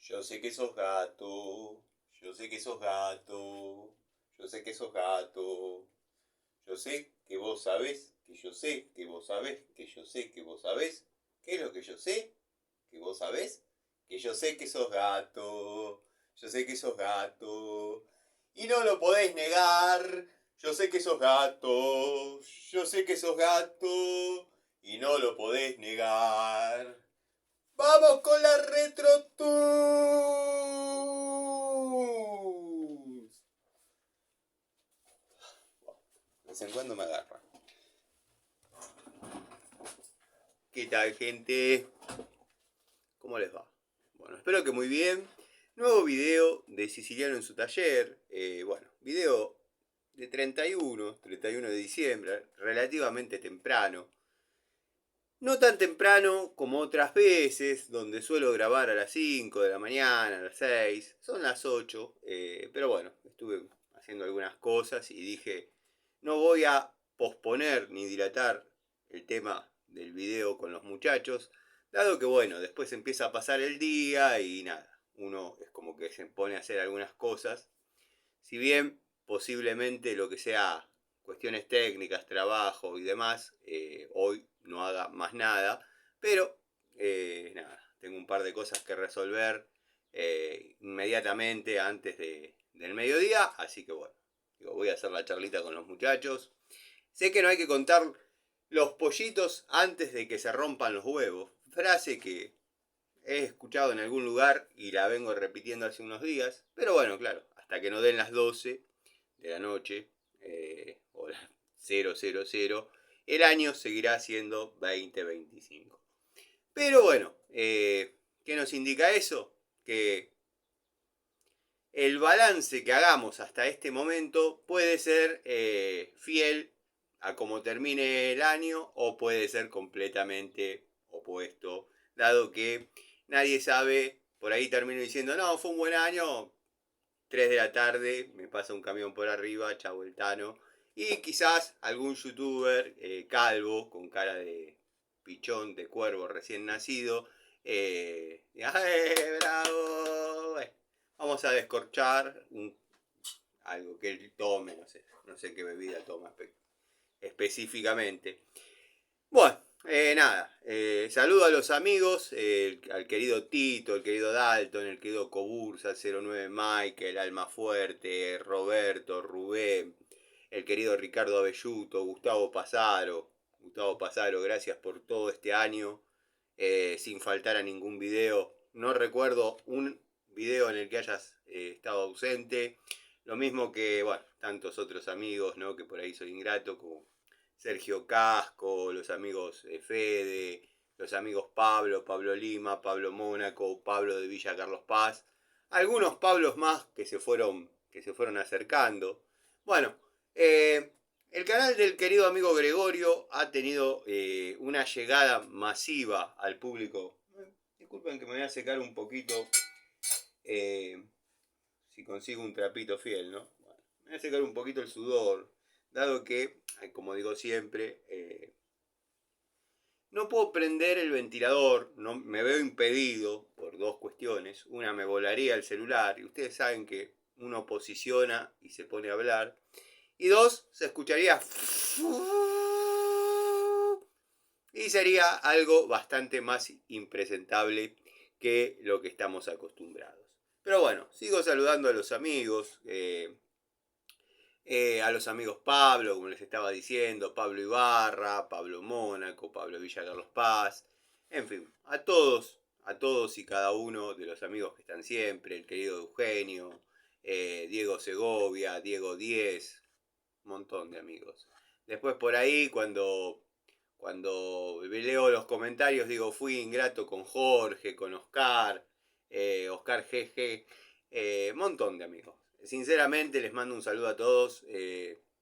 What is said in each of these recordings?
Yo sé que sos gato, yo sé que sos gato, yo sé que sos gato. Yo sé que vos sabés, que yo sé, que vos sabés, que yo sé, que vos sabés. ¿Qué es lo que yo sé? ¿Que vos sabés? Que yo sé que sos gato, yo sé que sos gato. Y no lo podés negar, yo sé que sos gato, yo sé que sos gato. Y no lo podés negar. ¡Vamos con la Retro Tours! De vez en cuando me agarra. ¿Qué tal, gente? ¿Cómo les va? Bueno, espero que muy bien. Nuevo video de Siciliano en su taller. Bueno, video de 31 de diciembre, relativamente temprano. No tan temprano como otras veces, donde suelo grabar a las 5 de la mañana, a las 6, son las 8, pero bueno, estuve haciendo algunas cosas y dije, no voy a posponer ni dilatar el tema del video con los muchachos, dado que bueno, después empieza a pasar el día y nada, uno es como que se pone a hacer algunas cosas, si bien posiblemente lo que sea cuestiones técnicas, trabajo y demás, hoy no haga más nada, pero nada, tengo un par de cosas que resolver inmediatamente antes del mediodía, así que bueno, digo, voy a hacer la charlita con los muchachos. Sé que no hay que contar los pollitos antes de que se rompan los huevos, frase que he escuchado en algún lugar y la vengo repitiendo hace unos días, pero bueno, claro, hasta que no den las 12 de la noche, o las 000, el año seguirá siendo 2025. Pero bueno, ¿qué nos indica eso? Que el balance que hagamos hasta este momento puede ser fiel a cómo termine el año o puede ser completamente opuesto, dado que nadie sabe, por ahí termino diciendo, no, fue un buen año, 3 de la tarde, me pasa un camión por arriba, chavo el Tano, y quizás algún youtuber calvo con cara de pichón, de cuervo recién nacido, bravo! Bueno, vamos a descorchar algo que él tome, no sé qué bebida toma específicamente. Bueno, nada, saludo a los amigos, al querido Tito, el querido Dalton, el querido Cobursa, 09 Michael, Alma Fuerte, Roberto, Rubén, el querido Ricardo Abelluto, Gustavo Pasaro, gracias por todo este año, sin faltar a ningún video. No recuerdo un video en el que hayas estado ausente. Lo mismo que, bueno, tantos otros amigos, ¿no? Que por ahí soy ingrato, como Sergio Casco, los amigos Fede, los amigos Pablo Lima, Pablo Mónaco, Pablo de Villa Carlos Paz, algunos Pablos más que se fueron acercando. Bueno, el canal del querido amigo Gregorio ha tenido una llegada masiva al público. Disculpen que me voy a secar un poquito, si consigo un trapito fiel, ¿no? Bueno, me voy a secar un poquito el sudor, dado que, como digo siempre, no puedo prender el ventilador, no, me veo impedido por dos cuestiones. Una, me volaría el celular, y ustedes saben que uno posiciona y se pone a hablar. Y dos, se escucharía y sería algo bastante más impresentable que lo que estamos acostumbrados. Pero bueno, sigo saludando a los amigos, a los amigos Pablo, como les estaba diciendo, Pablo Ibarra, Pablo Mónaco, Pablo Villa Carlos Paz, en fin, a todos y cada uno de los amigos que están siempre, el querido Eugenio, Diego Segovia, Diego Díez, un montón de amigos. Después por ahí, cuando leo los comentarios, digo, fui ingrato con Jorge, con Oscar, Oscar GG, montón de amigos. Sinceramente les mando un saludo a todos.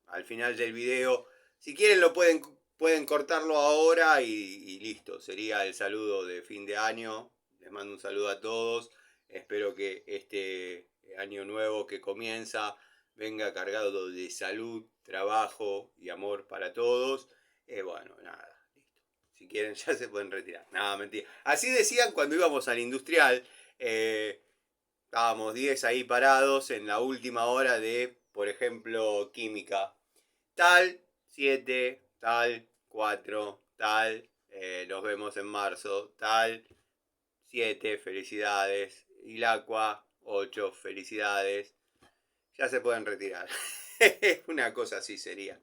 Al final del video, si quieren lo pueden cortarlo ahora y listo. Sería el saludo de fin de año. Les mando un saludo a todos. Espero que este año nuevo que comienza venga cargado de salud, trabajo y amor para todos. Bueno, nada, listo. Si quieren ya se pueden retirar. Nada, mentira. Así decían cuando íbamos al industrial. estábamos 10 ahí parados en la última hora de, por ejemplo, química. Tal, 7, tal, 4, tal, nos vemos en marzo, tal, 7, felicidades. Ilacua, 8, felicidades. Ya se pueden retirar. Una cosa así sería.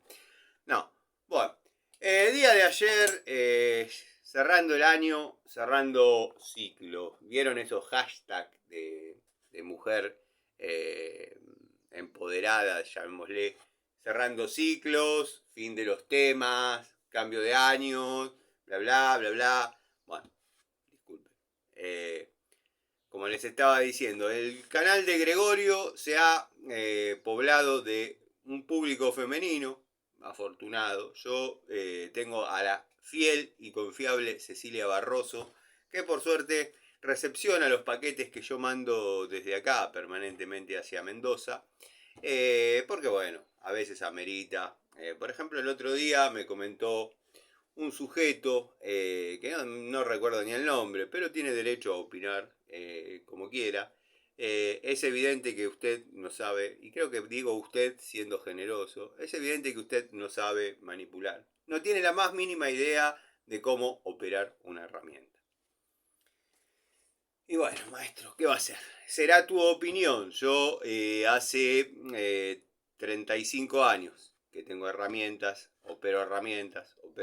No, bueno. Día de ayer, cerrando el año, cerrando ciclo. ¿Vieron esos hashtags de mujer empoderada, llamémosle? Cerrando ciclos, fin de los temas, cambio de años, bla, bla, bla, bla. Bueno, disculpen. Como les estaba diciendo, el canal de Gregorio se ha poblado de un público femenino, afortunado. Yo tengo a la fiel y confiable Cecilia Barroso, que por suerte recepciona los paquetes que yo mando desde acá permanentemente hacia Mendoza, porque bueno, a veces amerita. Por ejemplo, el otro día me comentó un sujeto, que no recuerdo ni el nombre, pero tiene derecho a opinar como quiera. Es evidente que usted no sabe, y creo que digo usted siendo generoso, es evidente que usted no sabe manipular. No tiene la más mínima idea de cómo operar una herramienta. Y bueno, maestro, ¿qué va a hacer? Será tu opinión. Yo hace 35 años que tengo herramientas, opero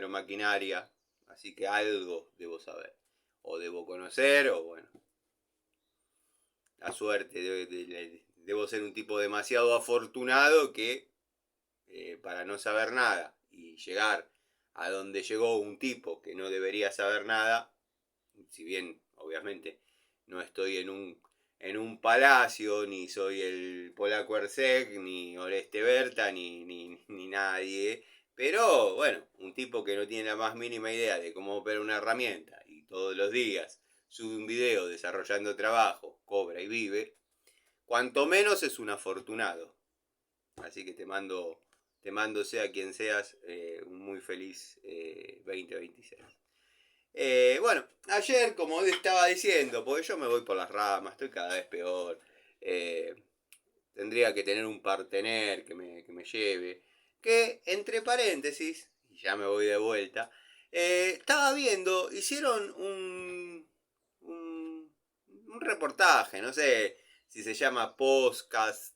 maquinaria, así que algo debo saber. O debo conocer, o bueno, la suerte, debo ser un tipo demasiado afortunado que para no saber nada y llegar a donde llegó un tipo que no debería saber nada, si bien obviamente no estoy en un palacio, ni soy el Polaco Ersek, ni Oreste Berta, ni nadie. Pero bueno, un tipo que no tiene la más mínima idea de cómo operar una herramienta y todos los días sube un video desarrollando trabajo, cobra y vive, cuanto menos es un afortunado. Así que te mando sea quien seas, un muy feliz 2026. Bueno, ayer, como estaba diciendo, porque yo me voy por las ramas, estoy cada vez peor. eh, Tendría que tener un partener que me lleve. Que, entre paréntesis, y ya me voy de vuelta, estaba viendo, hicieron un reportaje, no sé si se llama podcast,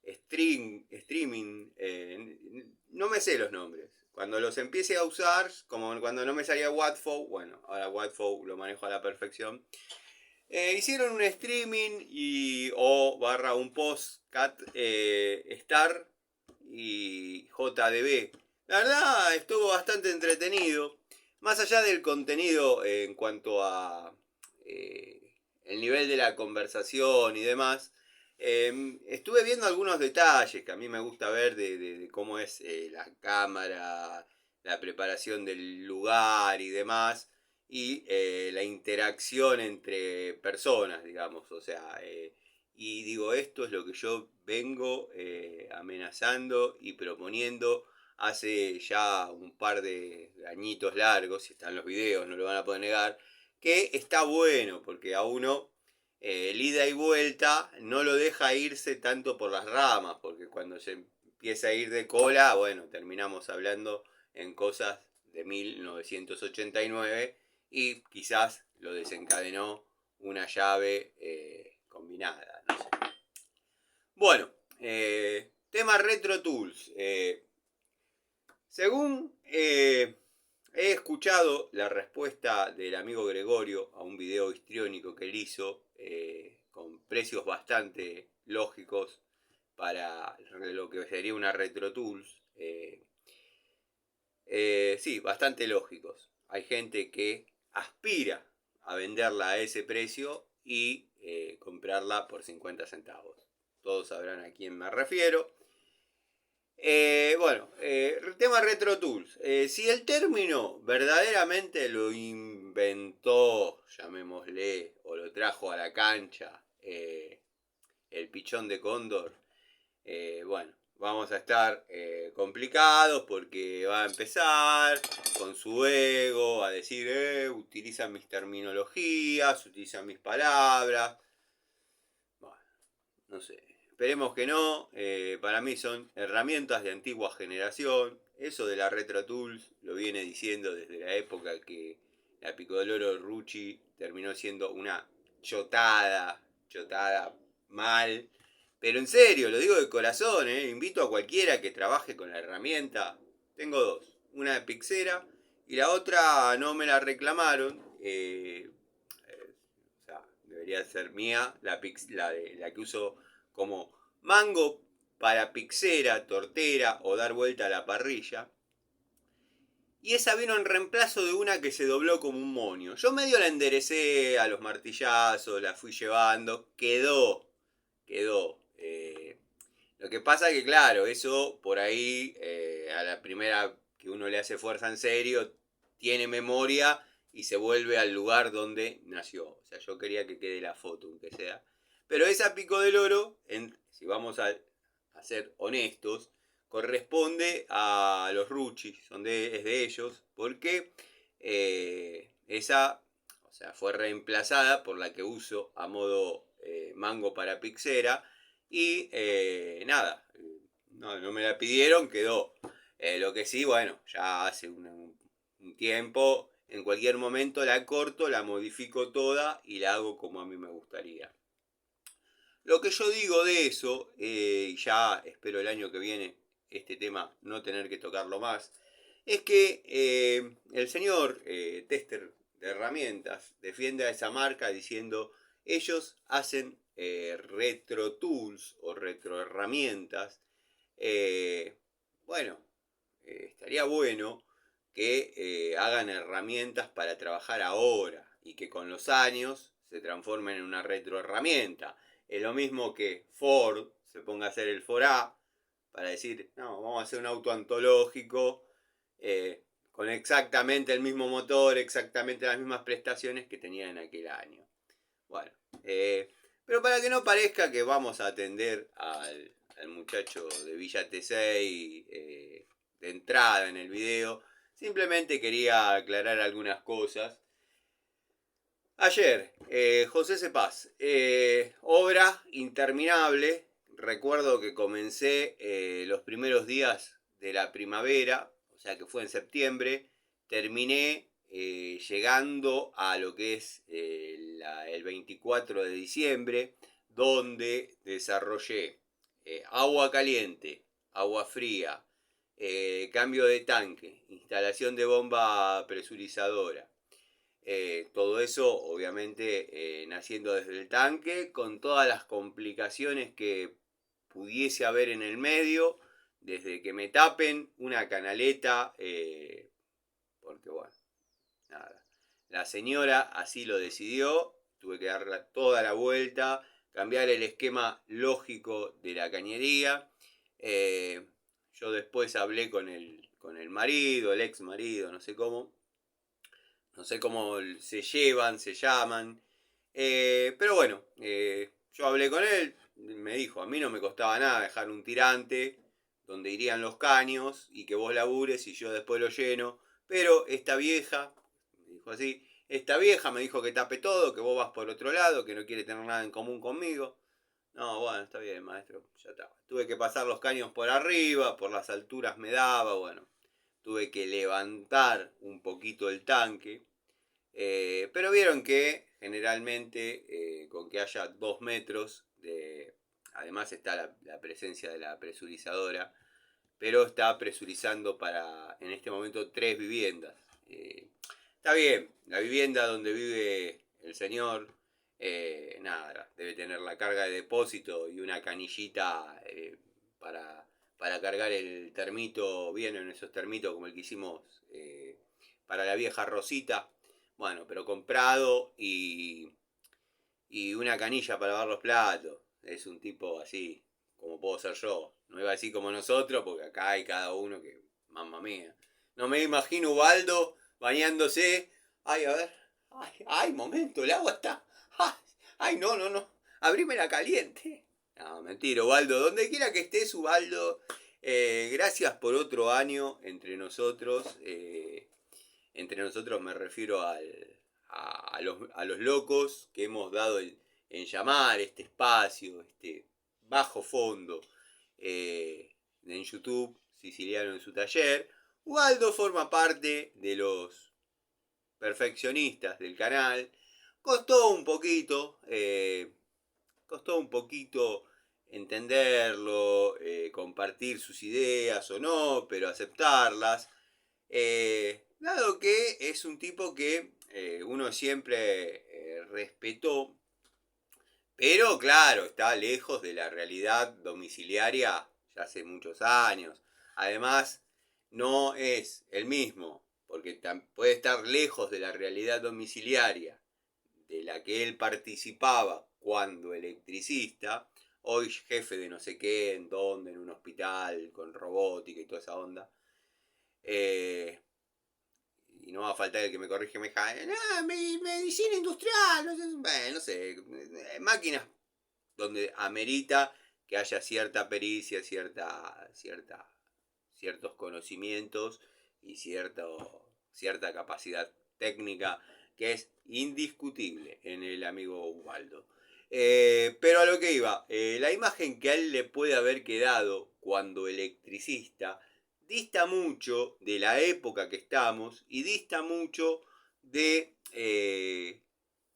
streaming, no me sé los nombres. Cuando los empiece a usar, como cuando no me salía Watfo, bueno, ahora Watfo lo manejo a la perfección. Hicieron un streaming y o barra un postcat Star y JDB. La verdad estuvo bastante entretenido. Más allá del contenido en cuanto a el nivel de la conversación y demás, estuve viendo algunos detalles que a mí me gusta ver de cómo es la cámara, la preparación del lugar y demás, y la interacción entre personas, digamos, o sea, y digo, esto es lo que yo vengo amenazando y proponiendo hace ya un par de añitos largos, si están los videos, no lo van a poder negar, que está bueno, porque a uno el ida y vuelta no lo deja irse tanto por las ramas, porque cuando se empieza a ir de cola, bueno, terminamos hablando en cosas de 1989 y quizás lo desencadenó una llave combinada, no sé. Bueno, tema Retro Tools. Según he escuchado la respuesta del amigo Gregorio a un video histriónico que él hizo, con precios bastante lógicos para lo que sería una Retro Tools. Sí, bastante lógicos. Hay gente que aspira a venderla a ese precio y comprarla por 50 centavos. Todos sabrán a quién me refiero. Bueno, tema Retro Tools. Si el término verdaderamente lo inventó, llamémosle, o lo trajo a la cancha, el pichón de Cóndor, bueno, vamos a estar complicados porque va a empezar con su ego a decir, utilizan mis terminologías, utilizan mis palabras. Bueno, no sé, esperemos que no. Para mí son herramientas de antigua generación. Eso de la Retro Tools lo viene diciendo desde la época que la Picodoloro Rucci terminó siendo una chotada mal. Pero en serio, lo digo de corazón, invito a cualquiera que trabaje con la herramienta. Tengo dos, una de Pixera y la otra no me la reclamaron. O sea, debería ser mía, la que uso como mango para pixera, tortera o dar vuelta a la parrilla. Y esa vino en reemplazo de una que se dobló como un moño. Yo medio la enderecé a los martillazos, la fui llevando, quedó. Lo que pasa es que, claro, eso por ahí, a la primera que uno le hace fuerza en serio, tiene memoria y se vuelve al lugar donde nació. O sea, yo quería que quede la foto, aunque sea. Pero esa Pico del Oro, si vamos a ser honestos, corresponde a los Rucci, es de ellos, porque esa, o sea, fue reemplazada por la que uso a modo mango para pixera y nada, no me la pidieron, quedó. Lo que sí, bueno, ya hace un tiempo, en cualquier momento la corto, la modifico toda y la hago como a mí me gustaría. Lo que yo digo de eso, y ya espero el año que viene este tema no tener que tocarlo más, es que el señor tester de herramientas defiende a esa marca diciendo ellos hacen retro tools o retro herramientas. Bueno, estaría bueno que hagan herramientas para trabajar ahora y que con los años se transformen en una retro herramienta. Es lo mismo que Ford se ponga a hacer el Ford-A para decir, no, vamos a hacer un auto antológico con exactamente el mismo motor, exactamente las mismas prestaciones que tenía en aquel año. Bueno, pero para que no parezca que vamos a atender al muchacho de Villa T6 de entrada en el video, simplemente quería aclarar algunas cosas. Ayer, José Cepaz, obra interminable. Recuerdo que comencé los primeros días de la primavera, o sea que fue en septiembre. Terminé llegando a lo que es el 24 de diciembre, donde desarrollé agua caliente, agua fría, cambio de tanque, instalación de bomba presurizadora. Todo eso obviamente naciendo desde el tanque, con todas las complicaciones que pudiese haber en el medio, desde que me tapen una canaleta, porque bueno, nada. La señora así lo decidió, tuve que dar toda la vuelta, cambiar el esquema lógico de la cañería. Yo después hablé con el marido, el ex marido, no sé cómo se llevan, se llaman. Pero bueno, yo hablé con él, me dijo, a mí no me costaba nada dejar un tirante donde irían los caños y que vos labures y yo después lo lleno. Pero esta vieja, me dijo así, esta vieja me dijo que tape todo, que vos vas por otro lado, que no quiere tener nada en común conmigo. No, bueno, está bien, maestro, ya está. Tuve que pasar los caños por arriba, por las alturas me daba, bueno. Tuve que levantar un poquito el tanque. Pero vieron que generalmente con que haya 2 metros además está la presencia de la presurizadora, pero está presurizando para en este momento 3 viviendas. Está bien, la vivienda donde vive el señor, nada, debe tener la carga de depósito y una canillita para cargar el termito, bien en esos termitos como el que hicimos para la vieja Rosita. Bueno, pero comprado y una canilla para lavar los platos. Es un tipo así, como puedo ser yo. No iba así como nosotros, porque acá hay cada uno que, mamma mía. No me imagino Ubaldo bañándose. Ay, a ver. Ay, momento, el agua está. Ay, no. Abrímela caliente. No, mentira, Ubaldo. Donde quiera que estés, Ubaldo, gracias por otro año entre nosotros. Entre nosotros me refiero a los locos que hemos dado en llamar este espacio, este bajo fondo en YouTube, Siciliano en su taller. Ubaldo forma parte de los perfeccionistas del canal. Costó un poquito, entenderlo, compartir sus ideas o no, pero aceptarlas. Dado que es un tipo que uno siempre respetó, pero claro, está lejos de la realidad domiciliaria ya hace muchos años. Además, no es el mismo, porque puede estar lejos de la realidad domiciliaria de la que él participaba cuando electricista, hoy jefe de no sé qué, en dónde, en un hospital, con robótica y toda esa onda. Y no va a faltar el que me corrige, me diga, medicina industrial, no sé, máquinas donde amerita que haya cierta pericia, ciertos conocimientos y cierta capacidad técnica que es indiscutible en el amigo Ubaldo. Pero a lo que iba, la imagen que a él le puede haber quedado cuando electricista dista mucho de la época que estamos y dista mucho de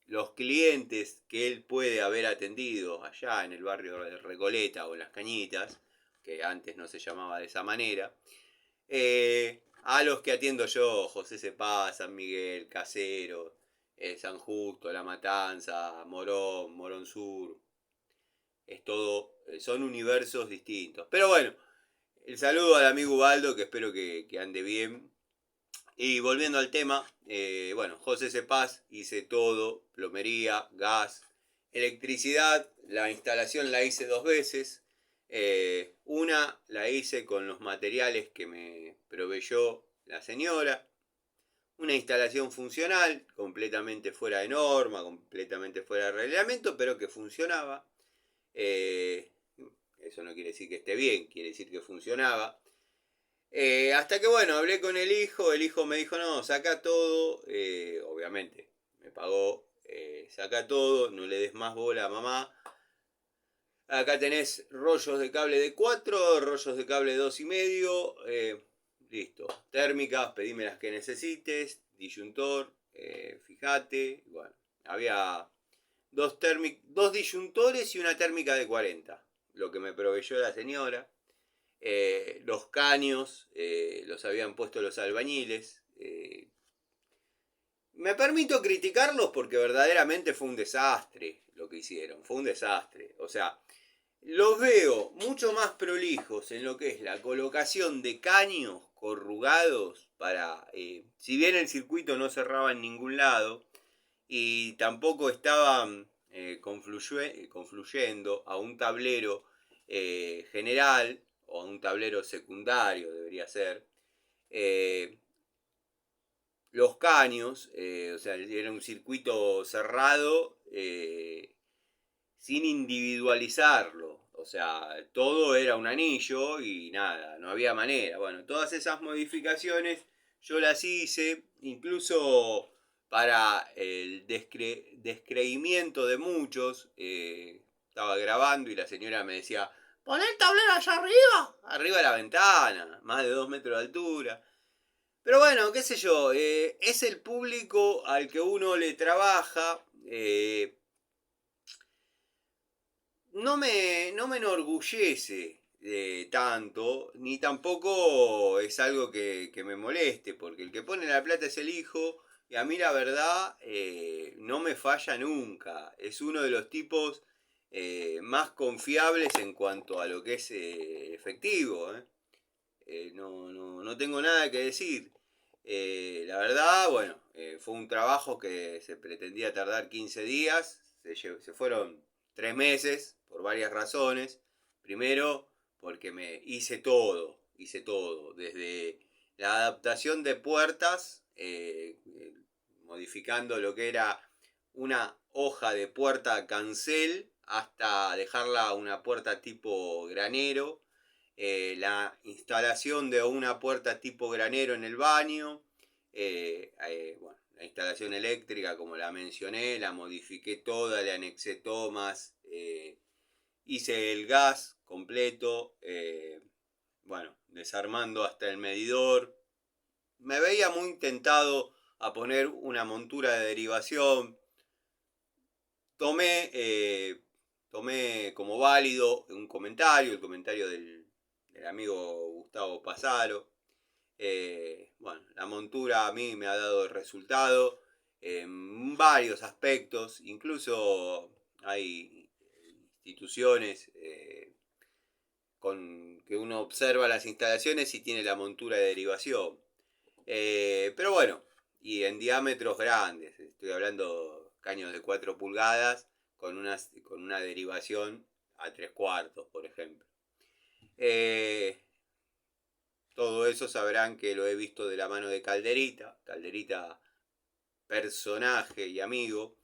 los clientes que él puede haber atendido allá en el barrio de Recoleta o en Las Cañitas, que antes no se llamaba de esa manera, a los que atiendo yo, José Cepaz, San Miguel, Casero, San Justo, La Matanza, Morón, Morón Sur, es todo, son universos distintos. Pero bueno, el saludo al amigo Ubaldo, que espero que ande bien. Y volviendo al tema, bueno, José Cepaz, hice todo, plomería, gas, electricidad, la instalación la hice 2 veces. Una la hice con los materiales que me proveyó la señora. Una instalación funcional, completamente fuera de norma, completamente fuera de reglamento, pero que funcionaba. Eso no quiere decir que esté bien, quiere decir que funcionaba. Hasta que bueno, hablé con el hijo me dijo, no, saca todo, obviamente, me pagó, saca todo, no le des más bola a mamá. Acá tenés rollos de cable de 4, rollos de cable de 2,5, listo. Térmicas, pedime las que necesites, disyuntor, fíjate, bueno, había dos disyuntores y una térmica de 40, lo que me proveyó la señora. Los caños los habían puesto los albañiles. Me permito criticarlos porque verdaderamente fue un desastre lo que hicieron. Fue un desastre. O sea, los veo mucho más prolijos en lo que es la colocación de caños corrugados para... si bien el circuito no cerraba en ningún lado y tampoco estaban confluyendo a un tablero general o a un tablero secundario debería ser, los caños, o sea, era un circuito cerrado sin individualizarlo, o sea, todo era un anillo y nada, no había manera. Bueno, todas esas modificaciones yo las hice, incluso para el descreimiento de muchos. Estaba grabando y la señora me decía, pon el tablero allá arriba, arriba de la ventana, más de 2 metros de altura. Pero bueno, qué sé yo, es el público al que uno le trabaja. No me enorgullece tanto, ni tampoco es algo que me moleste, porque el que pone la plata es el hijo, y a mí la verdad no me falla nunca. Es uno de los tipos más confiables en cuanto a lo que es efectivo. No tengo nada que decir. La verdad, bueno, fue un trabajo que se pretendía tardar 15 días, se fueron 3 meses por varias razones. Primero, porque me hice todo, desde la adaptación de puertas, modificando lo que era una hoja de puerta cancel hasta dejarla una puerta tipo granero, la instalación de una puerta tipo granero en el baño, bueno, la instalación eléctrica como la mencioné, la modifiqué toda, le anexé tomas, hice el gas completo, bueno, desarmando hasta el medidor. Me veía muy tentado a poner una montura de derivación. Tomé como válido un comentario, el comentario del amigo Gustavo Pasaro. Bueno, la montura a mí me ha dado el resultado en varios aspectos, incluso hay instituciones con que uno observa las instalaciones y tiene la montura de derivación. Pero bueno, y en diámetros grandes, estoy hablando caños de 4 pulgadas con una derivación a 3/4, por ejemplo. Todo eso sabrán que lo he visto de la mano de Calderita, Calderita personaje y amigo,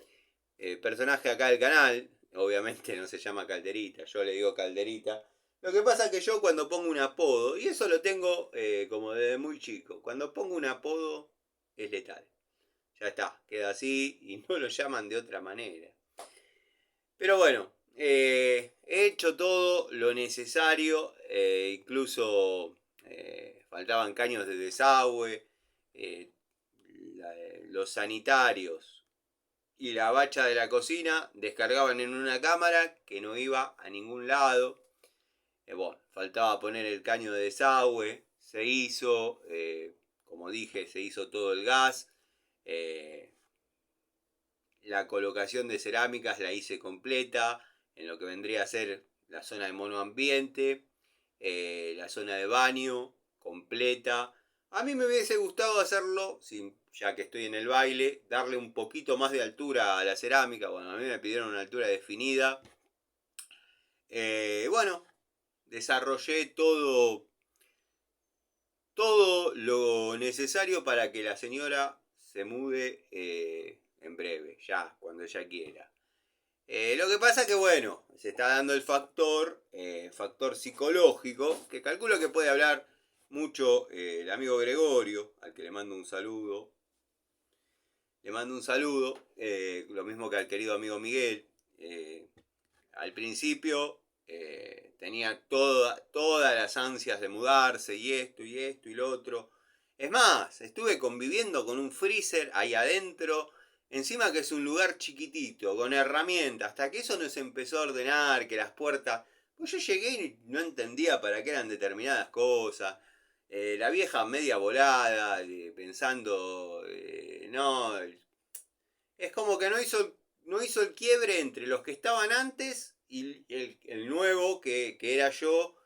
personaje acá del canal, obviamente no se llama Calderita, yo le digo Calderita. Lo que pasa es que yo cuando pongo un apodo, y eso lo tengo como desde muy chico, cuando pongo un apodo es letal. Ya está, queda así y no lo llaman de otra manera. Pero bueno, he hecho todo lo necesario, incluso faltaban caños de desagüe, eh, los sanitarios y la bacha de la cocina descargaban en una cámara que no iba a ningún lado. Bueno, faltaba poner el caño de desagüe, se hizo, como dije, se hizo todo el gas. La colocación de cerámicas la hice completa en lo que vendría a ser la zona de monoambiente, la zona de baño completa. A mí me hubiese gustado hacerlo, ya que estoy en el baile, darle un poquito más de altura a la cerámica. Bueno, a mí me pidieron una altura definida. Bueno, desarrollé todo lo necesario para que la señora se mude en breve, ya, cuando ella quiera. Lo que pasa que, bueno, se está dando el factor psicológico, que calculo que puede hablar mucho el amigo Gregorio, al que le mando un saludo. Le mando un saludo, lo mismo que al querido amigo Miguel. Al principio tenía todas las ansias de mudarse y esto y lo otro. Es más, estuve conviviendo con un freezer ahí adentro, encima que es un lugar chiquitito, con herramientas, hasta que eso nos empezó a ordenar, que las puertas... Pues yo llegué y no entendía para qué eran determinadas cosas. La vieja media volada, pensando, no, es como que no hizo el quiebre entre los que estaban antes y el nuevo que era yo.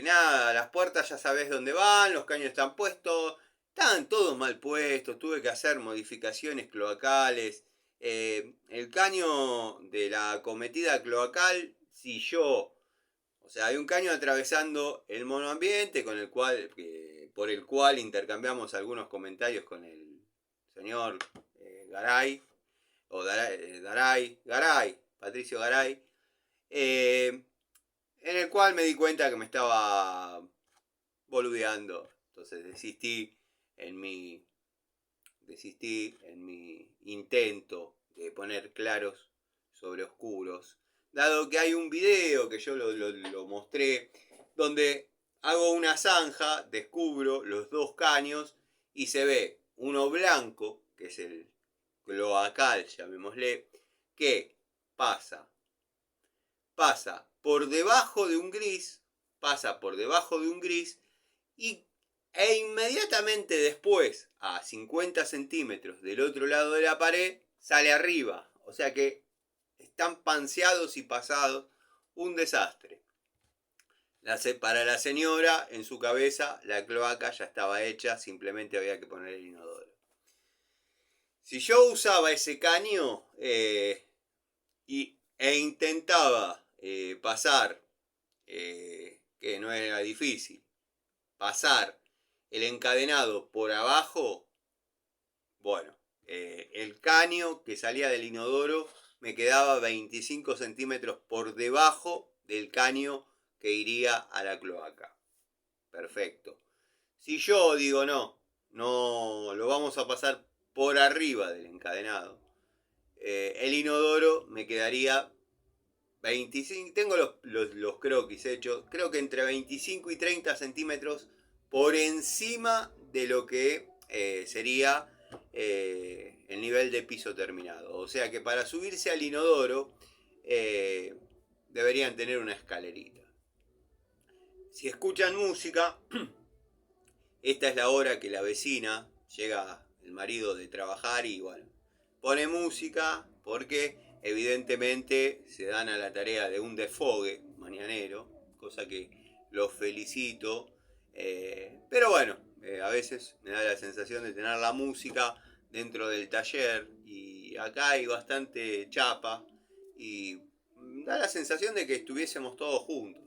Nada, las puertas ya sabés dónde van, los caños están puestos, estaban todos mal puestos, tuve que hacer modificaciones cloacales. El caño de la acometida cloacal, si yo, o sea, hay un caño atravesando el monoambiente por el cual intercambiamos algunos comentarios con el señor Garay, o Garay, Patricio Garay, en el cual me di cuenta que me estaba boludeando. Entonces desistí en mi intento de poner claros sobre oscuros. Dado que hay un video que yo lo mostré, donde hago una zanja, descubro los dos caños y se ve uno blanco, que es el cloacal, llamémosle, que pasa por debajo de un gris, e inmediatamente después, a 50 centímetros del otro lado de la pared, sale arriba. O sea que están panseados y pasados, un desastre. Para la señora, en su cabeza, la cloaca ya estaba hecha, simplemente había que poner el inodoro. Si yo usaba ese caño e intentaba pasar, que no era difícil, pasar el encadenado por abajo, bueno, el caño que salía del inodoro me quedaba 25 centímetros por debajo del caño que iría a la cloaca. Perfecto. Si yo digo no lo vamos a pasar por arriba del encadenado, el inodoro me quedaría 25, tengo los croquis hechos, creo que entre 25 y 30 centímetros por encima de lo que sería el nivel de piso terminado. O sea que para subirse al inodoro deberían tener una escalerita. Si escuchan música, esta es la hora que la vecina, llega el marido de trabajar y bueno, pone música porque evidentemente se dan a la tarea de un desfogue mañanero, cosa que los felicito, pero bueno, a veces me da la sensación de tener la música dentro del taller y acá hay bastante chapa y da la sensación de que estuviésemos todos juntos,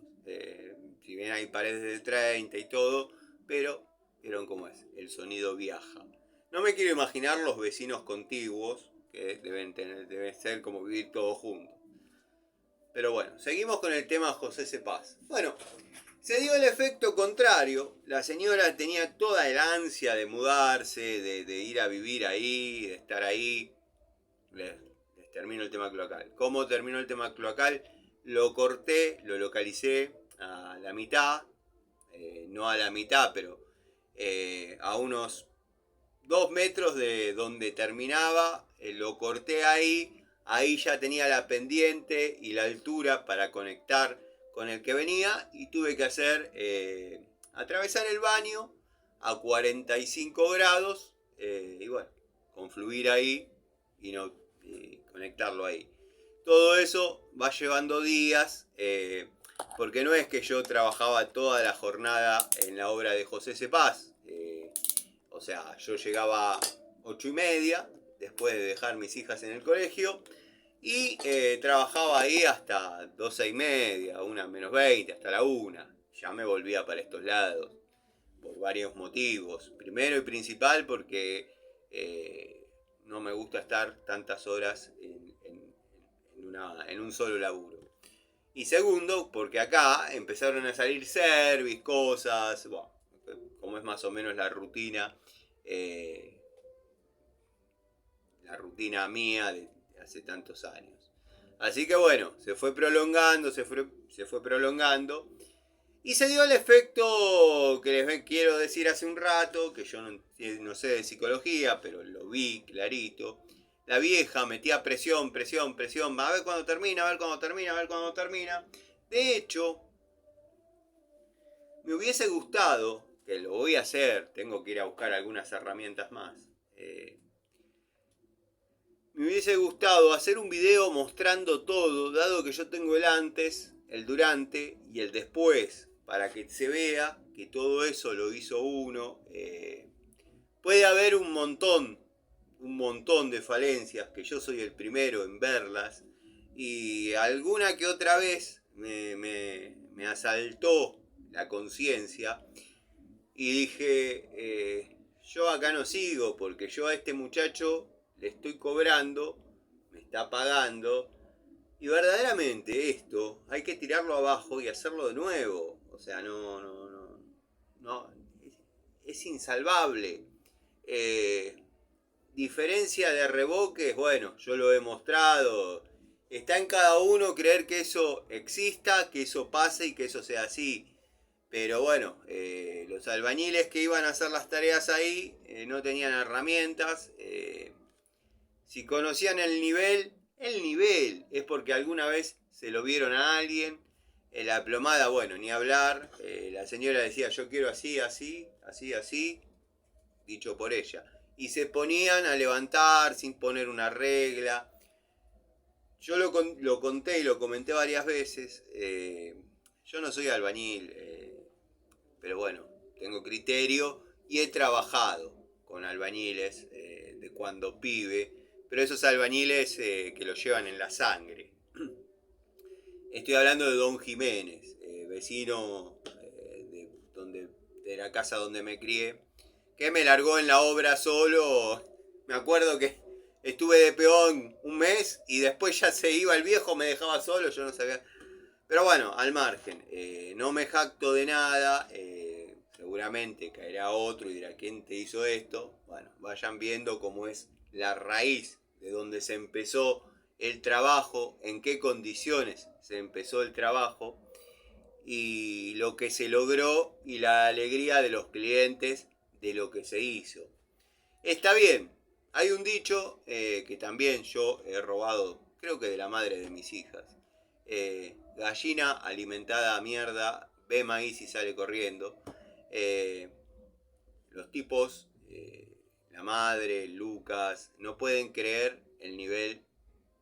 si bien hay paredes de 30 y todo, pero vieron cómo es, el sonido viaja. No me quiero imaginar los vecinos contiguos, que deben ser como vivir todos juntos. Pero bueno, seguimos con el tema José Cepaz. Bueno, se dio el efecto contrario. La señora tenía toda el ansia de mudarse, de ir a vivir ahí, de estar ahí. Les termino el tema cloacal. ¿Cómo terminó el tema cloacal? Lo corté, lo localicé a la mitad. No a la mitad, pero a unos 2 metros de donde terminaba, lo corté ahí ya tenía la pendiente y la altura para conectar con el que venía y tuve que hacer, atravesar el baño a 45 grados y bueno, confluir ahí y no conectarlo ahí. Todo eso va llevando días, porque no es que yo trabajaba toda la jornada en la obra de José Cepaz. O sea, yo llegaba 8:30, después de dejar mis hijas en el colegio, y trabajaba ahí hasta 12:30, 1:20, hasta la 1. Ya me volvía para estos lados, por varios motivos. Primero y principal porque no me gusta estar tantas horas en un solo laburo. Y segundo, porque acá empezaron a salir service, cosas, bueno, como es más o menos la rutina mía de hace tantos años. Así que bueno, se fue prolongando, se fue prolongando. Y se dio el efecto que les quiero decir hace un rato, que yo no sé de psicología, pero lo vi clarito. La vieja metía presión, a ver cuándo termina, a ver cuándo termina, a ver cuándo termina. De hecho, me hubiese gustado, que lo voy a hacer, tengo que ir a buscar algunas herramientas más. Me hubiese gustado hacer un video mostrando todo, dado que yo tengo el antes, el durante y el después, para que se vea que todo eso lo hizo uno. Puede haber un montón de falencias, que yo soy el primero en verlas, y alguna que otra vez me asaltó la conciencia y dije, yo acá no sigo, porque yo a este muchacho le estoy cobrando, me está pagando, y verdaderamente esto hay que tirarlo abajo y hacerlo de nuevo. O sea, no es insalvable. Diferencia de revoques, bueno, yo lo he mostrado. Está en cada uno creer que eso exista, que eso pase y que eso sea así. Pero bueno, los albañiles que iban a hacer las tareas ahí no tenían herramientas. Si conocían el nivel es porque alguna vez se lo vieron a alguien. La plomada, bueno, ni hablar. La señora decía, yo quiero así, así, así, así, dicho por ella. Y se ponían a levantar sin poner una regla. Yo lo conté y lo comenté varias veces. Yo no soy albañil, pero bueno, tengo criterio y he trabajado con albañiles de cuando pibe, pero esos albañiles que lo llevan en la sangre. Estoy hablando de Don Jiménez, vecino de la casa donde me crié, que me largó en la obra solo. Me acuerdo que estuve de peón un mes y después ya se iba el viejo, me dejaba solo, yo no sabía. Pero bueno, al margen, no me jacto de nada, seguramente caerá otro y dirá, ¿quién te hizo esto? Bueno, vayan viendo cómo es la raíz de donde se empezó el trabajo, en qué condiciones se empezó el trabajo y lo que se logró y la alegría de los clientes de lo que se hizo. Está bien, hay un dicho que también yo he robado, creo que de la madre de mis hijas. Gallina alimentada a mierda, ve maíz y sale corriendo. Eh, los tipos, la madre, Lucas, no pueden creer el nivel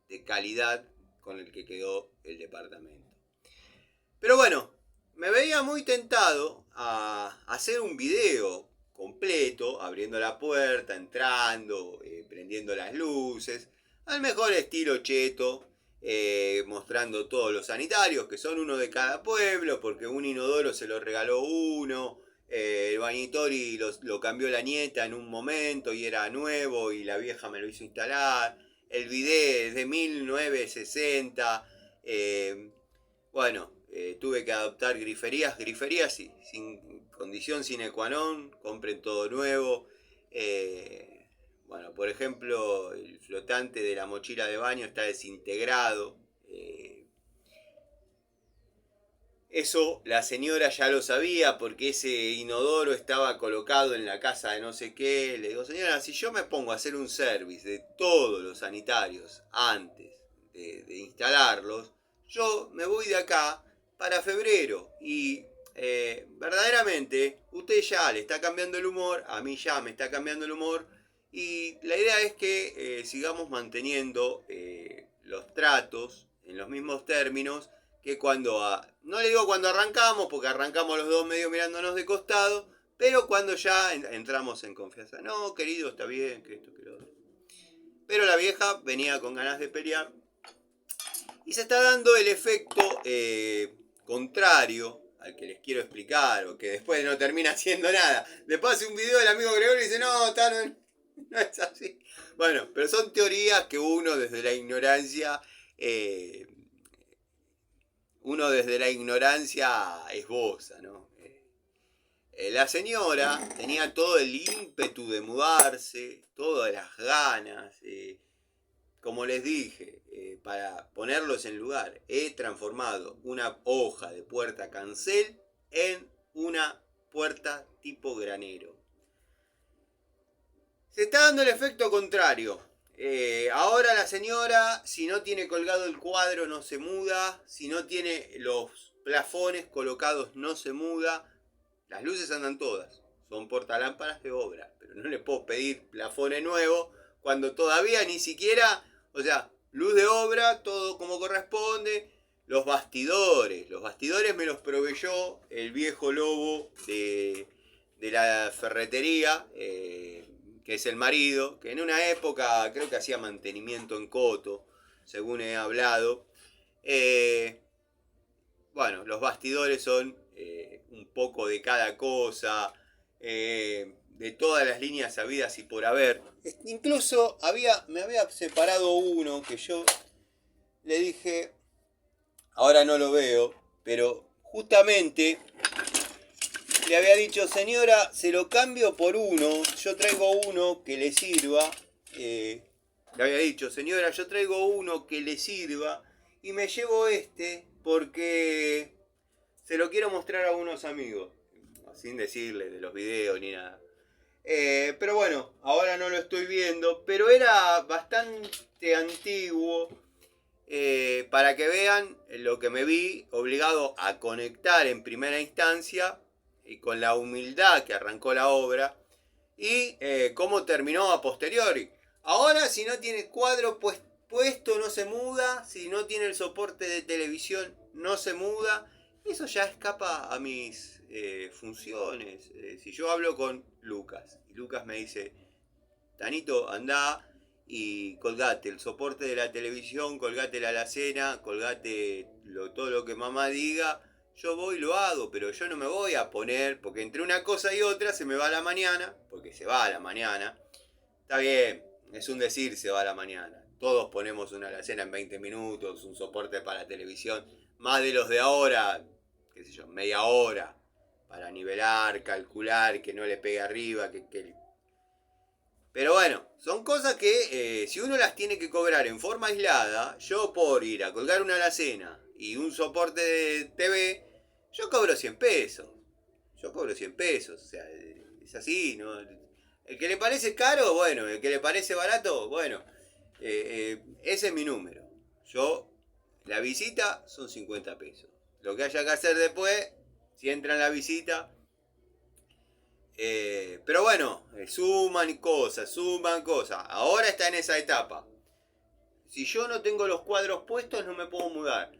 de calidad con el que quedó el departamento. Pero bueno, me veía muy tentado a hacer un video completo, abriendo la puerta, entrando, prendiendo las luces, al mejor estilo cheto, mostrando todos los sanitarios, que son uno de cada pueblo, porque un inodoro se lo regaló uno, el bañitori lo cambió la nieta en un momento y era nuevo y la vieja me lo hizo instalar, el bidet es de 1960, bueno, tuve que adoptar griferías sin condición sine qua non, compren todo nuevo. Bueno, por ejemplo, el flotante de la mochila de baño está desintegrado. Eso la señora ya lo sabía porque ese inodoro estaba colocado en la casa de no sé qué. Le digo, señora, si yo me pongo a hacer un service de todos los sanitarios antes de instalarlos, yo me voy de acá para febrero y verdaderamente usted ya le está cambiando el humor, a mí ya me está cambiando el humor y la idea es que sigamos manteniendo los tratos en los mismos términos que cuando, no le digo cuando arrancamos, porque arrancamos los dos medio mirándonos de costado, pero cuando ya entramos en confianza. No, querido, está bien, que esto, que lo otro. Pero la vieja venía con ganas de pelear y se está dando el efecto contrario al que les quiero explicar, o que después no termina haciendo nada. Después hace un video del amigo Gregorio y dice, no, no es así. Bueno, pero son teorías que uno desde la ignorancia esboza, ¿no? La señora tenía todo el ímpetu de mudarse, todas las ganas. Como les dije, para ponerlos en lugar, he transformado una hoja de puerta cancel en una puerta tipo granero. Se está dando el efecto contrario. Ahora la señora, si no tiene colgado el cuadro, no se muda. Si no tiene los plafones colocados, no se muda. Las luces andan todas. Son portalámparas de obra. Pero no le puedo pedir plafones nuevos cuando todavía ni siquiera... O sea, luz de obra, todo como corresponde. Los bastidores me los proveyó el viejo lobo de la ferretería. Que es el marido, que en una época creo que hacía mantenimiento en Coto, según he hablado. Bueno, los bastidores son un poco de cada cosa, de todas las líneas habidas y por haber. Incluso me había separado uno que yo le dije, ahora no lo veo, pero justamente le había dicho, señora, se lo cambio por uno, yo traigo uno que le sirva. Le había dicho, señora, yo traigo uno que le sirva y me llevo este porque se lo quiero mostrar a unos amigos. Sin decirle de los videos ni nada. Pero bueno, ahora no lo estoy viendo, pero era bastante antiguo. Para que vean lo que me vi obligado a conectar en primera instancia y con la humildad que arrancó la obra y cómo terminó a posteriori. Ahora si no tiene cuadro puesto no se muda, si no tiene el soporte de televisión no se muda, eso ya escapa a mis funciones. Si yo hablo con Lucas y Lucas me dice, Tanito, andá y colgate el soporte de la televisión, colgate la alacena, colgate todo lo que mamá diga, yo voy y lo hago, pero yo no me voy a poner, porque entre una cosa y otra se me va la mañana, porque se va a la mañana, está bien, es un decir, se va a la mañana. Todos ponemos una alacena en 20 minutos, un soporte para televisión, más de los de ahora, qué sé yo, media hora, para nivelar, calcular, que no le pegue arriba, que... Pero bueno, son cosas que si uno las tiene que cobrar en forma aislada, yo por ir a colgar una alacena y un soporte de TV, yo cobro 100 pesos. Yo cobro 100 pesos, o sea, es así, ¿no? El que le parece caro, bueno, el que le parece barato, bueno, ese es mi número. Yo, la visita son 50 pesos. Lo que haya que hacer después, si entra en la visita. Pero bueno, suman cosas, suman cosas. Ahora está en esa etapa. Si yo no tengo los cuadros puestos, no me puedo mudar.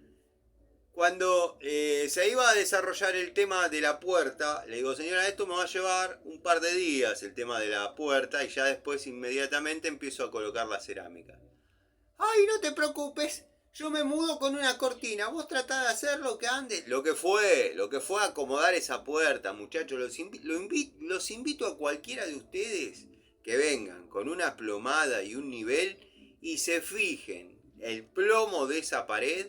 Cuando se iba a desarrollar el tema de la puerta, le digo, señora, esto me va a llevar un par de días, el tema de la puerta, y ya después inmediatamente empiezo a colocar la cerámica. Ay, no te preocupes, yo me mudo con una cortina, vos tratá de hacer lo que ande. Lo que fue acomodar esa puerta, muchachos. Los invito a cualquiera de ustedes que vengan con una plomada y un nivel y se fijen el plomo de esa pared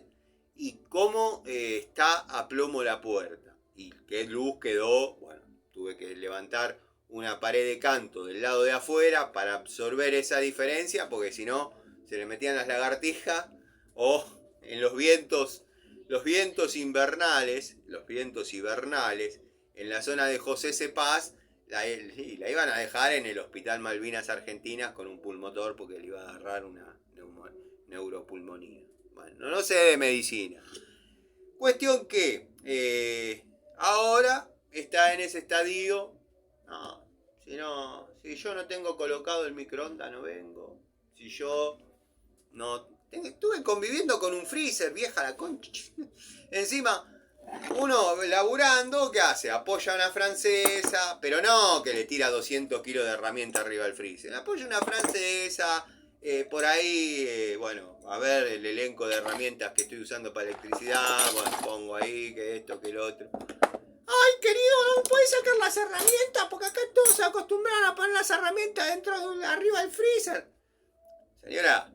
y cómo está a plomo la puerta. Y qué luz quedó. Bueno, tuve que levantar una pared de canto del lado de afuera para absorber esa diferencia, porque si no se le metían las lagartijas o en los vientos hibernales en la zona de José Cepaz la iban a dejar en el Hospital Malvinas Argentinas con un pulmotor porque le iba a agarrar una neuropulmonía. Bueno, no sé de medicina. Cuestión que ahora está en ese estadio. No, si yo no tengo colocado el microondas no vengo. Si yo no estuve conviviendo con un freezer, vieja la concha. Encima, uno laburando, ¿qué hace? Apoya a una francesa, pero no que le tira 200 kilos de herramienta arriba al freezer. Apoya a una francesa, por ahí, bueno, a ver el elenco de herramientas que estoy usando para electricidad, bueno, pongo ahí que esto, que lo otro. Ay, querido, no puedes sacar las herramientas porque acá todos se acostumbran a poner las herramientas arriba del freezer. Señora,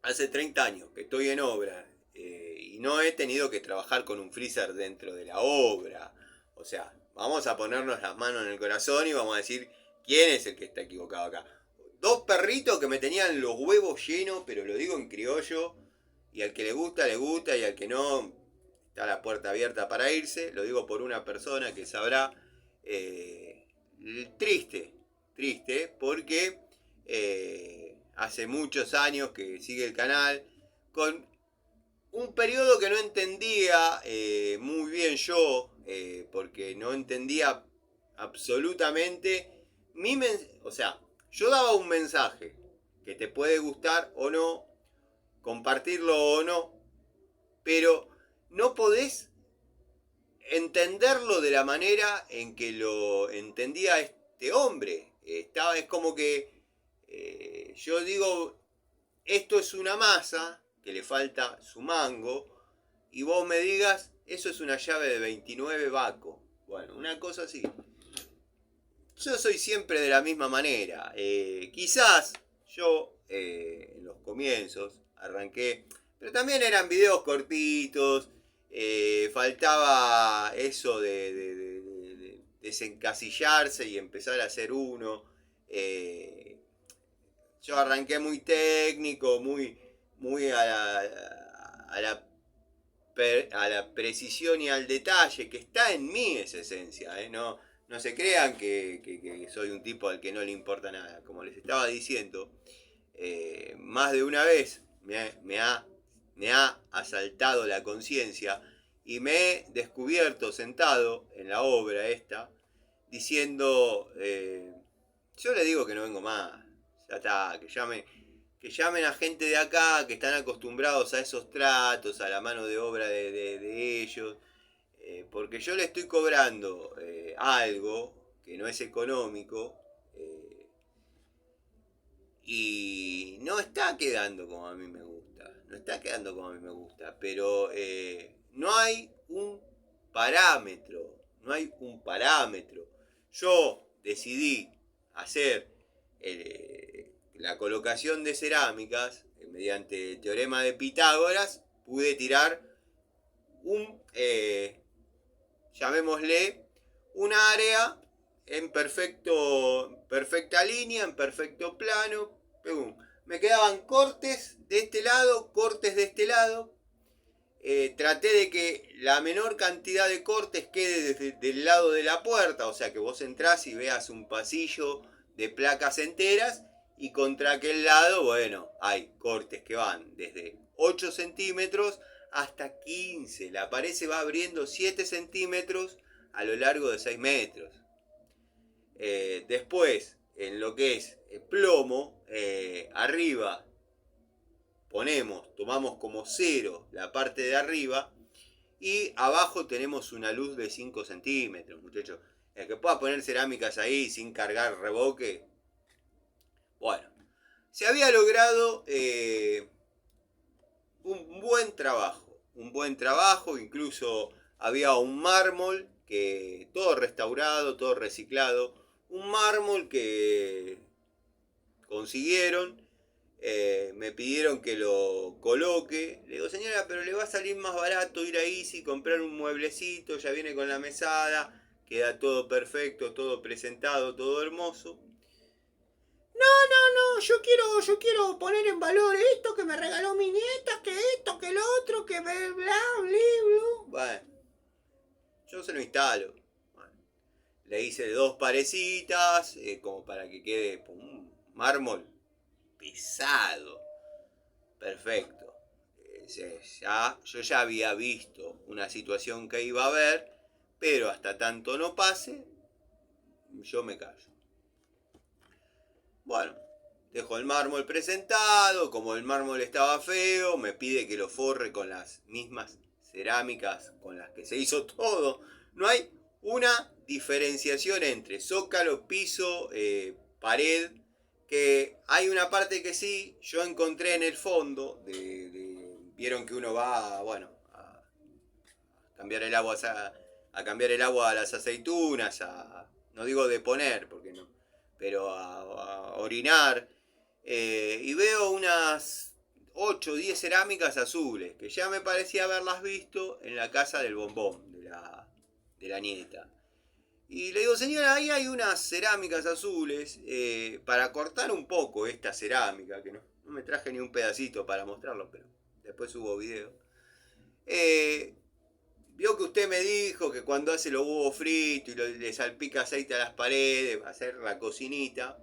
hace 30 años que estoy en obra y no he tenido que trabajar con un freezer dentro de la obra. O sea, vamos a ponernos las manos en el corazón y vamos a decir quién es el que está equivocado acá. Dos perritos que me tenían los huevos llenos, pero lo digo en criollo, y al que le gusta, y al que no, está la puerta abierta para irse. Lo digo por una persona que sabrá. Triste, porque hace muchos años que sigue el canal, con un periodo que no entendía muy bien yo, porque no entendía absolutamente o sea, yo daba un mensaje que te puede gustar o no, compartirlo o no, pero no podés entenderlo de la manera en que lo entendía este hombre. Es como que yo digo, esto es una masa que le falta su mango, y vos me digas, eso es una llave de 29 Baco. Bueno, una cosa así. Yo soy siempre de la misma manera. Quizás yo en los comienzos arranqué, pero también eran videos cortitos. Faltaba eso de desencasillarse y empezar a hacer uno. Yo arranqué muy técnico, muy a la precisión y al detalle, que está en mí esa esencia. No se crean que soy un tipo al que no le importa nada. Como les estaba diciendo, más de una vez me ha asaltado la conciencia y me he descubierto sentado en la obra esta, diciendo, yo le digo que no vengo más, ya está, que llamen a gente de acá que están acostumbrados a esos tratos, a la mano de obra de ellos, porque yo le estoy cobrando algo que no es económico, y no está quedando como a mí me gusta, pero no hay un parámetro. Yo decidí hacer la colocación de cerámicas, mediante el teorema de Pitágoras, pude tirar un, llamémosle, un área en perfecta línea, en perfecto plano. Me quedaban cortes de este lado, cortes de este lado. Traté de que la menor cantidad de cortes quede desde el lado de la puerta, o sea que vos entrás y veas un pasillo de placas enteras, y contra aquel lado, bueno, hay cortes que van desde 8 centímetros hasta 15. La pared se va abriendo 7 centímetros a lo largo de 6 metros. Después, en lo que es plomo, arriba tomamos como 0 la parte de arriba, y abajo tenemos una luz de 5 centímetros, muchachos. El que pueda poner cerámicas ahí sin cargar reboque. Bueno, se había logrado un buen trabajo, incluso había un mármol que todo restaurado, todo reciclado, un mármol que consiguieron. Me pidieron que lo coloque. Le digo, señora, pero le va a salir más barato ir a Easy, comprar un mueblecito, ya viene con la mesada, queda todo perfecto, todo presentado, todo hermoso. No, yo quiero poner en valor esto que me regaló mi nieta, que esto, que lo otro, que bla, bla, bla. Bueno, yo se lo instalo. Bueno, le hice 2 parecitas, como para que quede un mármol pesado. Perfecto. Yo ya había visto una situación que iba a haber, pero hasta tanto no pase, yo me callo. Bueno, dejo el mármol presentado. Como el mármol estaba feo, me pide que lo forre con las mismas cerámicas con las que se hizo todo. No hay una diferenciación entre zócalo, piso, pared. Que hay una parte que sí, yo encontré en el fondo. Vieron que uno va, bueno, a cambiar el agua a las aceitunas, no digo de poner, porque no, pero a orinar, y veo unas 8 o 10 cerámicas azules, que ya me parecía haberlas visto en la casa del bombón, de la nieta. Y le digo, señora, ahí hay unas cerámicas azules, para cortar un poco esta cerámica, que no me traje ni un pedacito para mostrarlo, pero después hubo video. Vio que usted me dijo que cuando hace los huevos fritos y le salpica aceite a las paredes, va a hacer la cocinita.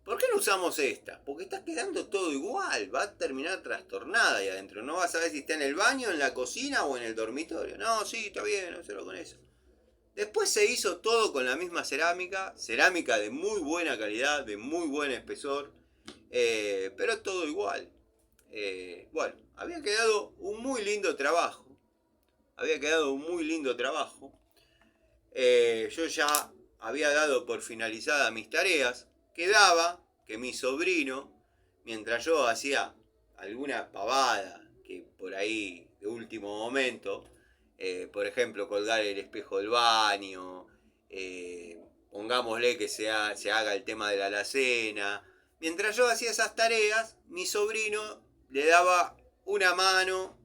¿Por qué no usamos esta? Porque está quedando todo igual, va a terminar trastornada ahí adentro. No vas a saber si está en el baño, en la cocina o en el dormitorio. No, sí, está bien, hazlo con eso. Después se hizo todo con la misma cerámica de muy buena calidad, de muy buen espesor, pero todo igual. Bueno, había quedado un muy lindo trabajo. Yo ya había dado por finalizadas mis tareas. Quedaba que mi sobrino, mientras yo hacía alguna pavada que por ahí de último momento, por ejemplo colgar el espejo del baño, pongámosle que se haga el tema de la alacena, mientras yo hacía esas tareas, mi sobrino le daba una mano.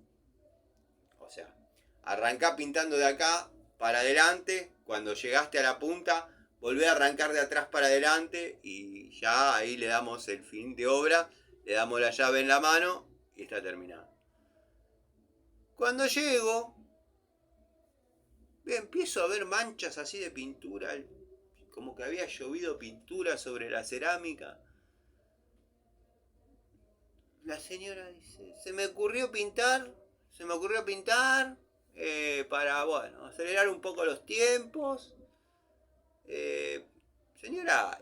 O sea, arrancá pintando de acá para adelante, cuando llegaste a la punta, volvé a arrancar de atrás para adelante, y ya ahí le damos el fin de obra, le damos la llave en la mano y está terminado. Cuando llego, empiezo a ver manchas así de pintura, como que había llovido pintura sobre la cerámica. La señora dice, se me ocurrió pintar, para, bueno, acelerar un poco los tiempos. Señora,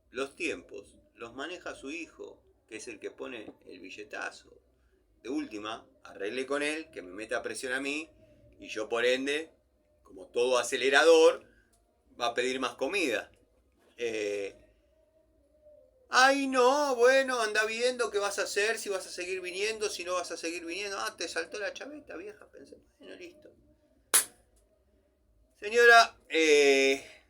los tiempos los maneja su hijo, que es el que pone el billetazo. De última, arregle con él, que me meta presión a mí, y yo por ende, como todo acelerador, va a pedir más comida. Ay, no, bueno, anda viendo qué vas a hacer, si vas a seguir viniendo, si no vas a seguir viniendo. Ah, te saltó la chaveta, vieja, pensé. Bueno, listo. Señora,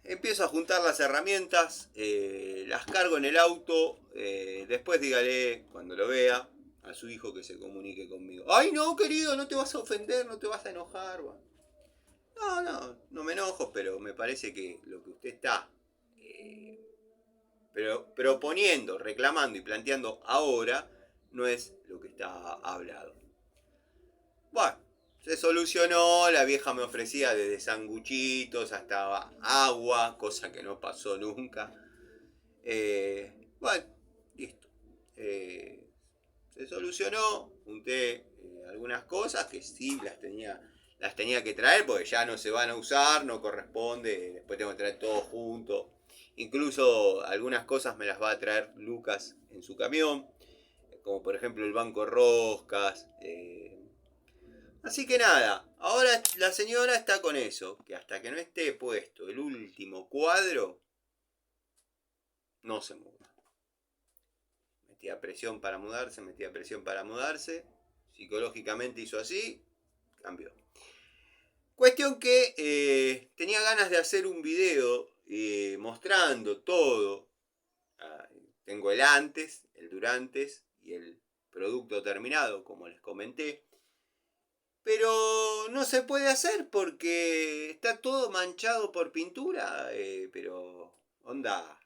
empiezo a juntar las herramientas, las cargo en el auto, después dígale, cuando lo vea, a su hijo que se comunique conmigo. ¡Ay, no, querido! No te vas a ofender, no te vas a enojar. No me enojo, pero me parece que lo que usted está proponiendo, reclamando y planteando ahora no es lo que está hablado. Bueno, se solucionó, la vieja me ofrecía desde sanguchitos hasta agua, cosa que no pasó nunca. Bueno, listo. Se solucionó, junté algunas cosas que sí las tenía que traer porque ya no se van a usar, no corresponde, después tengo que traer todo junto. Incluso algunas cosas me las va a traer Lucas en su camión, como por ejemplo el banco roscas. Así que nada, ahora la señora está con eso, que hasta que no esté puesto el último cuadro, no se muda. Metía presión para mudarse, psicológicamente hizo así, cambió. Cuestión que tenía ganas de hacer un video mostrando todo. Tengo el antes, el durantes y el producto terminado, como les comenté. Pero no se puede hacer porque está todo manchado por pintura. Pero, onda,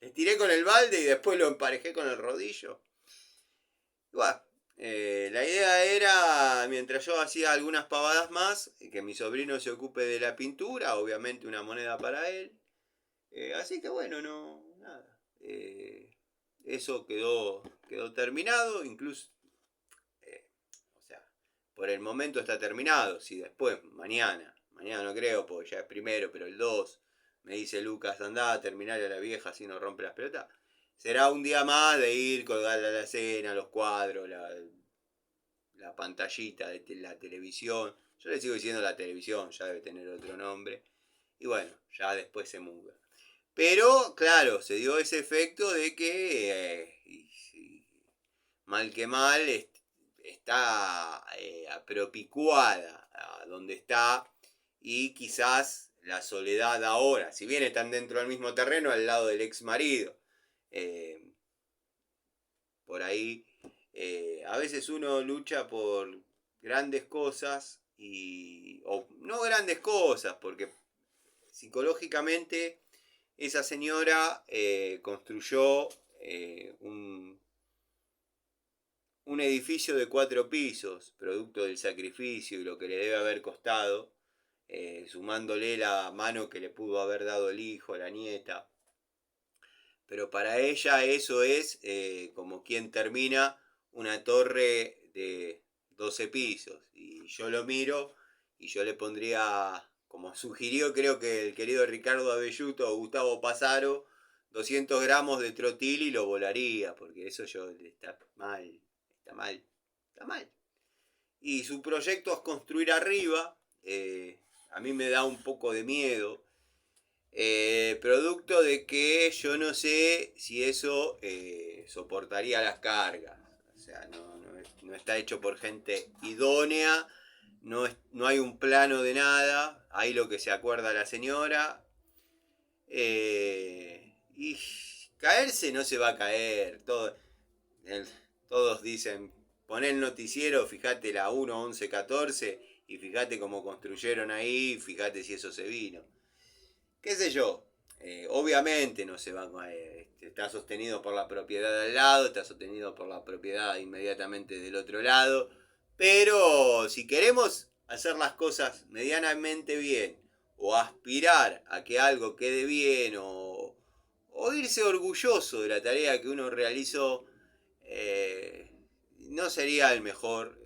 le tiré con el balde y después lo emparejé con el rodillo. Bueno, la idea era, mientras yo hacía algunas pavadas más, que mi sobrino se ocupe de la pintura, obviamente una moneda para él. Así que bueno, nada. Eso quedó terminado, incluso, o sea, por el momento está terminado. Si después, mañana no creo, porque ya es primero, pero el 2, me dice Lucas, andá a terminar a la vieja si no rompe las pelotas. Será un día más de ir, colgar la escena, los cuadros, la pantallita de la televisión. Yo le sigo diciendo la televisión, ya debe tener otro nombre. Y bueno, ya después se muda. Pero, claro, se dio ese efecto de que, mal que mal, está apropicuada a donde está. Y quizás la soledad ahora, si bien están dentro del mismo terreno, al lado del ex marido. Por ahí, a veces uno lucha por grandes cosas o no grandes cosas, porque psicológicamente esa señora construyó un edificio de 4 pisos, producto del sacrificio y lo que le debe haber costado, sumándole la mano que le pudo haber dado el hijo, la nieta. Pero para ella eso es como quien termina una torre de 12 pisos. Y yo lo miro y yo le pondría, como sugirió creo que el querido Ricardo Abelluto o Gustavo Pasaro, 200 gramos de trotil y lo volaría, porque eso está mal, está mal, está mal. Y su proyecto es construir arriba, a mí me da un poco de miedo. Producto de que yo no sé si eso soportaría las cargas. O sea, no está hecho por gente idónea, no hay un plano de nada, ahí lo que se acuerda la señora. Y caerse no se va a caer. Todos dicen, poné el noticiero, fíjate la 1, 11, 14 y fíjate cómo construyeron ahí, fíjate si eso se vino. Qué sé yo, obviamente no se va a caer, está sostenido por la propiedad de al lado, está sostenido por la propiedad inmediatamente del otro lado, pero si queremos hacer las cosas medianamente bien, o aspirar a que algo quede bien, o irse orgulloso de la tarea que uno realizó, no sería el mejor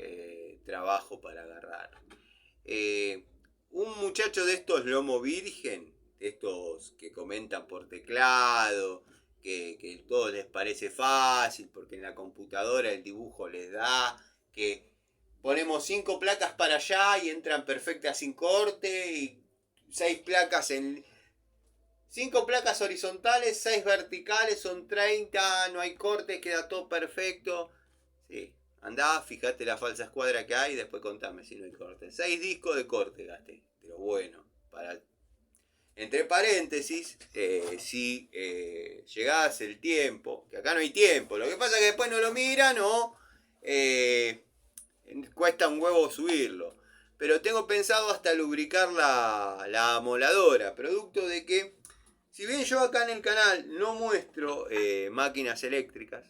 trabajo para agarrar. Un muchacho de estos lomo virgen, estos que comentan por teclado, que todo les parece fácil, porque en la computadora el dibujo les da, que ponemos 5 placas para allá y entran perfectas sin corte, y 6 placas 5 placas horizontales, 6 verticales, son 30, no hay corte, queda todo perfecto. Sí, andá, fíjate la falsa escuadra que hay y después contame si no hay corte. 6 discos de corte gasté, pero bueno, para entre paréntesis, si llegase el tiempo, que acá no hay tiempo, lo que pasa es que después no lo miran o cuesta un huevo subirlo. Pero tengo pensado hasta lubricar la amoladora, producto de que, si bien yo acá en el canal no muestro máquinas eléctricas,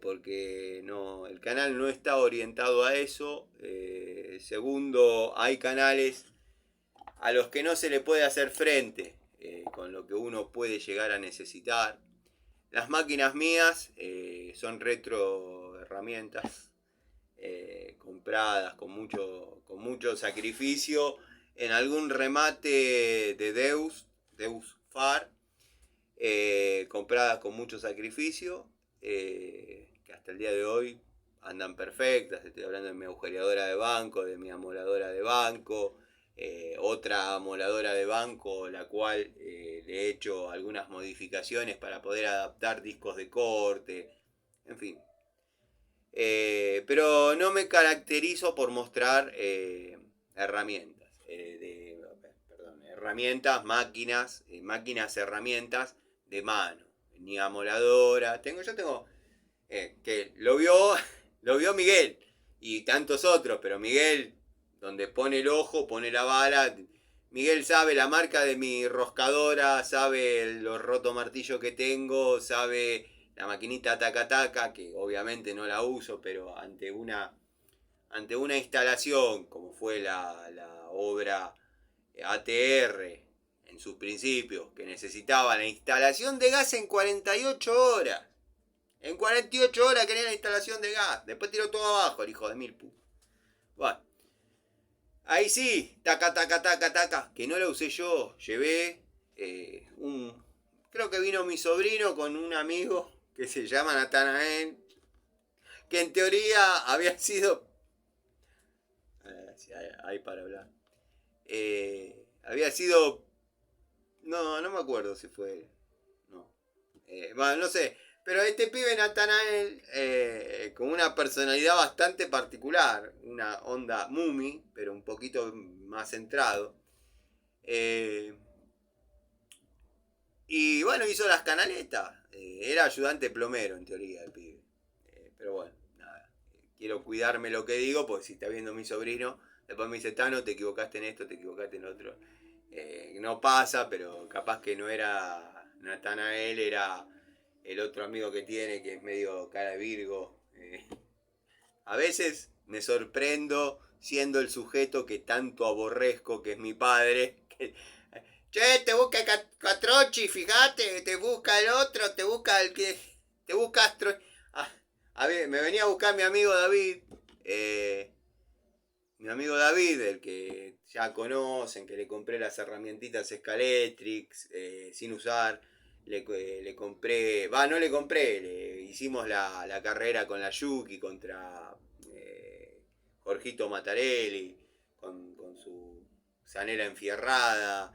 porque no, el canal no está orientado a eso. Segundo, hay canales a los que no se le puede hacer frente con lo que uno puede llegar a necesitar. Las máquinas mías son retro herramientas compradas con mucho sacrificio en algún remate de Deus Far, compradas con mucho sacrificio, que hasta el día de hoy andan perfectas. Estoy hablando de mi agujereadora de banco, de mi amoladora de banco, otra amoladora de banco, la cual le he hecho algunas modificaciones para poder adaptar discos de corte, en fin. Pero no me caracterizo por mostrar herramientas, herramientas, máquinas, herramientas de mano, ni amoladora. Yo tengo que lo vio Miguel y tantos otros, pero Miguel, donde pone el ojo, pone la bala. Miguel sabe la marca de mi roscadora, sabe los rotomartillos que tengo, sabe la maquinita taca-taca, que obviamente no la uso, pero ante una instalación como fue la obra ATR en sus principios, que necesitaba la instalación de gas en 48 horas. En 48 horas quería la instalación de gas. Después tiró todo abajo el hijo de mil putas. Bueno. Ahí sí, taca, que no la usé yo. Llevé creo que vino mi sobrino con un amigo que se llama Natanael, que en teoría había sido... Hay para hablar. Había sido... No me acuerdo si fue... No. Bueno, no sé. Pero este pibe Natanael, con una personalidad bastante particular, una onda Mumi, pero un poquito más centrado. Y bueno, hizo las canaletas. Era ayudante plomero, en teoría, el pibe. Pero bueno, nada. Quiero cuidarme lo que digo, porque si está viendo mi sobrino, después me dice, Tano, te equivocaste en esto, te equivocaste en otro. No pasa, pero capaz que no era Natanael, era el otro amigo que tiene, que es medio cara de Virgo. A veces me sorprendo siendo el sujeto que tanto aborrezco, que es mi padre. Che, te busca Catrochi, fíjate, te busca el otro, te busca el que... Te busca Astro... A ver, me venía a buscar mi amigo David. Mi amigo David, el que ya conocen, que le compré las herramientitas Scaletrix sin usar. Le compré, no le compré, hicimos la carrera con la Yuki contra Jorgito Mattarelli, con su zanela enfierrada.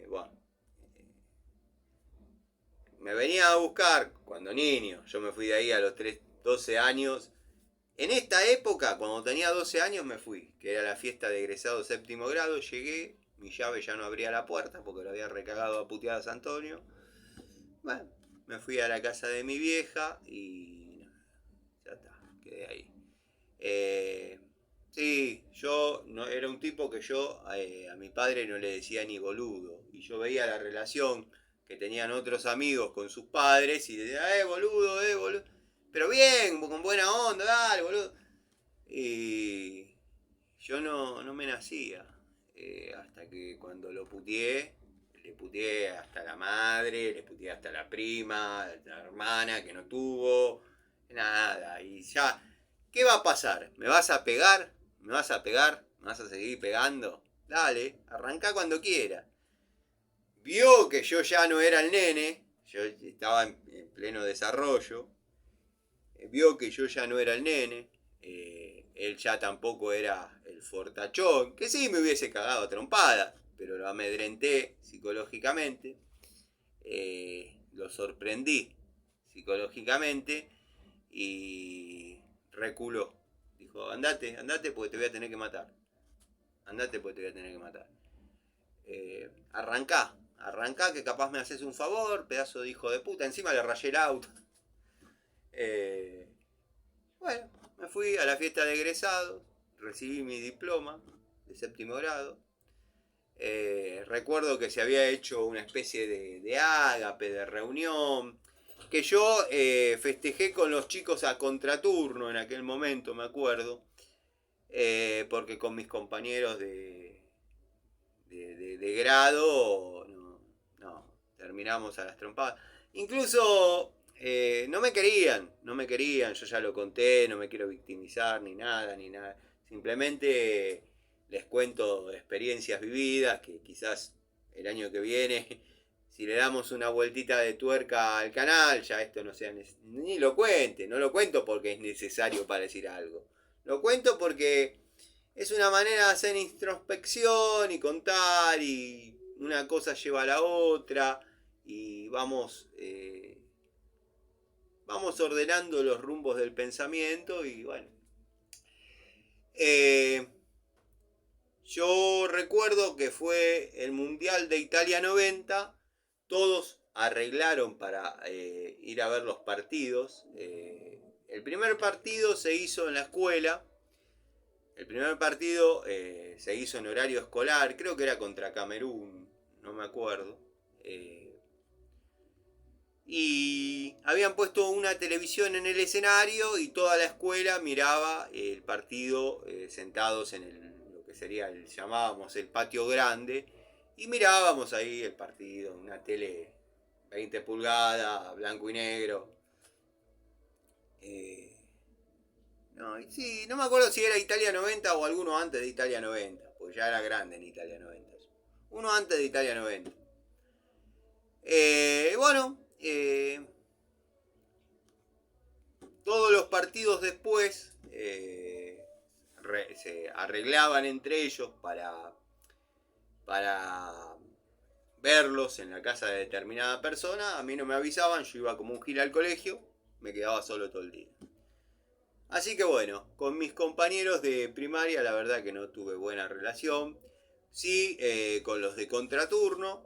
Bueno, me venía a buscar cuando niño, yo me fui de ahí a los 12 años. En esta época, cuando tenía 12 años, me fui, que era la fiesta de egresado séptimo grado. Llegué, mi llave ya no abría la puerta porque lo había recagado a puteadas Antonio. Bueno, me fui a la casa de mi vieja y ya está, quedé ahí. Sí, yo no, era un tipo que yo a mi padre no le decía ni boludo. Y yo veía la relación que tenían otros amigos con sus padres y decía, boludo, boludo. Pero bien, con buena onda, dale, boludo. Y yo no me nacía. Hasta que cuando lo puteé, le puteé hasta la madre, le puteé hasta la prima, la hermana que no tuvo, nada. Y ya, ¿qué va a pasar? ¿Me vas a pegar? ¿Me vas a pegar? ¿Me vas a seguir pegando? Dale, arranca cuando quiera. Vio que yo ya no era el nene, yo estaba en pleno desarrollo. Vio que yo ya no era el nene. Él ya tampoco era el fortachón, que sí me hubiese cagado a trompadas, pero lo amedrenté psicológicamente, lo sorprendí psicológicamente y reculó. Dijo, andate porque te voy a tener que matar. andate porque te voy a tener que matar. Arrancá que capaz me haces un favor, pedazo de hijo de puta. Encima le rayé el auto. Bueno, me fui a la fiesta de egresados, recibí mi diploma de séptimo grado. Recuerdo que se había hecho una especie de ágape, de reunión, que yo festejé con los chicos a contraturno en aquel momento, me acuerdo, porque con mis compañeros de grado no, terminamos a las trompadas. Incluso no me querían, yo ya lo conté, no me quiero victimizar ni nada. Simplemente les cuento experiencias vividas que quizás el año que viene, si le damos una vueltita de tuerca al canal, ya esto no sea ni lo cuente. No lo cuento porque es necesario para decir algo. Lo cuento porque es una manera de hacer introspección y contar, y una cosa lleva a la otra y vamos ordenando los rumbos del pensamiento. Y bueno, yo recuerdo que fue el Mundial de Italia 90, todos arreglaron para ir a ver los partidos. El primer partido se hizo en la escuela. El primer partido se hizo en horario escolar, creo que era contra Camerún, no me acuerdo. Y habían puesto una televisión en el escenario y toda la escuela miraba el partido sentados en lo que sería, llamábamos el patio grande, y mirábamos ahí el partido, una tele 20 pulgadas, blanco y negro. No, sí, no me acuerdo si era Italia 90 o alguno antes de Italia 90, porque ya era grande en Italia 90. Uno antes de Italia 90. Bueno, todos los partidos después se arreglaban entre ellos para verlos en la casa de determinada persona. A mí no me avisaban, yo iba como un gil al colegio, me quedaba solo todo el día. Así que bueno, con mis compañeros de primaria la verdad que no tuve buena relación. Sí, con los de contraturno.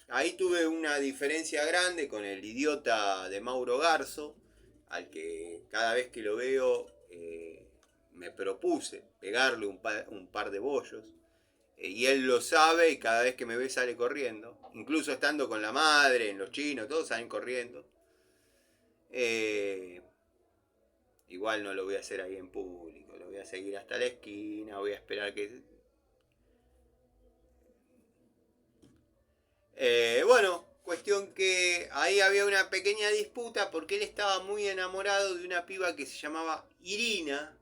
Ahí tuve una diferencia grande con el idiota de Mauro Garzo, al que cada vez que lo veo me propuse pegarle un par de bollos. Y él lo sabe y cada vez que me ve sale corriendo. Incluso estando con la madre, en los chinos, todos salen corriendo. Igual no lo voy a hacer ahí en público, lo voy a seguir hasta la esquina, voy a esperar que... Bueno, cuestión que ahí había una pequeña disputa porque él estaba muy enamorado de una piba que se llamaba Irina.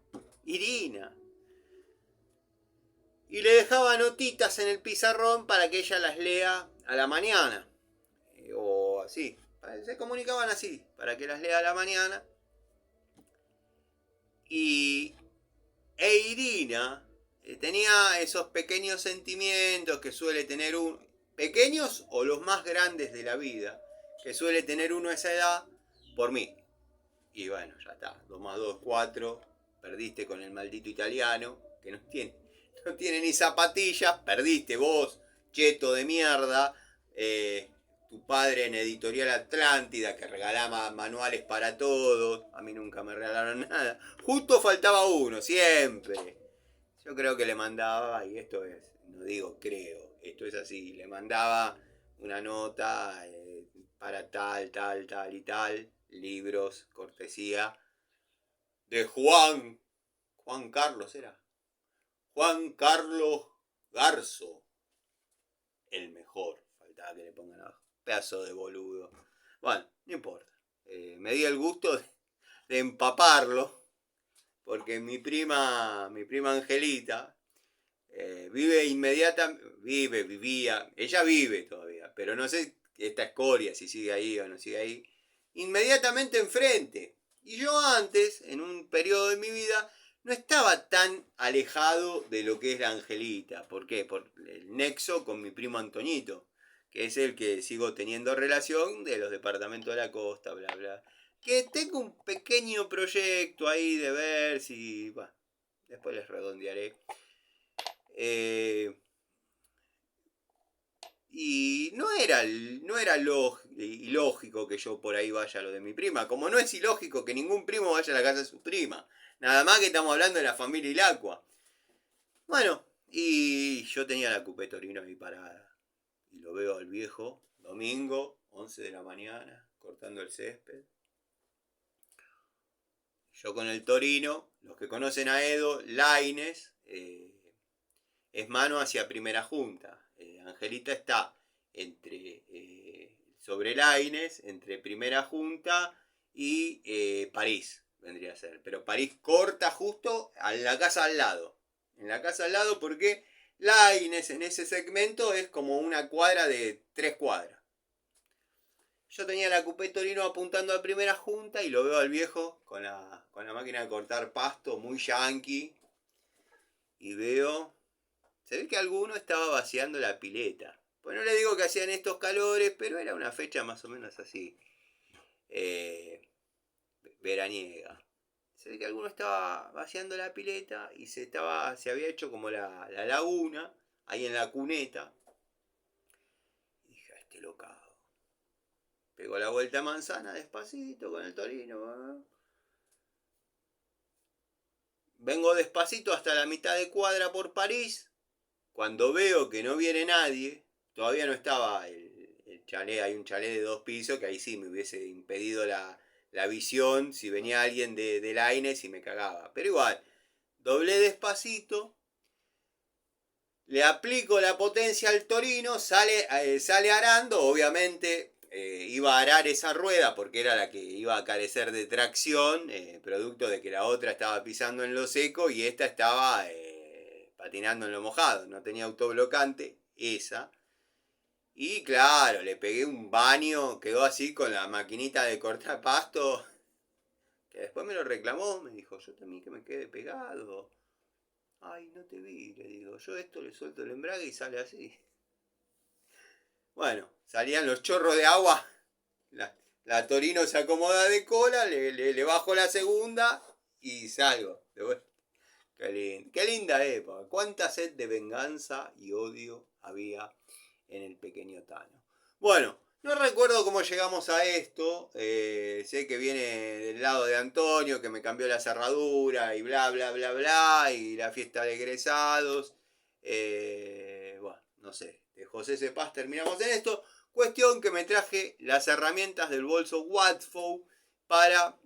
Y le dejaba notitas en el pizarrón para que ella las lea a la mañana. O así, se comunicaban así, para que las lea a la mañana. Y Irina tenía esos pequeños sentimientos que suele tener pequeños o los más grandes de la vida, que suele tener uno a esa edad, por mí. Y bueno, ya está, 2 más 2, 4, perdiste con el maldito italiano, que no tiene ni zapatillas, perdiste vos, cheto de mierda. Tu padre en Editorial Atlántida, que regalaba manuales para todos. A mí nunca me regalaron nada. Justo faltaba uno, siempre. Yo creo que le mandaba, y esto es, no digo creo, esto es así, le mandaba una nota para tal y tal, libros, cortesía de Juan Carlos era. Juan Carlos Garzo, el mejor. Faltaba que le pongan abajo. Pedazo de boludo. Bueno, no importa. Me di el gusto de empaparlo. Porque mi prima Angelita vivía, ella vive todavía, pero no sé esta escoria si sigue ahí o no sigue ahí, inmediatamente enfrente. Y yo antes, en un periodo de mi vida, no estaba tan alejado de lo que es la Angelita. ¿Por qué? Por el nexo con mi primo Antoñito, que es el que sigo teniendo relación de los departamentos de la costa, bla, bla. Que tengo un pequeño proyecto ahí de ver si... Bueno, después les redondearé. Y no era ilógico que yo por ahí vaya a lo de mi prima, como no es ilógico que ningún primo vaya a la casa de su prima. Nada más que estamos hablando de la familia Ilacua. Bueno, y yo tenía la Coupé Torino ahí parada. Y lo veo al viejo, domingo, 11 de la mañana, cortando el césped. Yo con el Torino, los que conocen a Edo, Laines, es mano hacia primera junta. Angelita está sobre Laines, entre primera junta y París, vendría a ser. Pero París corta justo a la casa al lado. En la casa al lado porque Laines en ese segmento es como una cuadra de 3 cuadras. Yo tenía la Coupé Torino apuntando a primera junta y lo veo al viejo con la máquina de cortar pasto, muy yankee. Y veo, se ve que alguno estaba vaciando la pileta. Pues no le digo que hacían estos calores, pero era una fecha más o menos así, veraniega. Se ve que alguno estaba vaciando la pileta y se había hecho como la laguna, ahí en la cuneta. Y dije, este locado. Pegó la vuelta a manzana despacito con el Torino. Vengo despacito hasta la mitad de cuadra por París. Cuando veo que no viene nadie, todavía no estaba el chalet, hay un chalet de 2 pisos que ahí sí me hubiese impedido la visión si venía alguien de Laines y me cagaba. Pero igual, doblé despacito, le aplico la potencia al Torino, sale arando, obviamente iba a arar esa rueda porque era la que iba a carecer de tracción, producto de que la otra estaba pisando en lo seco y esta estaba patinando en lo mojado, no tenía autoblocante, esa. Y claro, le pegué un baño, quedó así con la maquinita de cortar pasto, que después me lo reclamó, me dijo, yo también que me quede pegado. Ay, no te vi, le digo, yo esto le suelto el embrague y sale así. Bueno, salían los chorros de agua, la Torino se acomoda de cola, le bajo la segunda y salgo. Qué linda época, cuánta sed de venganza y odio había en el pequeño Tano. Bueno, no recuerdo cómo llegamos a esto. Sé que viene del lado de Antonio, que me cambió la cerradura y bla, bla, bla, bla. Y la fiesta de egresados. Bueno, no sé. De José Cepaz terminamos en esto. Cuestión que me traje las herramientas del bolso Watford para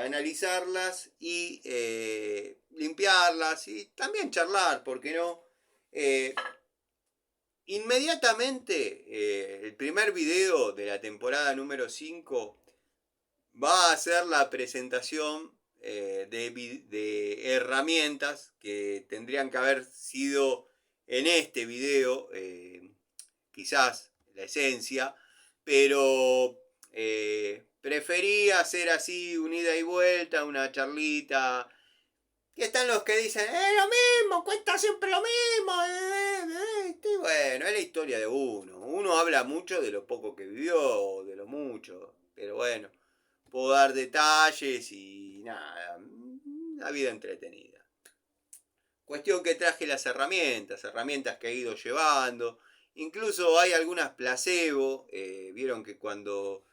analizarlas y limpiarlas y también charlar, ¿por qué no? Inmediatamente, el primer video de la temporada número 5 va a ser la presentación de herramientas que tendrían que haber sido en este video, quizás la esencia, pero preferí hacer así una ida y vuelta, una charlita. Y están los que dicen, lo mismo, cuenta siempre lo mismo. Y bueno, es la historia de uno. Uno habla mucho de lo poco que vivió, de lo mucho. Pero bueno, puedo dar detalles y nada, la vida entretenida. Cuestión que traje las herramientas que he ido llevando. Incluso hay algunas placebo. Vieron que cuando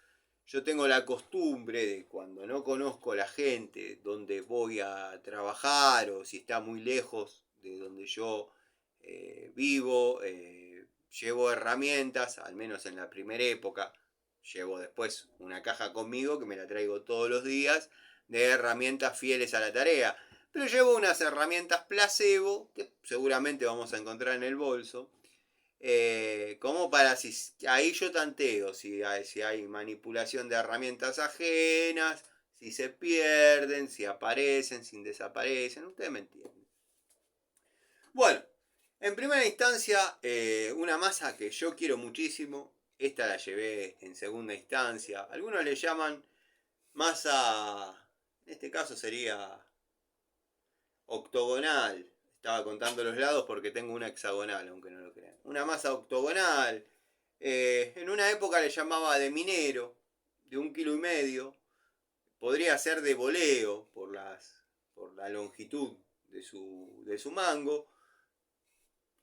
yo tengo la costumbre de cuando no conozco a la gente donde voy a trabajar o si está muy lejos de donde yo vivo, llevo herramientas, al menos en la primera época. Llevo después una caja conmigo que me la traigo todos los días de herramientas fieles a la tarea. Pero llevo unas herramientas placebo que seguramente vamos a encontrar en el bolso. Como para si ahí yo tanteo si hay manipulación de herramientas ajenas, si se pierden, si aparecen, si desaparecen, ustedes me entienden. Bueno, en primera instancia, una masa que yo quiero muchísimo, esta la llevé en segunda instancia, algunos le llaman masa, en este caso sería octogonal. Estaba contando los lados porque tengo una hexagonal, aunque no lo crean. Una masa octogonal. En una época le llamaba de minero, de 1,5 kilos. Podría ser de voleo por la longitud de su mango.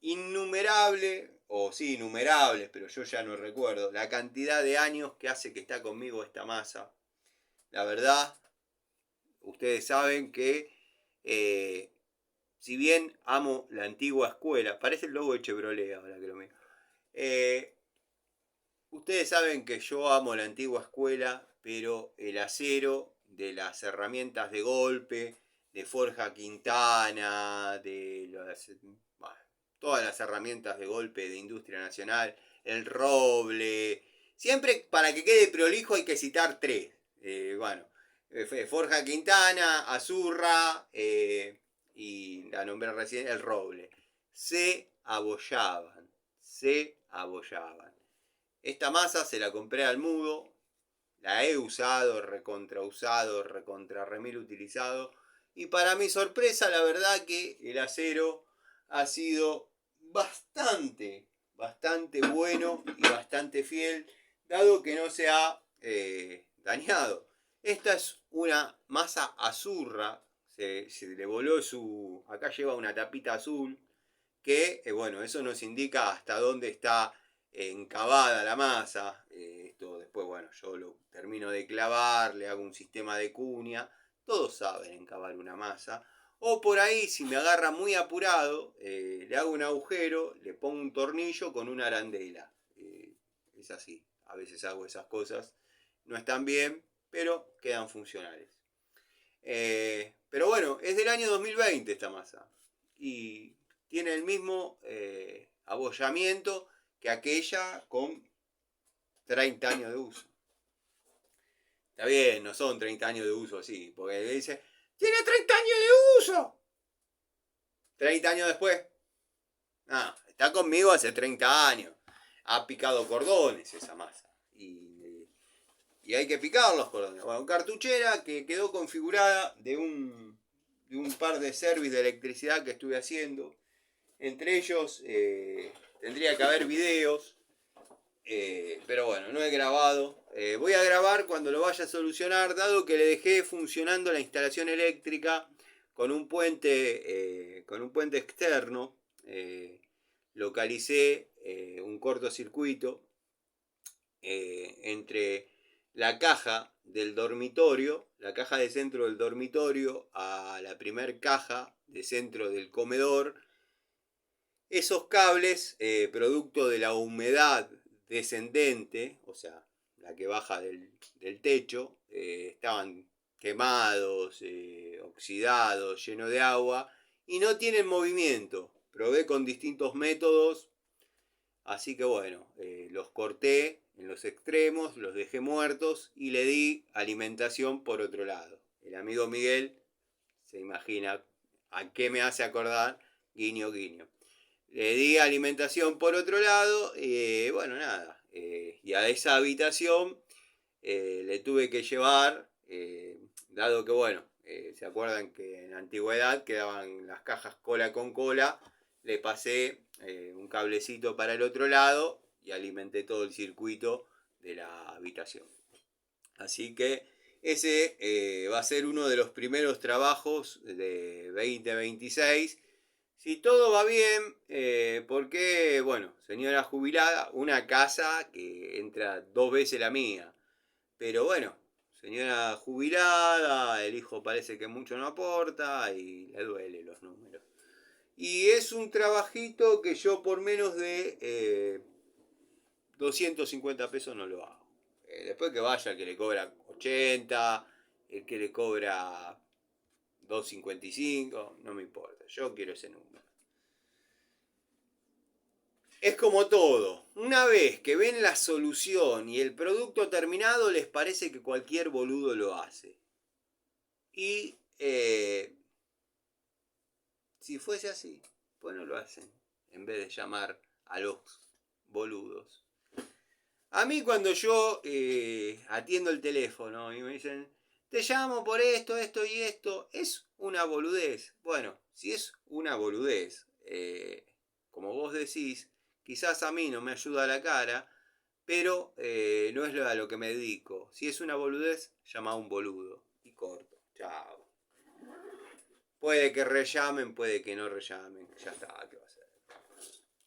innumerable, o sí, innumerables, pero yo ya no recuerdo, la cantidad de años que hace que está conmigo esta masa. La verdad, ustedes saben que si bien amo la antigua escuela, parece el logo de Chevrolet ahora que lo miro. Ustedes saben que yo amo la antigua escuela, pero el acero de las herramientas de golpe, de Forja Quintana, bueno, todas las herramientas de golpe de Industria Nacional, el roble, siempre para que quede prolijo hay que citar tres. Forja Quintana, Azurra y la nombré recién, el roble. Se abollaban. Esta masa se la compré al mudo, la he usado, recontra remil utilizado. Y para mi sorpresa, la verdad que el acero ha sido bastante bueno y bastante fiel, dado que no se ha dañado. Esta es una masa azurra, se le voló su... Acá lleva una tapita azul, que, bueno, eso nos indica hasta dónde está encabada la masa. Esto después, bueno, yo lo termino de clavar, le hago un sistema de cuña. Todos saben encavar una masa. O por ahí, si me agarra muy apurado, le hago un agujero, le pongo un tornillo con una arandela. Es así. A veces hago esas cosas. No están bien, pero quedan funcionales. Pero bueno, es del año 2020 esta masa. Y tiene el mismo abollamiento que aquella con 30 años de uso. Está bien, no son 30 años de uso así, porque dice, tiene 30 años de uso. 30 años después, no, está conmigo hace 30 años. Ha picado cordones esa masa. Y hay que picar los cordones. Bueno, cartuchera que quedó configurada de un par de servicios de electricidad que estuve haciendo. Entre ellos tendría que haber videos, pero bueno, no he grabado. Voy a grabar cuando lo vaya a solucionar, dado que le dejé funcionando la instalación eléctrica con un puente externo. Localicé un cortocircuito entre la caja del dormitorio, la caja de centro del dormitorio, a la primer caja de centro del comedor. Esos cables, producto de la humedad descendente, o sea, la que baja del techo, estaban quemados, oxidados, llenos de agua, y no tienen movimiento. Probé con distintos métodos, así que bueno, los corté en los extremos, los dejé muertos y le di alimentación por otro lado. El amigo Miguel se imagina a qué me hace acordar, guiño, guiño. Le di alimentación por otro lado, bueno, nada. Y a esa habitación le tuve que llevar, dado que, bueno, se acuerdan que en la antigüedad quedaban las cajas cola con cola, le pasé un cablecito para el otro lado y alimenté todo el circuito de la habitación. Así que ese va a ser uno de los primeros trabajos de 2026. Si todo va bien, porque, bueno, señora jubilada, una casa que entra 2 veces la mía. Pero bueno, señora jubilada, el hijo parece que mucho no aporta y le duele los números. Y es un trabajito que yo por menos de 250 pesos no lo hago. Después que vaya el que le cobra 80, el que le cobra 2.55, no me importa, yo quiero ese número. Es como todo, una vez que ven la solución y el producto terminado, les parece que cualquier boludo lo hace. Y si fuese así, pues no lo hacen, en vez de llamar a los boludos. A mí cuando yo atiendo el teléfono y me dicen, te llamo por esto, esto y esto, es una boludez. Bueno, si es una boludez, como vos decís, quizás a mí no me ayuda a la cara, pero no es a lo que me dedico. Si es una boludez, llama a un boludo. Y corto. Chao. Puede que rellamen, puede que no rellamen. Ya está, ¿qué va a hacer?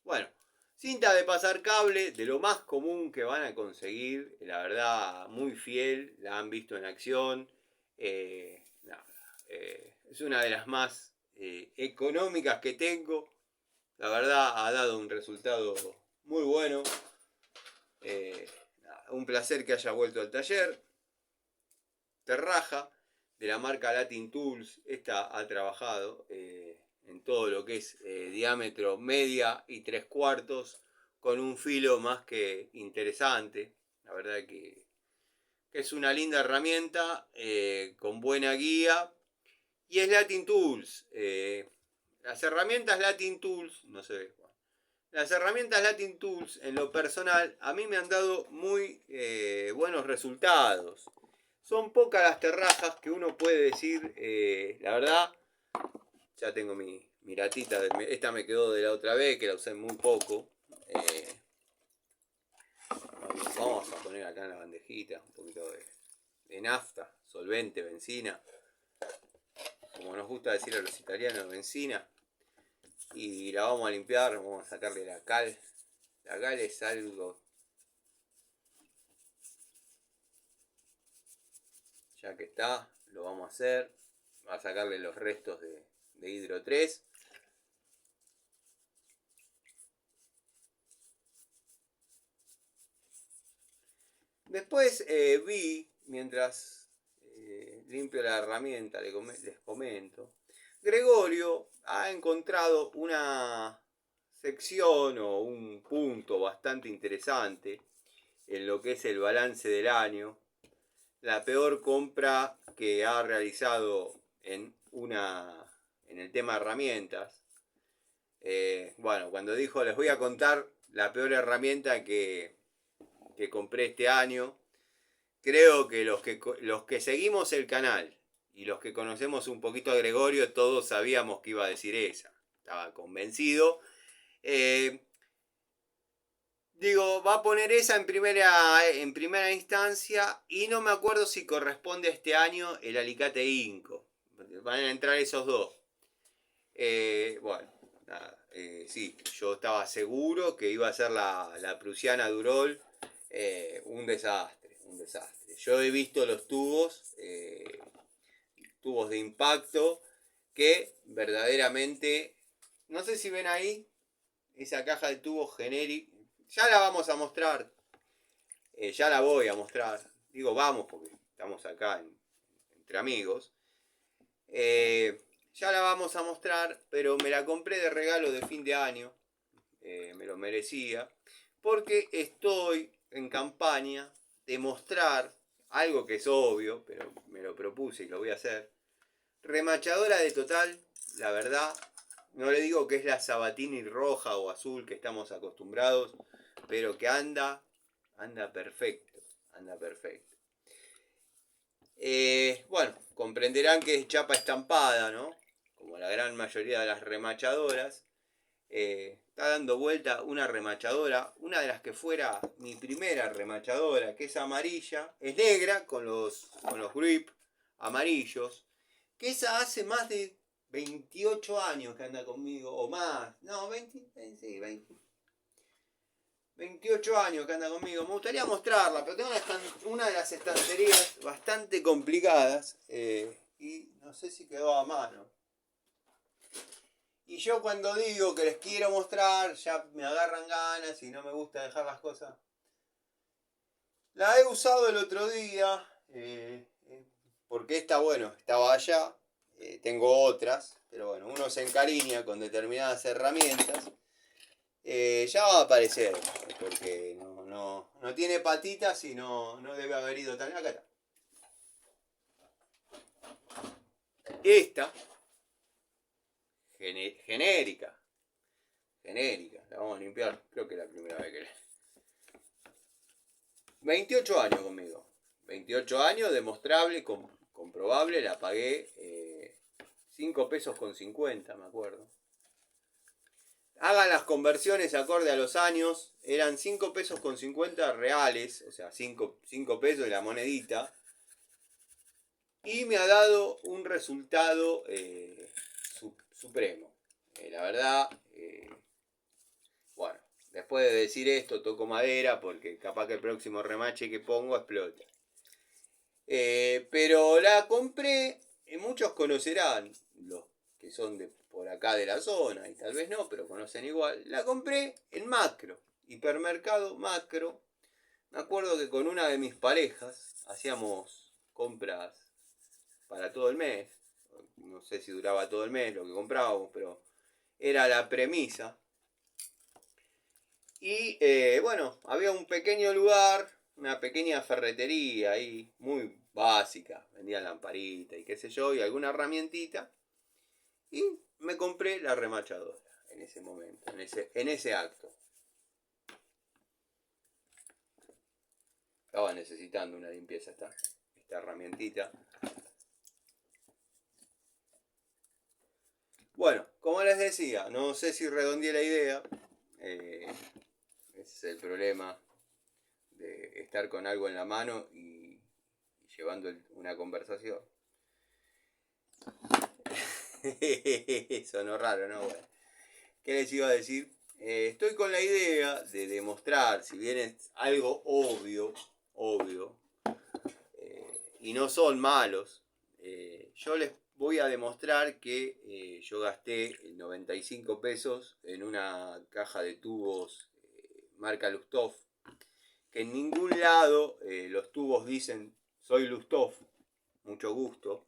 Bueno, cinta de pasar cable, de lo más común que van a conseguir, la verdad, muy fiel, la han visto en acción. Nada, es una de las más económicas que tengo. La verdad, ha dado un resultado muy bueno. Un placer que haya vuelto al taller. Terraja, de la marca Latin Tools. Esta ha trabajado en todo lo que es diámetro media y 3/4, con un filo más que interesante. La verdad que es una linda herramienta, con buena guía. Y es Latin Tools. Las herramientas Latin Tools, no sé, las herramientas Latin Tools, en lo personal, a mí me han dado muy buenos resultados. Son pocas las terrajas que uno puede decir, la verdad, ya tengo mi latita, esta me quedó de la otra vez, que la usé muy poco. Vamos a poner acá en la bandejita un poquito de nafta, solvente, benzina. Como nos gusta decir a los italianos, benzina. Y la vamos a limpiar, vamos a sacarle la cal. La cal es algo, ya que está, lo vamos a hacer. Vamos a sacarle los restos de hidro 3. Después vi, mientras limpio la herramienta, les comento, Gregorio ha encontrado una sección o un punto bastante interesante en lo que es el balance del año. La peor compra que ha realizado en el tema herramientas. Bueno, cuando dijo les voy a contar la peor herramienta que compré este año, creo que los que seguimos el canal y los que conocemos un poquito a Gregorio, todos sabíamos que iba a decir esa. Estaba convencido. Digo, va a poner esa en primera instancia, y no me acuerdo si corresponde a este año el alicate Inco. Van a entrar esos dos. Bueno, nada, sí, yo estaba seguro que iba a ser la prusiana Durol. Un desastre, un desastre. Yo he visto los tubos de impacto, que verdaderamente, no sé si ven ahí, esa caja de tubos genérica, ya la vamos a mostrar, ya la voy a mostrar, digo vamos porque estamos acá entre amigos, ya la vamos a mostrar, pero me la compré de regalo de fin de año, me lo merecía, porque estoy en campaña de mostrar algo que es obvio, pero me lo propuse y lo voy a hacer. Remachadora de Total, la verdad, no le digo que es la Sabatini roja o azul que estamos acostumbrados, pero que anda perfecto, anda perfecto. Bueno, comprenderán que es chapa estampada, ¿no? Como la gran mayoría de las remachadoras. Está dando vuelta una remachadora, una de las que fuera mi primera remachadora, que es amarilla, es negra con los grip amarillos, que esa hace más de 28 años que anda conmigo, o más, no, 28 años que anda conmigo. Me gustaría mostrarla, pero tengo una de las estanterías bastante complicadas, y no sé si quedó a mano. Y yo cuando digo que les quiero mostrar, ya me agarran ganas y no me gusta dejar las cosas. La he usado el otro día, porque esta, bueno, estaba allá. Tengo otras, pero bueno, uno se encariña con determinadas herramientas. Ya va a aparecer, porque no tiene patitas y no debe haber ido tan... Acá está. Esta, genérica, la vamos a limpiar, creo que es la primera vez que 28 años conmigo, 28 años, demostrable, comprobable, la pagué 5 pesos con 50, me acuerdo. Hagan las conversiones acorde a los años, eran 5 pesos con 50 reales, o sea, 5 pesos de la monedita, y me ha dado un resultado supremo. La verdad, bueno, después de decir esto toco madera porque capaz que el próximo remache que pongo explota. Pero la compré, muchos conocerán, los que son de por acá de la zona, y tal vez no, pero conocen igual. La compré en Macro, hipermercado Macro. Me acuerdo que con una de mis parejas hacíamos compras para todo el mes. No sé si duraba todo el mes lo que comprábamos, pero era la premisa. Y bueno, había un pequeño lugar, una pequeña ferretería ahí, muy básica. Vendían lamparita y qué sé yo, y alguna herramientita. Y me compré la remachadora en ese momento, en ese acto. Estaba necesitando una limpieza esta herramientita. Bueno, como les decía, no sé si redondeé la idea. Ese es el problema de estar con algo en la mano y llevando una conversación. Sonó raro, ¿no? Bueno, ¿qué les iba a decir? Estoy con la idea de demostrar, si bien es algo obvio, y no son malos, yo les voy a demostrar que yo gasté 95 pesos en una caja de tubos marca Lustov, que en ningún lado los tubos dicen soy Lustov, mucho gusto,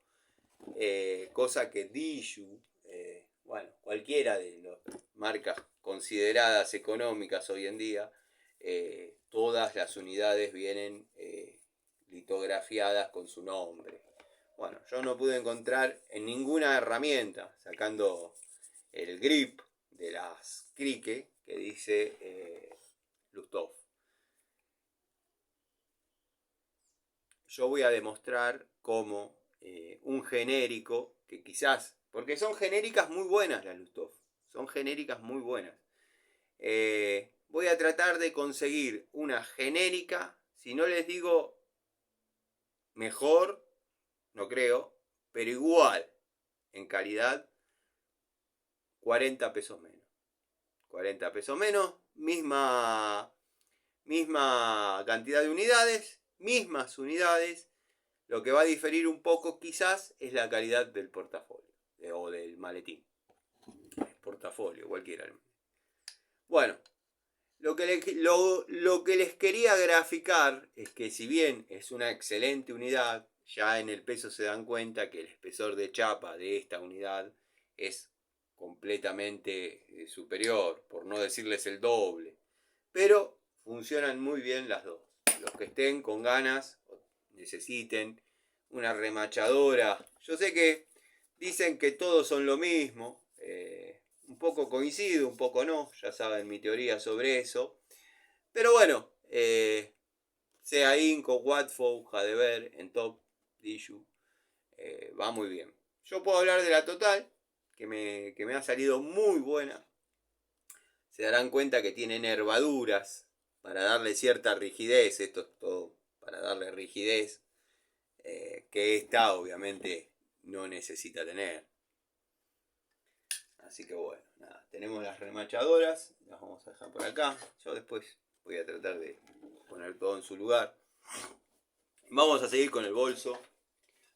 cosa que Diju, bueno, cualquiera de las marcas consideradas económicas hoy en día, todas las unidades vienen litografiadas con su nombre. Bueno, yo no pude encontrar en ninguna herramienta, sacando el grip de las Crique, que dice Lustov. Yo voy a demostrar cómo un genérico, que quizás, porque son genéricas muy buenas las Lustov, son genéricas muy buenas. Voy a tratar de conseguir una genérica, si no les digo mejor, no creo, pero igual en calidad, 40 pesos menos. 40 pesos menos, misma cantidad de unidades, mismas unidades. Lo que va a diferir un poco quizás es la calidad del portafolio o del maletín. Portafolio, cualquiera. Bueno, lo que les quería graficar es que si bien es una excelente unidad, ya en el peso se dan cuenta que el espesor de chapa de esta unidad es completamente superior, por no decirles el doble. Pero funcionan muy bien las dos. Los que estén con ganas, necesiten una remachadora. Yo sé que dicen que todos son lo mismo. Un poco coincido, un poco no. Ya saben mi teoría sobre eso. Pero bueno, sea Inco, Watford, Jadever, en Top, Diju, va muy bien. Yo puedo hablar de la total, que me ha salido muy buena. Se darán cuenta que tiene nervaduras para darle cierta rigidez. Esto es todo para darle rigidez, que esta obviamente no necesita tener. Así que bueno, nada, tenemos las remachadoras, las vamos a dejar por acá. Yo después voy a tratar de poner todo en su lugar. Vamos a seguir con el bolso.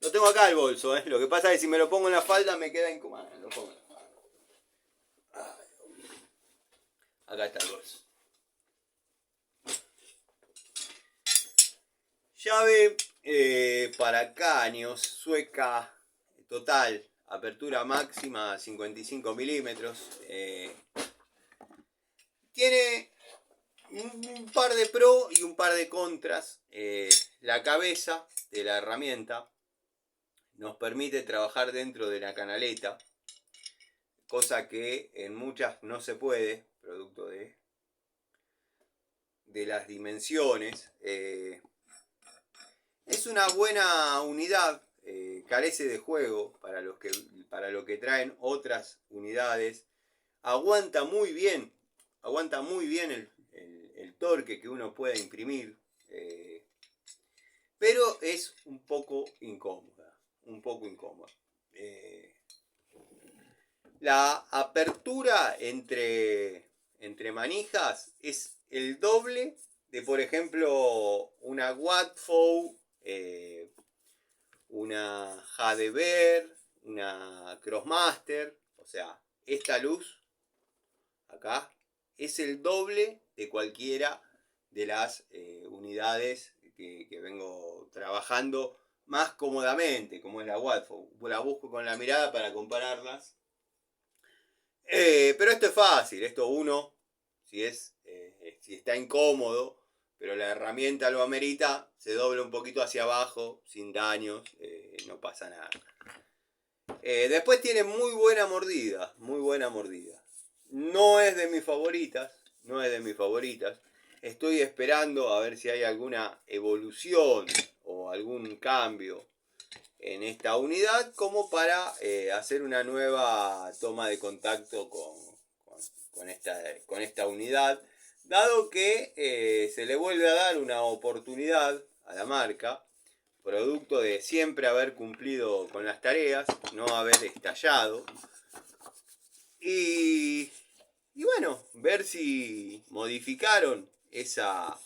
Lo tengo acá el bolso, lo que pasa es que si me lo pongo en la falda me queda incómodo. Lo pongo en la falda. Acá está el bolso. Llave para caños, sueca total, apertura máxima 55 milímetros. Tiene un par de pro y un par de contras. La cabeza de la herramienta nos permite trabajar dentro de la canaleta, cosa que en muchas no se puede, producto de las dimensiones. Es una buena unidad, carece de juego para lo que traen otras unidades. Aguanta muy bien el torque que uno puede imprimir, pero es un poco incómoda. La apertura entre entre manijas es el doble de, por ejemplo, una Watfow, una Hadeber, una Crossmaster. O sea, esta luz acá es el doble de cualquiera de las unidades que vengo trabajando más cómodamente, como es la Watfow. La busco con la mirada para compararlas. Pero esto es fácil, esto uno, si está incómodo, pero la herramienta lo amerita, se dobla un poquito hacia abajo, sin daños, no pasa nada. Después tiene muy buena mordida, muy buena mordida. No es de mis favoritas, no es de mis favoritas. Estoy esperando a ver si hay alguna evolución o algún cambio en esta unidad como para hacer una nueva toma de contacto con esta unidad, dado que se le vuelve a dar una oportunidad a la marca, producto de siempre haber cumplido con las tareas, no haber estallado, y bueno, ver si modificaron esa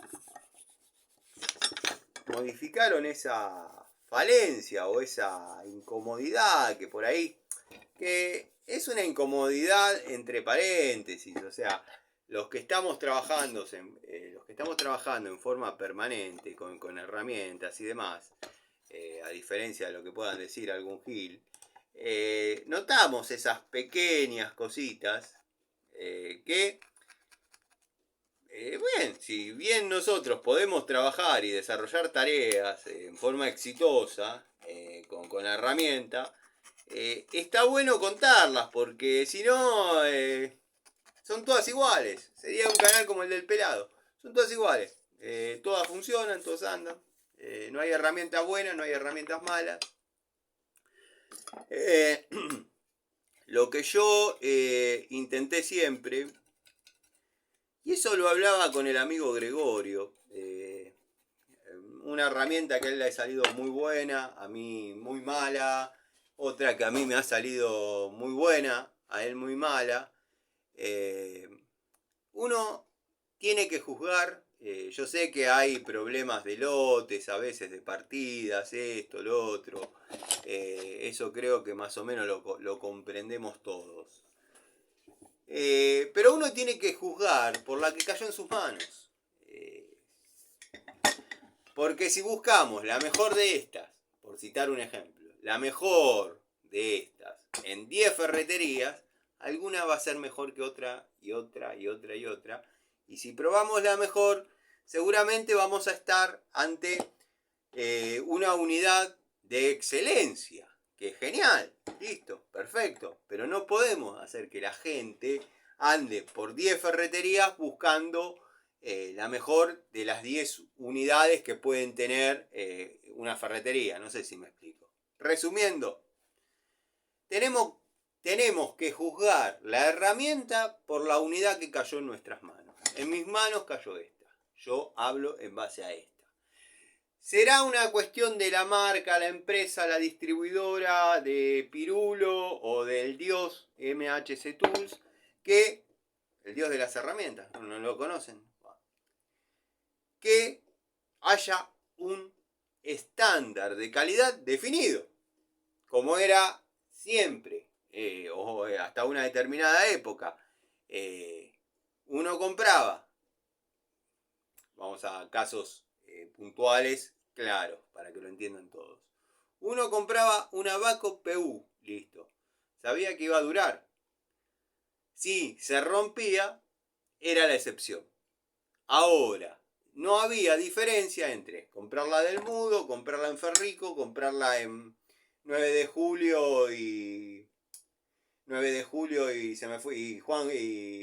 falencia o esa incomodidad que por ahí, que es una incomodidad entre paréntesis. O sea, los que estamos trabajando en forma permanente con herramientas y demás, a diferencia de lo que puedan decir algún gil, notamos esas pequeñas cositas que si bien nosotros podemos trabajar y desarrollar tareas en forma exitosa con la herramienta, está bueno contarlas, porque si no, son todas iguales. Sería un canal como el del pelado. Son todas iguales. Todas funcionan, todas andan. No hay herramientas buenas, no hay herramientas malas. Lo que yo intenté siempre, y eso lo hablaba con el amigo Gregorio, una herramienta que a él le ha salido muy buena, a mí muy mala, otra que a mí me ha salido muy buena, a él muy mala. Uno tiene que juzgar. Yo sé que hay problemas de lotes, a veces de partidas, esto, lo otro. Eso creo que más o menos lo comprendemos todos. Pero uno tiene que juzgar por la que cayó en sus manos. Porque si buscamos la mejor de estas, por citar un ejemplo, la mejor de estas en 10 ferreterías, alguna va a ser mejor que otra y otra y otra y otra. Y si probamos la mejor, seguramente vamos a estar ante una unidad de excelencia, que es genial, listo, perfecto. Pero no podemos hacer que la gente ande por 10 ferreterías buscando la mejor de las 10 unidades que pueden tener una ferretería. No sé si me explico. Resumiendo, tenemos que juzgar la herramienta por la unidad que cayó en nuestras manos. En mis manos cayó esta. Yo hablo en base a esta. Será una cuestión de la marca, la empresa, la distribuidora de Pirulo o del dios MHC Tools, que el dios de las herramientas, no lo conocen, que haya un estándar de calidad definido, como era siempre, o hasta una determinada época. Uno compraba, vamos a casos puntuales, claros, para que lo entiendan todos. Uno compraba una Baco PU, listo. Sabía que iba a durar. Si se rompía, era la excepción. Ahora, no había diferencia entre comprarla del Mudo, comprarla en Ferrico, comprarla en 9 de julio y se me fue, y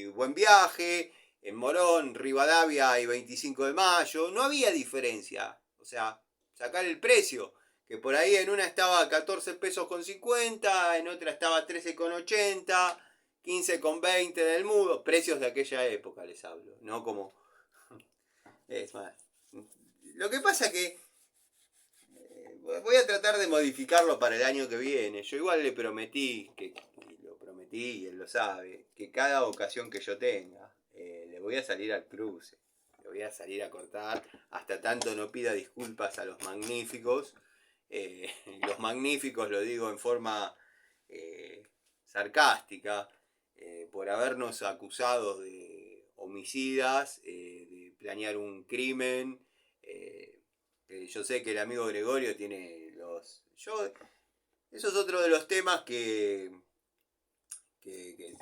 Buen Viaje, en Morón, Rivadavia y 25 de mayo. No había diferencia. O sea, sacar el precio, que por ahí en una estaba 14 pesos con 50, en otra estaba 13 con 80, 15 con 20 del Mudo. Precios de aquella época les hablo, no como... Es más. Lo que pasa que voy a tratar de modificarlo para el año que viene. Yo igual le prometí, y él lo sabe, que cada ocasión que yo tenga voy a salir al cruce. Le voy a salir a cortar. Hasta tanto no pida disculpas a los magníficos. Los magníficos lo digo en forma sarcástica. Por habernos acusado de homicidas, de planear un crimen. Yo sé que el amigo Gregorio tiene los... Eso es otro de los temas que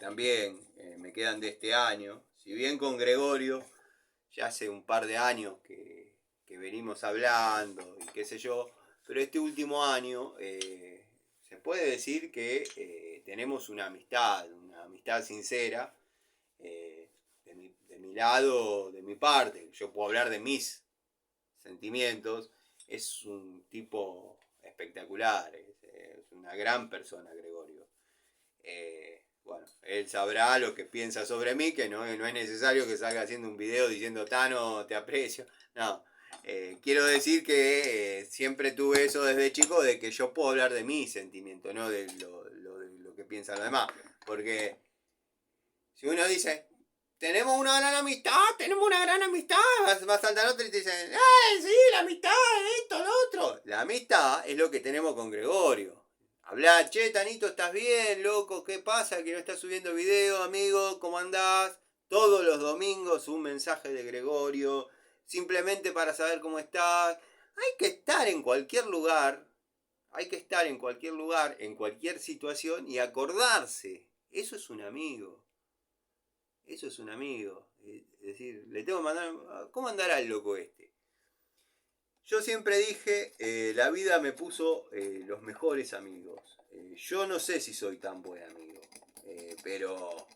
también me quedan de este año. Si bien con Gregorio ya hace un par de años que venimos hablando y qué sé yo, pero este último año se puede decir que tenemos una amistad sincera. De mi lado, de mi parte, yo puedo hablar de mis sentimientos. Es un tipo espectacular, es una gran persona, Gregorio. Bueno, él sabrá lo que piensa sobre mí, que no es necesario que salga haciendo un video diciendo Tano, te aprecio. No, quiero decir que siempre tuve eso desde chico, de que yo puedo hablar de mis sentimientos, no de lo que piensan los demás. Porque si uno dice, tenemos una gran amistad, va a saltar otro y te dicen, sí, la amistad, esto, lo otro. La amistad es lo que tenemos con Gregorio. Habla, che, Tanito, ¿estás bien, loco? ¿Qué pasa? Que no estás subiendo video, amigo, ¿cómo andás? Todos los domingos un mensaje de Gregorio, simplemente para saber cómo estás. Hay que estar en cualquier lugar, en cualquier situación y acordarse. Eso es un amigo. Eso es un amigo. Es decir, le tengo que mandar... ¿Cómo andará el loco este? Yo siempre dije, la vida me puso los mejores amigos. Yo no sé si soy tan buen amigo, pero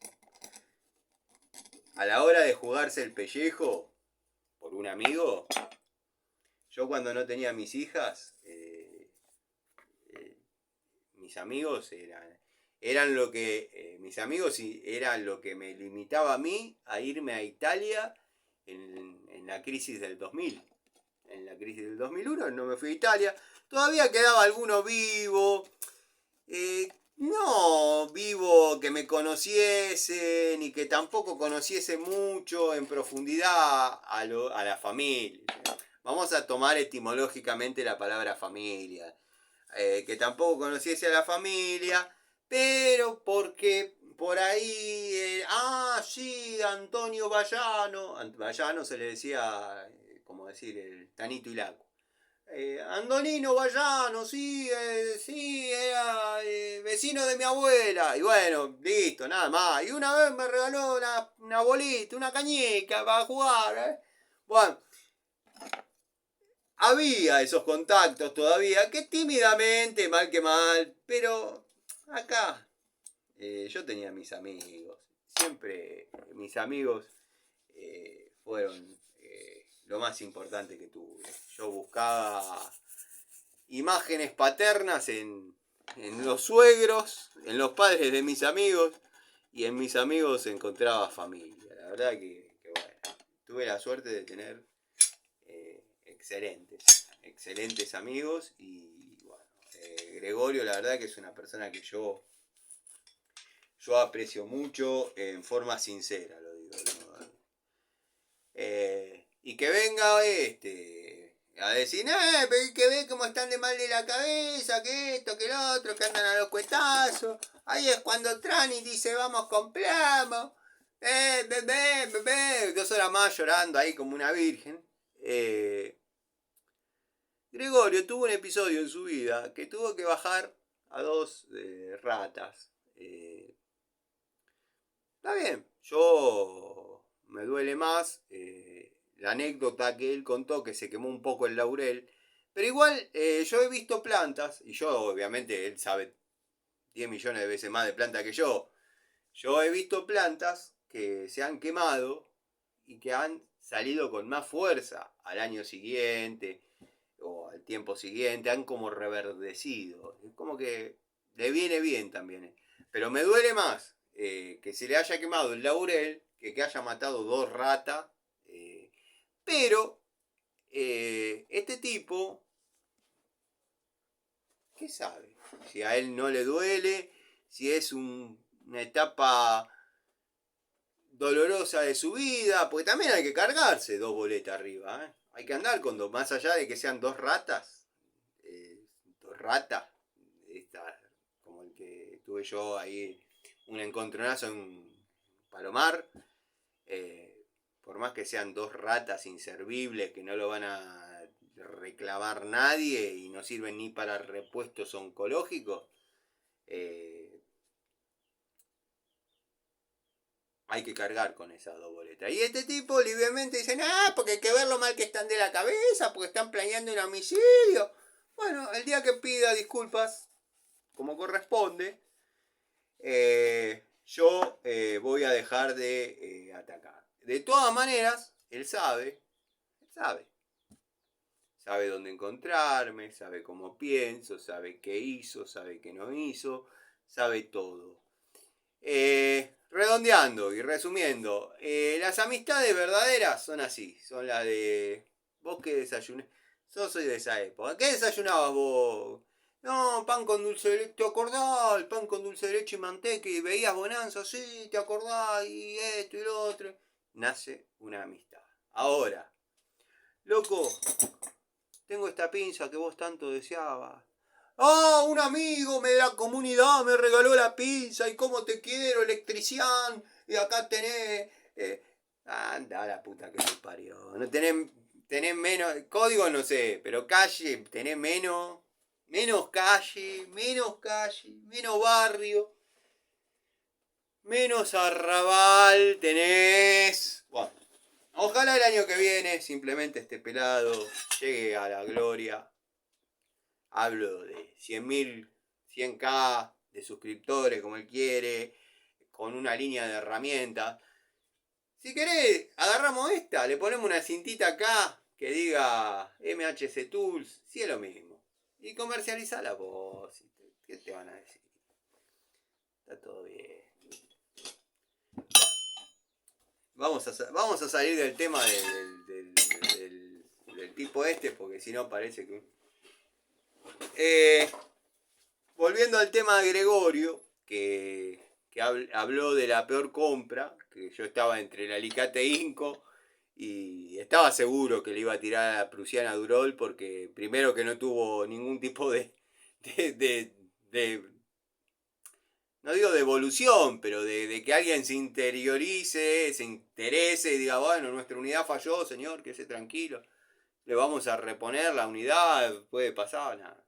a la hora de jugarse el pellejo por un amigo, yo cuando no tenía mis hijas, mis amigos eran lo que... mis amigos eran lo que me limitaba a mí a irme a Italia en la crisis del 2000. En la crisis del 2001 no me fui a Italia. Todavía quedaba alguno vivo. No vivo que me conociese, ni que tampoco conociese mucho en profundidad a la familia. Vamos a tomar etimológicamente la palabra familia. Que tampoco conociese a la familia, pero porque por ahí... sí, Antonio Vallano. Vallano se le decía... como decir, el Tanito Ilaco. Andolino Vallano, sí, era vecino de mi abuela. Y bueno, listo, nada más. Y una vez me regaló una bolita, una cañica para jugar. Bueno, había esos contactos todavía, que tímidamente, mal que mal, pero acá yo tenía mis amigos. Siempre mis amigos fueron lo más importante que tuve. Yo buscaba imágenes paternas en los suegros, en los padres de mis amigos, y en mis amigos encontraba familia. La verdad que bueno, tuve la suerte de tener excelentes amigos, y bueno, Gregorio la verdad que es una persona que yo aprecio mucho en forma sincera, lo digo, ¿no? Y que venga a decir, que ve cómo están de mal de la cabeza, que esto, que lo otro, que andan a los cuetazos. Ahí es cuando Trani dice, vamos con Plamo. 2 horas más llorando ahí como una virgen. Gregorio tuvo un episodio en su vida que tuvo que bajar a 2 ratas. Está bien, yo me duele más la anécdota que él contó, que se quemó un poco el laurel, pero igual yo he visto plantas, y yo obviamente él sabe 10 millones de veces más de plantas que yo he visto plantas que se han quemado y que han salido con más fuerza al año siguiente o al tiempo siguiente, han como reverdecido, es como que le viene bien también, pero me duele más que se le haya quemado el laurel que haya matado 2 ratas, pero este tipo, ¿qué sabe? Si a él no le duele, si es una etapa dolorosa de su vida, porque también hay que cargarse 2 boletas arriba, ¿eh? Hay que andar con dos, más allá de que sean 2 ratas, 2 ratas, como el que tuve yo ahí, un encontronazo en Palomar, por más que sean 2 ratas inservibles que no lo van a reclamar nadie y no sirven ni para repuestos oncológicos, hay que cargar con esas 2 boletas. Y este tipo libremente dice, porque hay que ver lo mal que están de la cabeza, porque están planeando un homicidio. Bueno, el día que pida disculpas, como corresponde, yo voy a dejar de atacar. De todas maneras, él sabe dónde encontrarme, sabe cómo pienso, sabe qué hizo, sabe qué no hizo, sabe todo. Redondeando y resumiendo, las amistades verdaderas son así, son las de vos que desayunás. Yo soy de esa época. ¿Qué desayunabas vos? No, pan con dulce de leche. ¿Te acordás? El pan con dulce de leche y manteca y veías Bonanza, sí, ¿te acordás? Y esto y lo otro. Nace una amistad. Ahora, loco, tengo esta pinza que vos tanto deseabas. Un amigo de la comunidad me regaló la pinza y cómo te quiero, electricián. Y acá tenés... anda la puta que te parió. No tenés menos... Código no sé, pero calle tenés menos... Menos calle, menos barrio, menos arrabal tenés. Bueno, ojalá el año que viene simplemente este pelado llegue a la gloria. Hablo de 100.000, 100k de suscriptores como él quiere, con una línea de herramientas. Si querés, agarramos esta, le ponemos una cintita acá que diga MHC Tools, si es lo mismo. Y comercializala vos. ¿Qué te van a decir? Está todo bien. Vamos a salir del tema del tipo este, porque si no parece que... volviendo al tema de Gregorio, que habló de la peor compra, que yo estaba entre el Alicate Inco y estaba seguro que le iba a tirar a la Prusiana Durol, porque primero que no tuvo ningún tipo de no digo de evolución, pero de que alguien se interiorice, se interese y diga, bueno, nuestra unidad falló, señor, quédese tranquilo, le vamos a reponer la unidad, puede pasar, nada.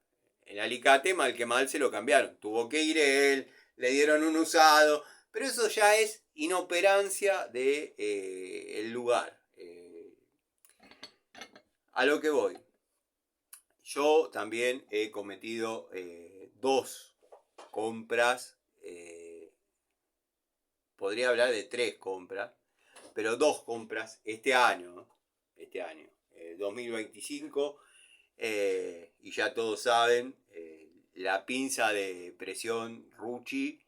El Alicate mal que mal se lo cambiaron, tuvo que ir él, le dieron un usado, pero eso ya es inoperancia de el lugar. A lo que voy, yo también he cometido 2 compras, podría hablar de 3 compras, pero 2 compras este año 2025, y ya todos saben, la pinza de presión Rucci,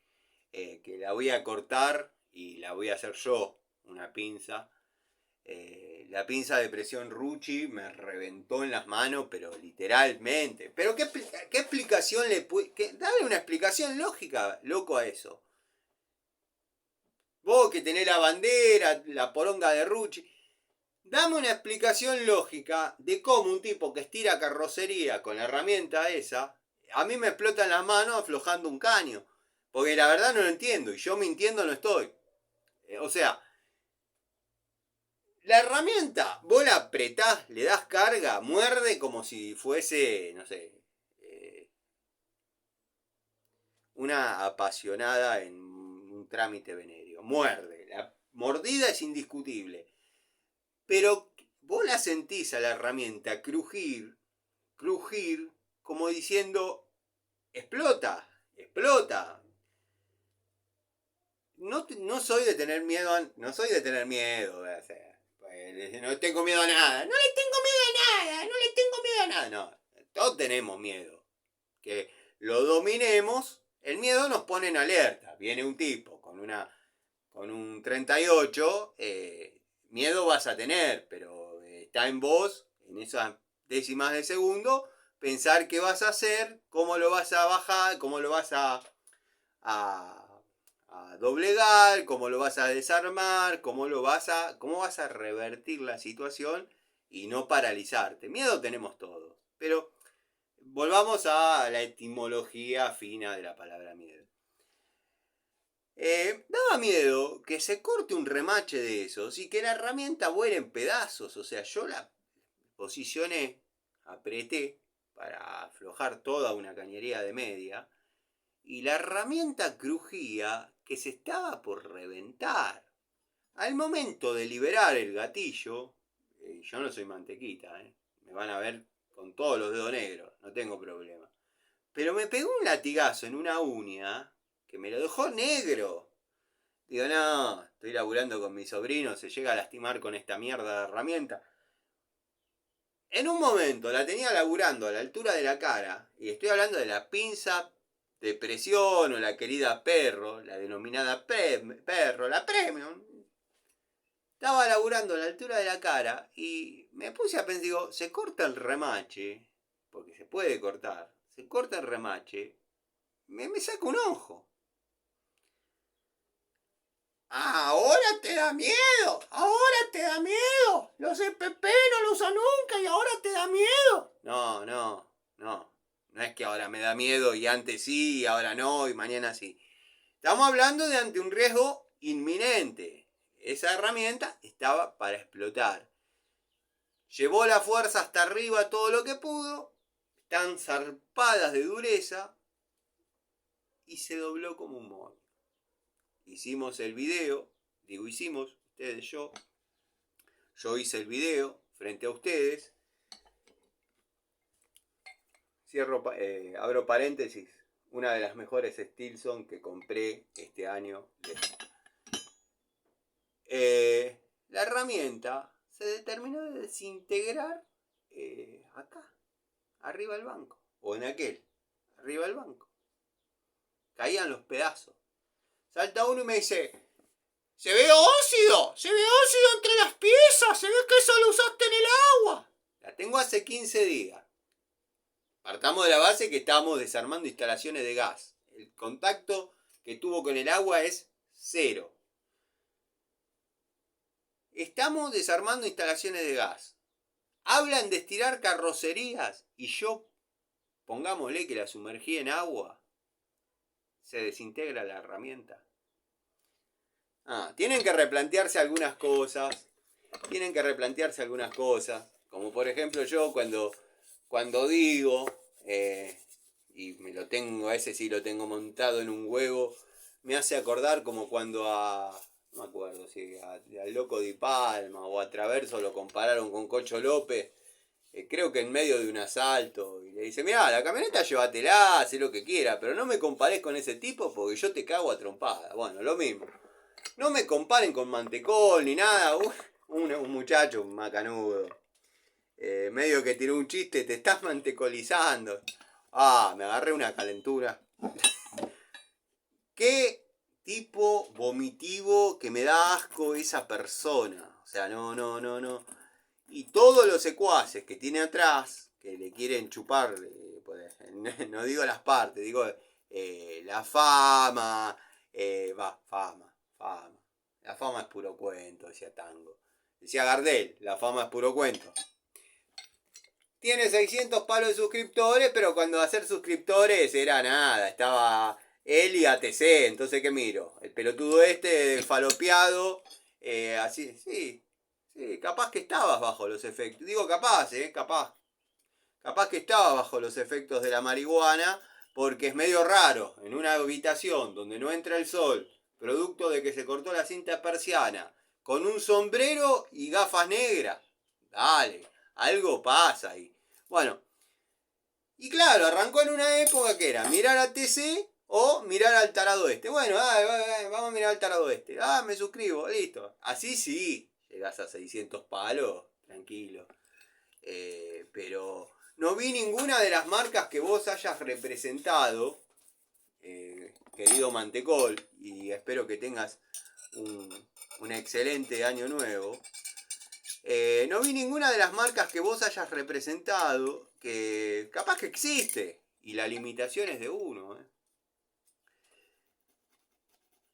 que la voy a cortar y la voy a hacer yo, una pinza. La pinza de presión Rucci me reventó en las manos, pero literalmente. Pero ¿qué explicación le puede...? Dale una explicación lógica, loco, a eso. Vos que tenés la bandera, la poronga de Rucci, dame una explicación lógica de cómo un tipo que estira carrocería con la herramienta esa, a mí me explota en las manos aflojando un caño. Porque la verdad no lo entiendo, y yo mintiendo no estoy. O sea, la herramienta, vos la apretás, le das carga, muerde como si fuese, no sé, una apasionada en un trámite venéreo. Muerde, la mordida es indiscutible. Pero vos la sentís a la herramienta crujir, como diciendo, explota. No soy de tener miedo, o sea, no tengo miedo a nada. No le tengo miedo a nada. No, todos tenemos miedo. Que lo dominemos, el miedo nos pone en alerta. Viene un tipo con un 38, miedo vas a tener, pero está en vos, en esas décimas de segundo, pensar qué vas a hacer, cómo lo vas a bajar, cómo lo vas a a doblegar, cómo lo vas a desarmar, cómo vas a revertir la situación y no paralizarte. Miedo tenemos todos, pero volvamos a la etimología fina de la palabra miedo. Daba miedo que se corte un remache de esos y que la herramienta vuele en pedazos. O sea, yo la posicioné, apreté para aflojar toda una cañería de media y la herramienta crujía que se estaba por reventar. Al momento de liberar el gatillo, yo no soy mantequita, me van a ver con todos los dedos negros, no tengo problema. Pero me pegó un latigazo en una uña que me lo dejó negro. Digo, no, estoy laburando con mi sobrino, se llega a lastimar con esta mierda de herramienta. En un momento la tenía laburando a la altura de la cara, y estoy hablando de la pinza de presión o la querida perro, la denominada perro, la premium. Estaba laburando a la altura de la cara y me puse a pensar, digo, se corta el remache, porque se puede cortar, se corta el remache, me saca un ojo. Ahora te da miedo, ahora te da miedo. Los EPP no lo usan nunca y ahora te da miedo. No. No es que ahora me da miedo y antes sí, y ahora no, y mañana sí. Estamos hablando de ante un riesgo inminente. Esa herramienta estaba para explotar. Llevó la fuerza hasta arriba todo lo que pudo, están zarpadas de dureza y se dobló como un mono. Hicimos el video, digo hicimos, ustedes, yo hice el video frente a ustedes. Abro paréntesis, una de las mejores Stilson que compré este año. La herramienta se determinó de desintegrar acá, arriba del banco, o en aquel, arriba del banco. Caían los pedazos. Salta uno y me dice, se ve óxido entre las piezas, se ve que eso lo usaste en el agua. La tengo hace 15 días. Partamos de la base que estamos desarmando instalaciones de gas. El contacto que tuvo con el agua es 0. Estamos desarmando instalaciones de gas. Hablan de estirar carrocerías y yo, pongámosle que la sumergí en agua, se desintegra la herramienta. Tienen que replantearse algunas cosas. Como por ejemplo yo cuando digo, y me lo tengo, a ese sí lo tengo montado en un huevo, me hace acordar como cuando no me acuerdo si al Loco Di Palma o a Traverso lo compararon con Cocho López, creo que en medio de un asalto, y le dice, mirá, la camioneta llévatela, haz lo que quiera, pero no me compares con ese tipo porque yo te cago a trompada. Bueno, lo mismo. No me comparen con Mantecol ni nada, un muchacho macanudo. Medio que tiró un chiste, te estás mantecolizando. Me agarré una calentura. Qué tipo vomitivo, que me da asco esa persona. O sea, no. Y todos los secuaces que tiene atrás, que le quieren chupar, pues, no digo las partes, digo la fama, fama. La fama es puro cuento, decía Tango. Decía Gardel, la fama es puro cuento. Tiene 600 palos de suscriptores, pero cuando a ser suscriptores era nada. Estaba él y ATC, entonces ¿qué miro? El pelotudo falopeado, así, sí, capaz que estabas bajo los efectos. Digo capaz, capaz. Capaz que estabas bajo los efectos de la marihuana, porque es medio raro, en una habitación donde no entra el sol, producto de que se cortó la cinta persiana, con un sombrero y gafas negras. Dale, algo pasa ahí. Bueno, y claro, arrancó en una época que era mirar a TC o mirar al tarado este. Bueno, vamos a mirar al tarado este. Me suscribo, listo. Así sí, llegás a 600 palos, tranquilo. Pero no vi ninguna de las marcas que vos hayas representado, querido Mantecol, y espero que tengas un excelente año nuevo. No vi ninguna de las marcas que vos hayas representado, que capaz que existe, y la limitación es de uno.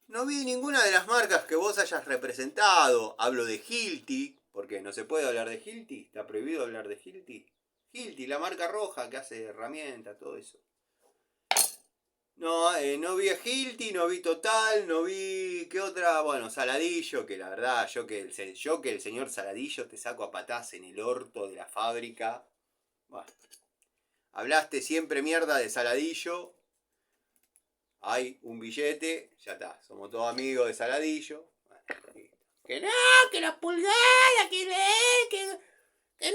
no vi ninguna de las marcas que vos hayas representado. Hablo de Hilti, porque no se puede hablar de Hilti, está prohibido hablar de Hilti. Hilti, la marca roja que hace herramientas, todo eso. No, no vi a Hilti, no vi Total, no vi... ¿Qué otra? Bueno, Saladillo, que la verdad, yo que el señor Saladillo te saco a patás en el orto de la fábrica. Bueno, hablaste siempre mierda de Saladillo. Hay un billete, ya está, somos todos amigos de Saladillo. Bueno, que no, que la pulgada, que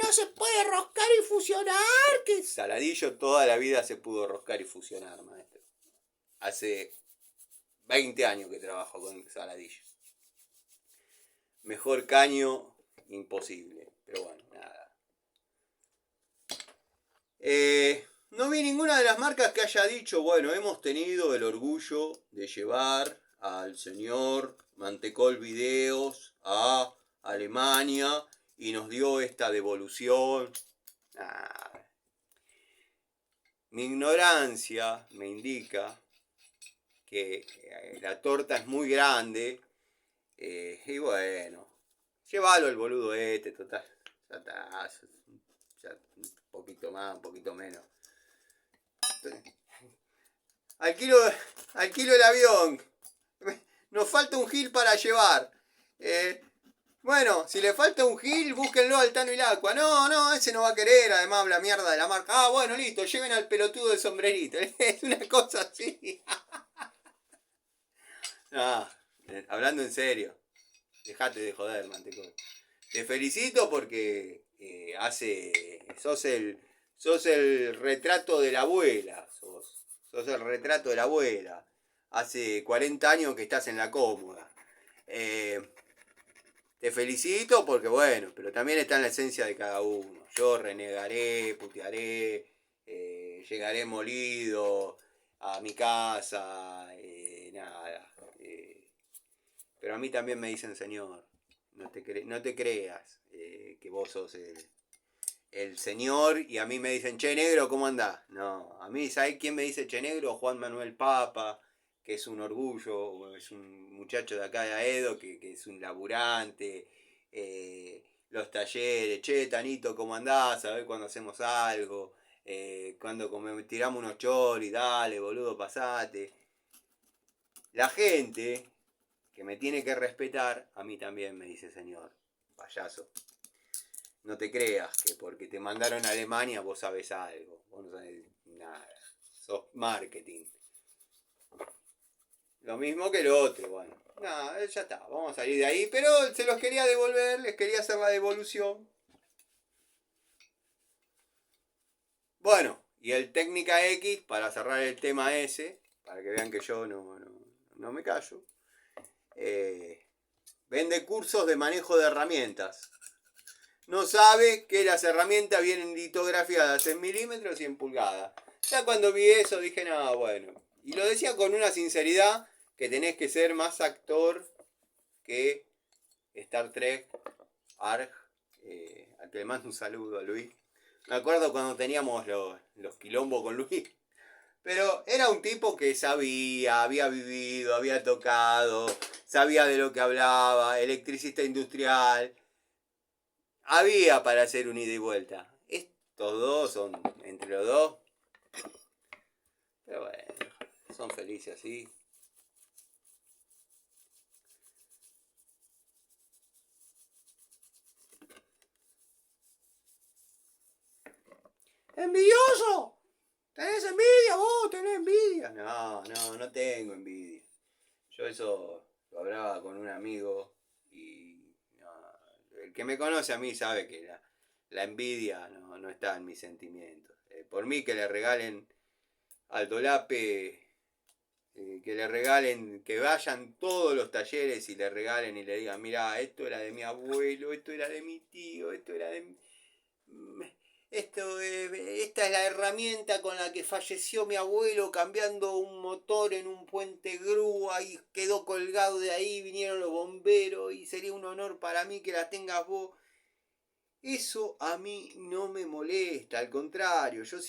no se puede roscar y fusionar. Que Saladillo toda la vida se pudo roscar y fusionar, maestro. Hace 20 años que trabajo con Saladillo. Mejor caño, imposible. Pero bueno, nada. No vi ninguna de las marcas que haya dicho, bueno, hemos tenido el orgullo de llevar al señor Mantecol Videos a Alemania y nos dio esta devolución. Nada. Mi ignorancia me indica que la torta es muy grande y bueno, llévalo el boludo total. Ya está, ya, un poquito más, un poquito menos. Alquilo el avión. Nos falta un gil para llevar. Bueno, si le falta un gil, búsquenlo al Tano y el Aqua. No, ese no va a querer, además habla mierda de la marca. Ah, bueno, listo, lleven al pelotudo del sombrerito. Es una cosa así. No, hablando en serio. Dejate de joder, Mantecol. Te felicito porque sos el retrato de la abuela. Sos el retrato de la abuela. Hace 40 años que estás en la cómoda. Te felicito porque bueno, pero también está en la esencia de cada uno. Yo renegaré, putearé, llegaré molido a mi casa, nada. Pero a mí también me dicen señor. No te creas que vos sos el señor y a mí me dicen, che negro, ¿cómo andás? No, a mí, ¿sabés quién me dice che negro? Juan Manuel Papa, que es un orgullo, es un muchacho de acá de Aedo, que es un laburante, los talleres, che Tanito, ¿cómo andás? A ver cuando hacemos algo, cuando tiramos unos choris, dale boludo, pasate. La gente que me tiene que respetar, a mí también me dice señor, payaso. No te creas que porque te mandaron a Alemania vos sabés algo. Vos no sabés nada. Sos marketing. Lo mismo que lo otro, bueno. Nada, ya está, vamos a salir de ahí. Pero se los quería devolver, les quería hacer la devolución. Bueno, y el Técnica X, para cerrar el tema ese, para que vean que yo no me callo. Vende cursos de manejo de herramientas. No sabe que las herramientas vienen litografiadas en milímetros y en pulgadas. Ya cuando vi eso dije, no, bueno. Y lo decía con una sinceridad que tenés que ser más actor que Star Trek, Arg. Al que le mando un saludo a Luis. Me acuerdo cuando teníamos los quilombos con Luis. Pero era un tipo que sabía, había vivido, había tocado, sabía de lo que hablaba, electricista industrial. Había para hacer un ida y vuelta. Estos dos son entre los dos. Pero bueno, son felices así. ¡Envidioso! ¿Tenés envidia vos? ¿Tenés envidia? No tengo envidia. Yo eso lo hablaba con un amigo y el que me conoce a mí sabe que la envidia no está en mis sentimientos. Por mí que le regalen al Dolape, que le regalen, que vayan todos los talleres y le regalen y le digan, mira, esto era de mi abuelo, esto era de mi tío, esto era de... Esta es la herramienta con la que falleció mi abuelo cambiando un motor en un puente grúa y quedó colgado de ahí, vinieron los bomberos y sería un honor para mí que la tengas vos. Eso a mí no me molesta, al contrario, yo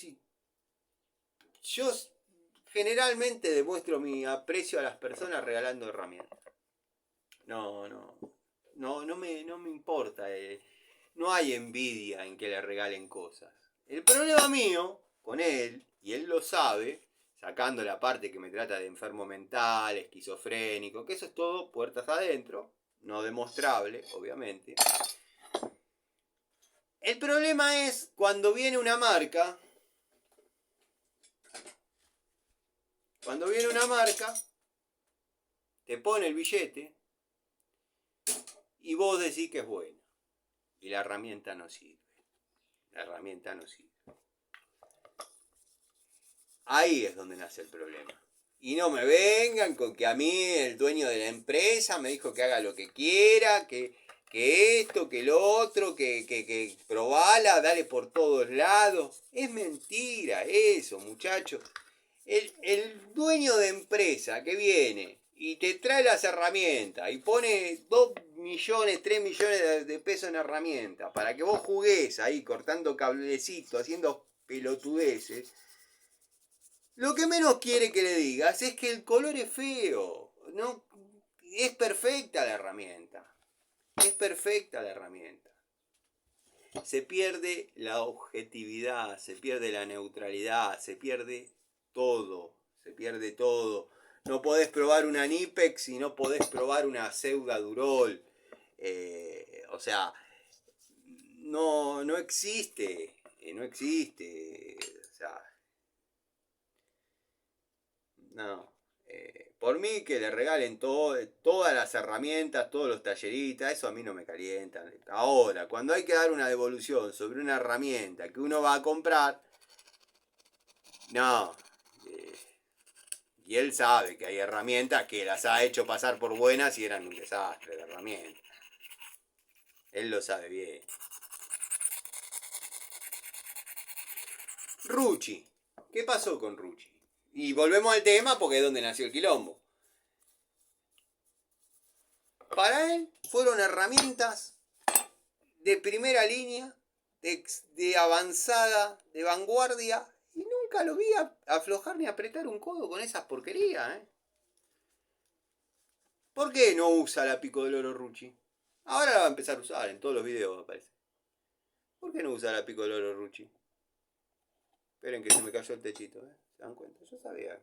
generalmente demuestro mi aprecio a las personas regalando herramientas. No me importa. No hay envidia en que le regalen cosas. El problema mío con él, y él lo sabe, sacando la parte que me trata de enfermo mental, esquizofrénico, que eso es todo puertas adentro, no demostrable, obviamente. El problema es cuando viene una marca, te pone el billete y vos decís que es buena. Y la herramienta no sirve. Ahí es donde nace el problema. Y no me vengan con que a mí el dueño de la empresa me dijo que haga lo que quiera, que esto, que lo otro, que probala, dale por todos lados. Es mentira eso, muchachos. El dueño de empresa que viene y te trae las herramientas y pone 2 millones, 3 millones de pesos en herramientas para que vos jugués ahí cortando cablecitos, haciendo pelotudeces. Lo que menos quiere que le digas es que el color es feo. No, es perfecta la herramienta. Se pierde la objetividad, se pierde la neutralidad, se pierde todo. No podés probar una Nipex y no podés probar una Pseudadurol. O sea, no existe. O sea, no. Por mí que le regalen todas las herramientas, todos los talleritas, eso a mí no me calienta. Ahora, cuando hay que dar una devolución sobre una herramienta que uno va a comprar, no. Y él sabe que hay herramientas que las ha hecho pasar por buenas y eran un desastre de herramientas. Él lo sabe bien. Rucci. ¿Qué pasó con Rucci? Y volvemos al tema porque es donde nació el quilombo. Para él fueron herramientas de primera línea, de avanzada, de vanguardia, y nunca lo vi aflojar ni apretar un codo con esas porquerías. ¿Por qué no usa la Pico del Oro Rucci? Ahora la va a empezar a usar, en todos los videos me parece. ¿Por qué no usa la Pico del Oro Rucci? Esperen que se me cayó el techito, ¿se dan cuenta? Yo sabía.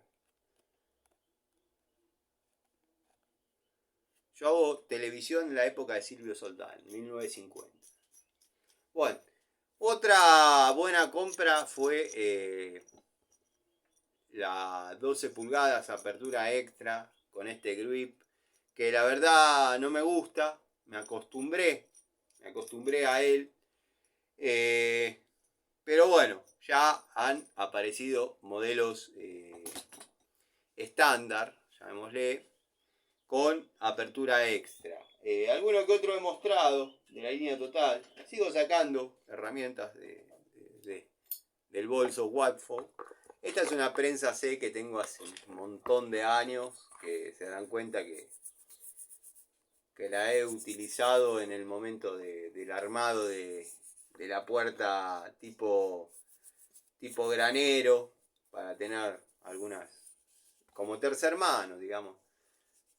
Yo hago televisión en la época de Silvio Soldán, 1950. Bueno, otra buena compra fue la 12 pulgadas apertura extra con este grip, que la verdad no me gusta, me acostumbré a él. Pero bueno, ya han aparecido modelos estándar, llamémosle, con apertura extra. Alguno que otro he mostrado de la línea total. Sigo sacando herramientas del bolso Watford. Esta es una prensa C que tengo hace un montón de años, que se dan cuenta que la he utilizado en el momento del armado de la puerta tipo granero, para tener algunas como tercer mano, digamos.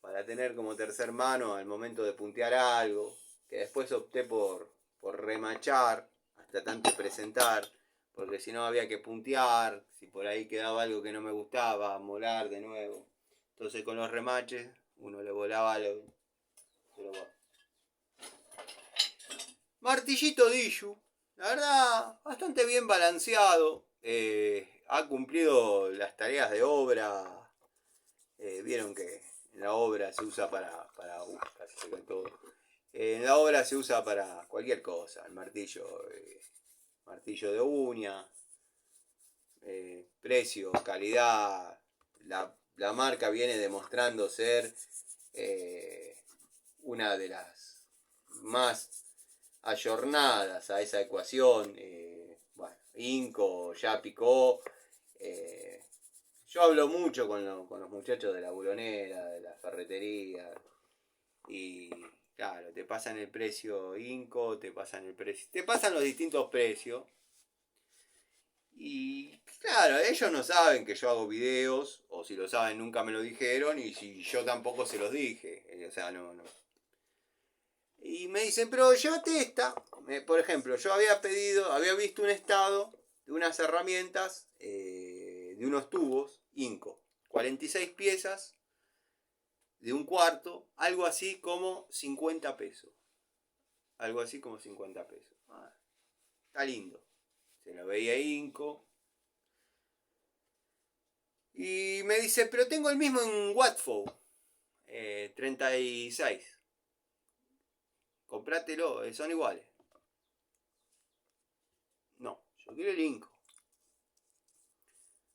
Para tener como tercer mano al momento de puntear algo, que después opté por remachar hasta tanto presentar, porque si no había que puntear, si por ahí quedaba algo que no me gustaba, molar de nuevo. Entonces con los remaches uno le volaba martillito Dishu, la verdad, bastante bien balanceado, ha cumplido las tareas de obra, vieron que en la obra se usa para casi se cae todo. En la obra se usa para cualquier cosa, el martillo, martillo de uña, precio, calidad, la marca viene demostrando ser una de las más ayornadas a esa ecuación. Bueno, Inco ya picó. Yo hablo mucho con los muchachos de la bulonera, de la ferretería, y claro, te pasan el precio Inco, te pasan los distintos precios, y Claro, ellos no saben que yo hago videos, o si lo saben nunca me lo dijeron, y si yo tampoco se los dije. O sea, no. Y me dicen, pero llévate esta. Por ejemplo, yo había visto un estado de unas herramientas, de unos tubos, Inco. 46 piezas, de un cuarto, algo así como 50 pesos. Algo así como 50 pesos. Está lindo. Se lo veía Inco. Y me dice, pero tengo el mismo en Watford. 36. Comprátelo, son iguales. No, yo quiero el Inco.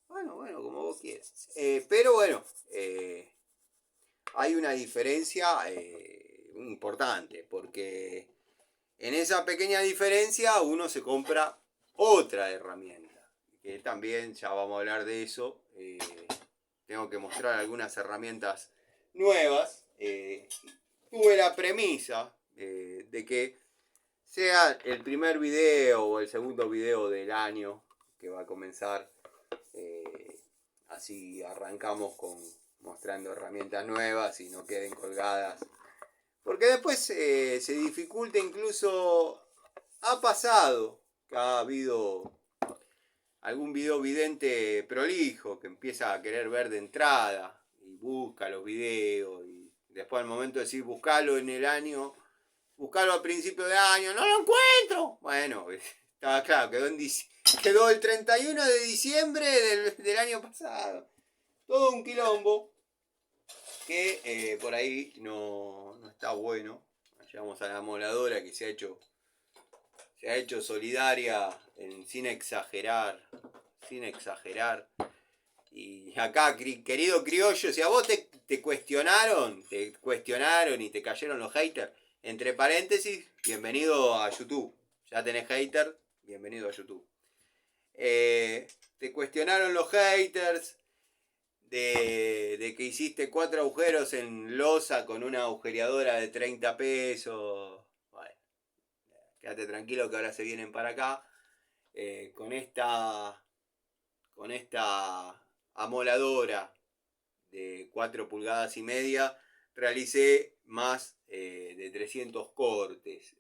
Bueno, como vos quieras. Pero bueno, hay una diferencia importante, porque en esa pequeña diferencia uno se compra otra herramienta, que también ya vamos a hablar de eso. Tengo que mostrar algunas herramientas nuevas. Tuve la premisa de que sea el primer video o el segundo video del año que va a comenzar. Así arrancamos mostrando herramientas nuevas y no queden colgadas. Porque después se dificulta, incluso ha pasado que ha habido algún video vidente prolijo que empieza a querer ver de entrada y busca los videos y después al momento de decir buscalo en el año, buscalo a principio de año, no lo encuentro. Bueno, estaba claro, quedó el 31 de diciembre del año pasado. Todo un quilombo que por ahí no está bueno. Llegamos a la moladora que se ha hecho solidaria sin exagerar. Y acá, querido criollo, si a vos te cuestionaron y te cayeron los haters, entre paréntesis, bienvenido a YouTube. Ya tenés hater, bienvenido a YouTube. Te cuestionaron los haters de que hiciste 4 agujeros en losa con una agujereadora de 30 pesos. Bueno, quédate tranquilo que ahora se vienen para acá. Con esta amoladora de 4 pulgadas y media realicé más de 300 cortes.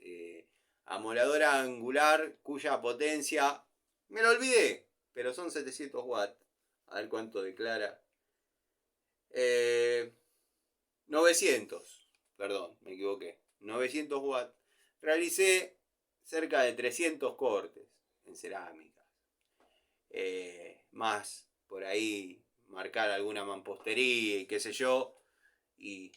Amoladora angular cuya potencia me lo olvidé, pero son 700 watts. A ver cuánto declara. 900, perdón, me equivoqué. 900 watts. Realicé cerca de 300 cortes en cerámica. Más por ahí marcar alguna mampostería y qué sé yo. Y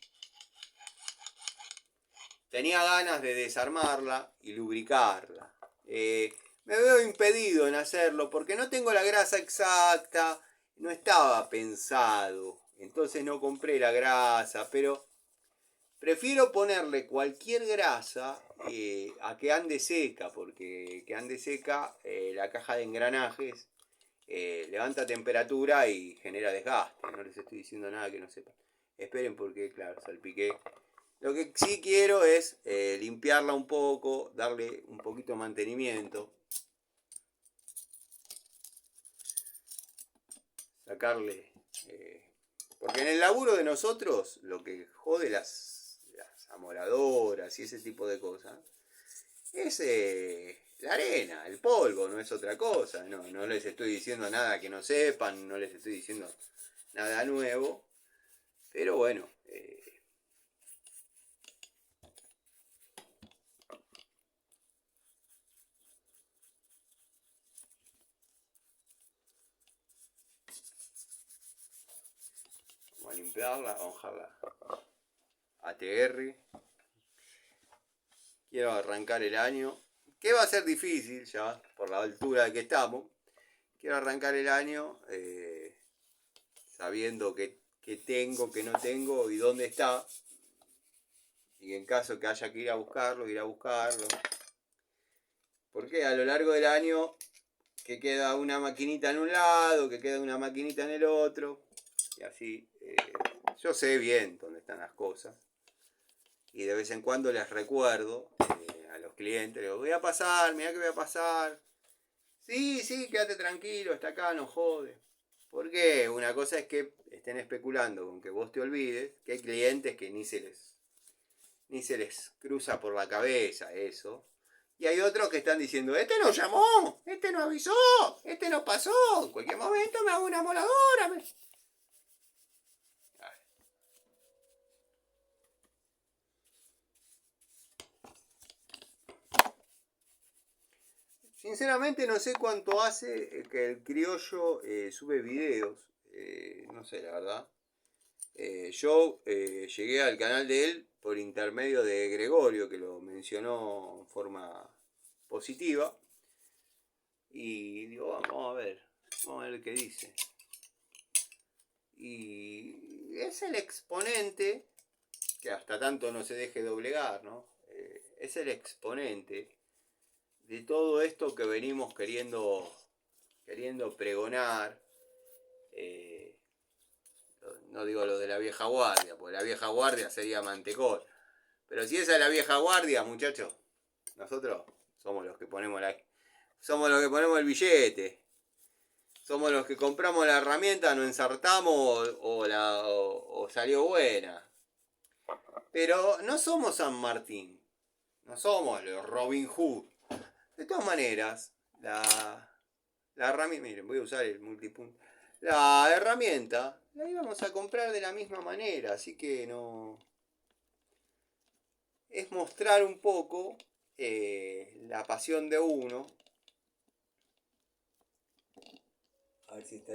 tenía ganas de desarmarla y lubricarla. Me veo impedido en hacerlo porque no tengo la grasa exacta, no estaba pensado. Entonces no compré la grasa, pero prefiero ponerle cualquier grasa a que ande seca, porque que ande seca la caja de engranajes levanta temperatura y genera desgaste. No les estoy diciendo nada que no sepan. Esperen porque, claro, salpiqué. Lo que sí quiero es limpiarla un poco, darle un poquito de mantenimiento. Sacarle... porque en el laburo de nosotros, lo que jode las amoladoras y ese tipo de cosas, es la arena, el polvo, no es otra cosa. No les estoy diciendo nada que no sepan, no les estoy diciendo nada nuevo. Pero bueno, vamos a limpiarla, vamos a dejarla ATR. Quiero arrancar el año, que va a ser difícil ya por la altura que estamos. Quiero arrancar el año sabiendo que tengo, que no tengo y dónde está. Y en caso que haya que ir a buscarlo, Porque a lo largo del año que queda una maquinita en un lado, que queda una maquinita en el otro. Y así yo sé bien dónde están las cosas. Y de vez en cuando les recuerdo a los clientes, les digo, voy a pasar, mirá que voy a pasar. Sí, quédate tranquilo, está acá, no jode. Porque una cosa es que estén especulando con que vos te olvides, que hay clientes que ni se les cruza por la cabeza eso. Y hay otros que están diciendo, este no llamó, este no avisó, este no pasó, en cualquier momento me hago una moladora. Sinceramente no sé cuánto hace que el criollo sube videos. No sé, la verdad. Yo llegué al canal de él por intermedio de Gregorio, que lo mencionó en forma positiva. Y digo, vamos a ver qué dice. Y es el exponente, que hasta tanto no se deje doblegar, ¿no? Es el exponente de todo esto que venimos queriendo pregonar. Eh, no digo lo de la vieja guardia, porque la vieja guardia sería mantecol. Pero si esa es la vieja guardia, muchachos, nosotros somos los que ponemos somos los que ponemos el billete. Somos los que compramos la herramienta, nos ensartamos o salió buena. Pero no somos San Martín. No somos los Robin Hood. De todas maneras, la herramienta, miren, voy a usar el multipunto. La herramienta la íbamos a comprar de la misma manera, así que no. Es mostrar un poco la pasión de uno. A ver si está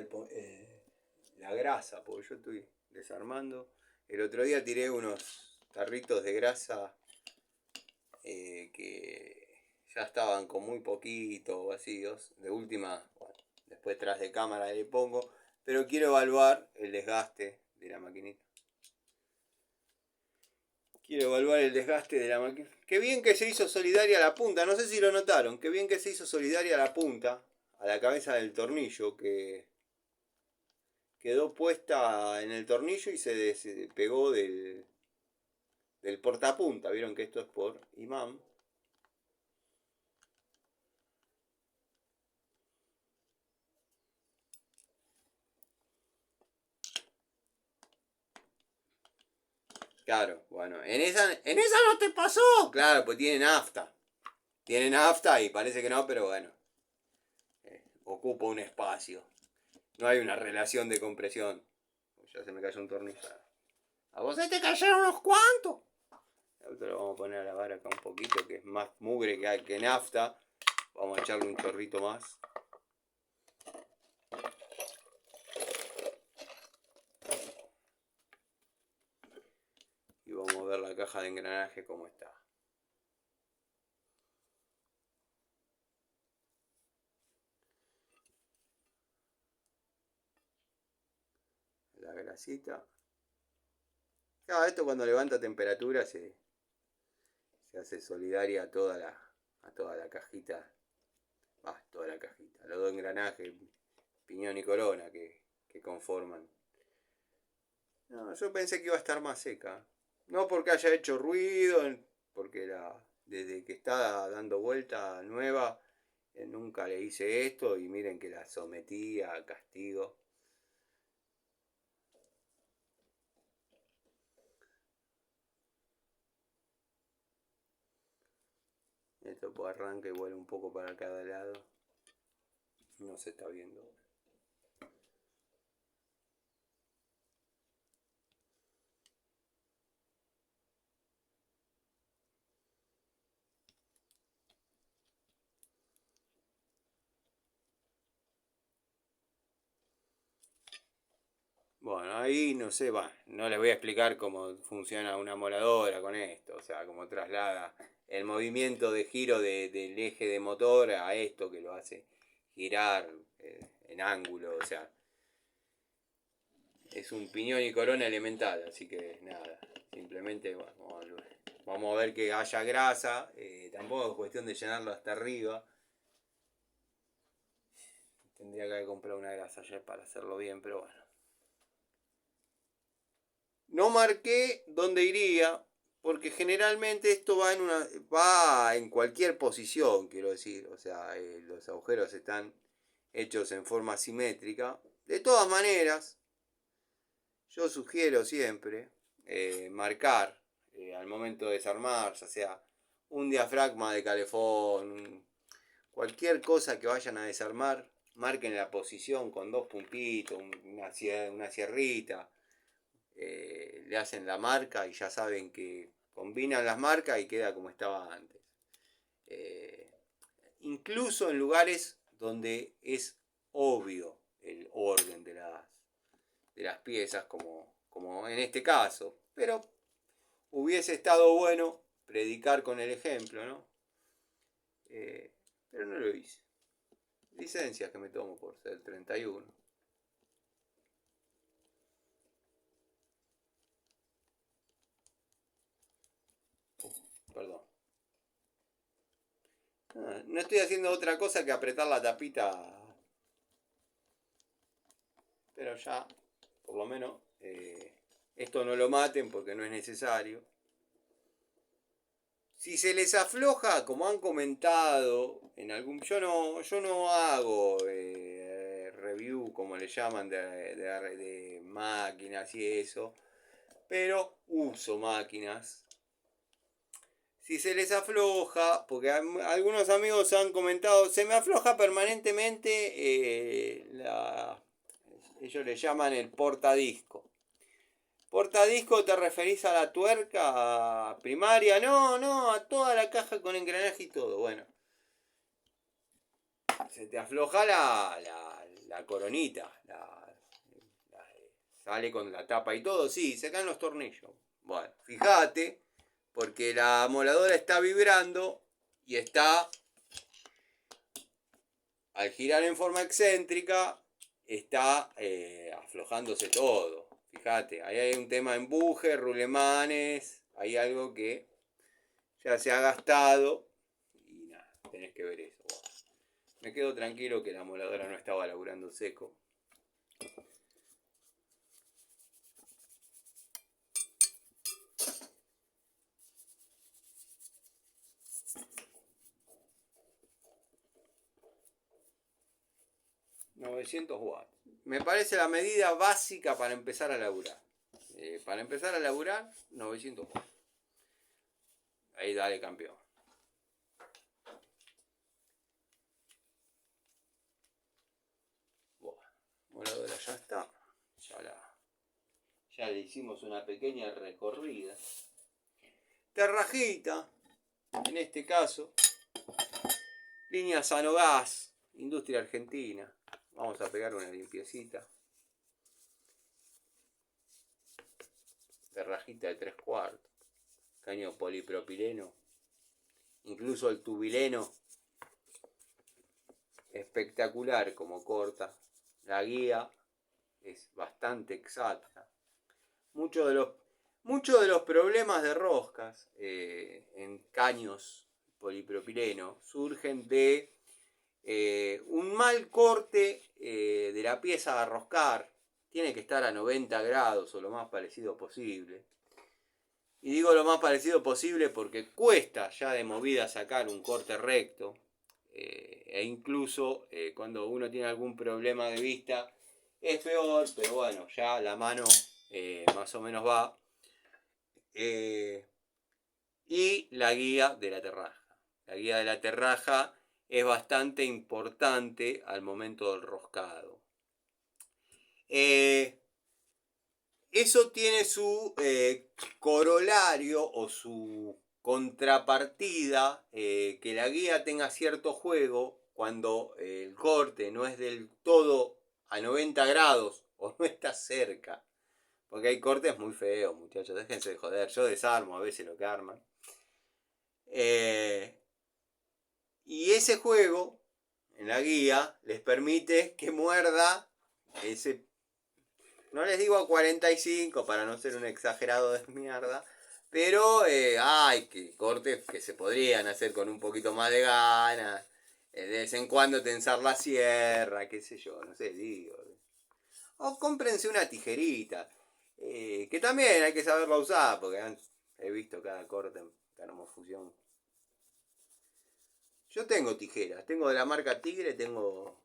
la grasa, porque yo estoy desarmando. El otro día tiré unos tarritos de grasa que ya estaban con muy poquito vacíos. De última, bueno, después tras de cámara le pongo. Pero quiero evaluar el desgaste de la maquinita. Quiero evaluar el desgaste de la máquina. Qué bien que se hizo solidaria la punta. No sé si lo notaron. Qué bien que se hizo solidaria la punta a la cabeza del tornillo. Que quedó puesta en el tornillo y se despegó del portapunta. Vieron que esto es por imán. Claro, bueno, en esa no te pasó. Claro, pues tiene nafta. Tiene nafta y parece que no, pero bueno. Ocupa un espacio. No hay una relación de compresión. Ya se me cayó un tornillo. ¿A vos te cayeron unos cuantos? Esto lo vamos a poner a lavar acá un poquito, que es más mugre que nafta. Vamos a echarle un chorrito más. Y vamos a ver la caja de engranaje cómo está. La grasita. Claro, esto cuando levanta temperatura se hace solidaria a toda la cajita. Toda la cajita. Los dos engranajes, piñón y corona que conforman. No, yo pensé que iba a estar más seca. No porque haya hecho ruido, porque desde que está dando vuelta nueva, nunca le hice esto y miren que la sometí a castigo. Esto por arranca y vuelve un poco para cada lado. No se está viendo. Bueno, ahí no sé, no les voy a explicar cómo funciona una moladora con esto, o sea, cómo traslada el movimiento de giro del eje de motor a esto que lo hace girar en ángulo, o sea, es un piñón y corona elemental, así que nada, simplemente vamos a ver que haya grasa, tampoco es cuestión de llenarlo hasta arriba. Tendría que haber comprado una grasa ayer para hacerlo bien, pero bueno. No marqué dónde iría porque generalmente esto va en cualquier posición, quiero decir. O sea, los agujeros están hechos en forma simétrica. De todas maneras, yo sugiero siempre marcar al momento de desarmar, ya sea un diafragma de calefón, cualquier cosa que vayan a desarmar, marquen la posición con dos puntitos, una sierrita, le hacen la marca y ya saben que combinan las marcas y queda como estaba antes. Incluso en lugares donde es obvio el orden de las piezas, como en este caso. Pero hubiese estado bueno predicar con el ejemplo, ¿no? Pero no lo hice. Licencias que me tomo por ser 31. Perdón. No estoy haciendo otra cosa que apretar la tapita. Pero ya, por lo menos, esto no lo maten porque no es necesario. Si se les afloja, como han comentado en algún, yo no hago review, como le llaman, de máquinas y eso, pero uso máquinas. Si se les afloja, porque algunos amigos han comentado, se me afloja permanentemente, ellos le llaman el portadisco. ¿Portadisco te referís a la tuerca primaria? No, a toda la caja con engranaje y todo. Bueno, se te afloja la coronita, sale con la tapa y todo, sí, se caen los tornillos. Bueno, fíjate, porque la moladora está vibrando y está, al girar en forma excéntrica, está aflojándose todo. Fíjate, ahí hay un tema de empuje, rulemanes, hay algo que ya se ha gastado y nada, tenés que ver eso. Bueno, me quedo tranquilo que la moladora no estaba laburando seco. $900. Me parece la medida básica para empezar a laburar. Para empezar a laburar, $900. Ahí dale, campeón. Bueno, moladora ya está. Ya le hicimos una pequeña recorrida. Terrajita, en este caso. Línea Sanogas, industria argentina. Vamos a pegar una limpiecita. Terrajita de 3/4. Caño polipropileno. Incluso el tubileno. Espectacular como corta. La guía es bastante exacta. Muchos de los problemas de roscas en caños polipropileno surgen de un mal corte de la pieza a roscar. Tiene que estar a 90 grados o lo más parecido posible. Y digo lo más parecido posible porque cuesta ya de movida sacar un corte recto. E incluso cuando uno tiene algún problema de vista es peor, pero bueno, ya la mano más o menos va. Y la guía de la terraja. La guía de la terraja es bastante importante al momento del roscado. Eso tiene su corolario o su contrapartida, que la guía tenga cierto juego cuando el corte no es del todo a 90 grados o no está cerca. Porque hay cortes muy feos, muchachos, déjense de joder. Yo desarmo a veces lo que arman. Y ese juego en la guía les permite que muerda ese, no les digo a 45 para no ser un exagerado de mierda, pero hay que cortes que se podrían hacer con un poquito más de ganas, de vez en cuando tensar la sierra, qué sé yo, no sé, digo. O cómprense una tijerita, que también hay que saberla usar, porque he visto cada corte en termofusión. Yo tengo tijeras, tengo de la marca Tigre, tengo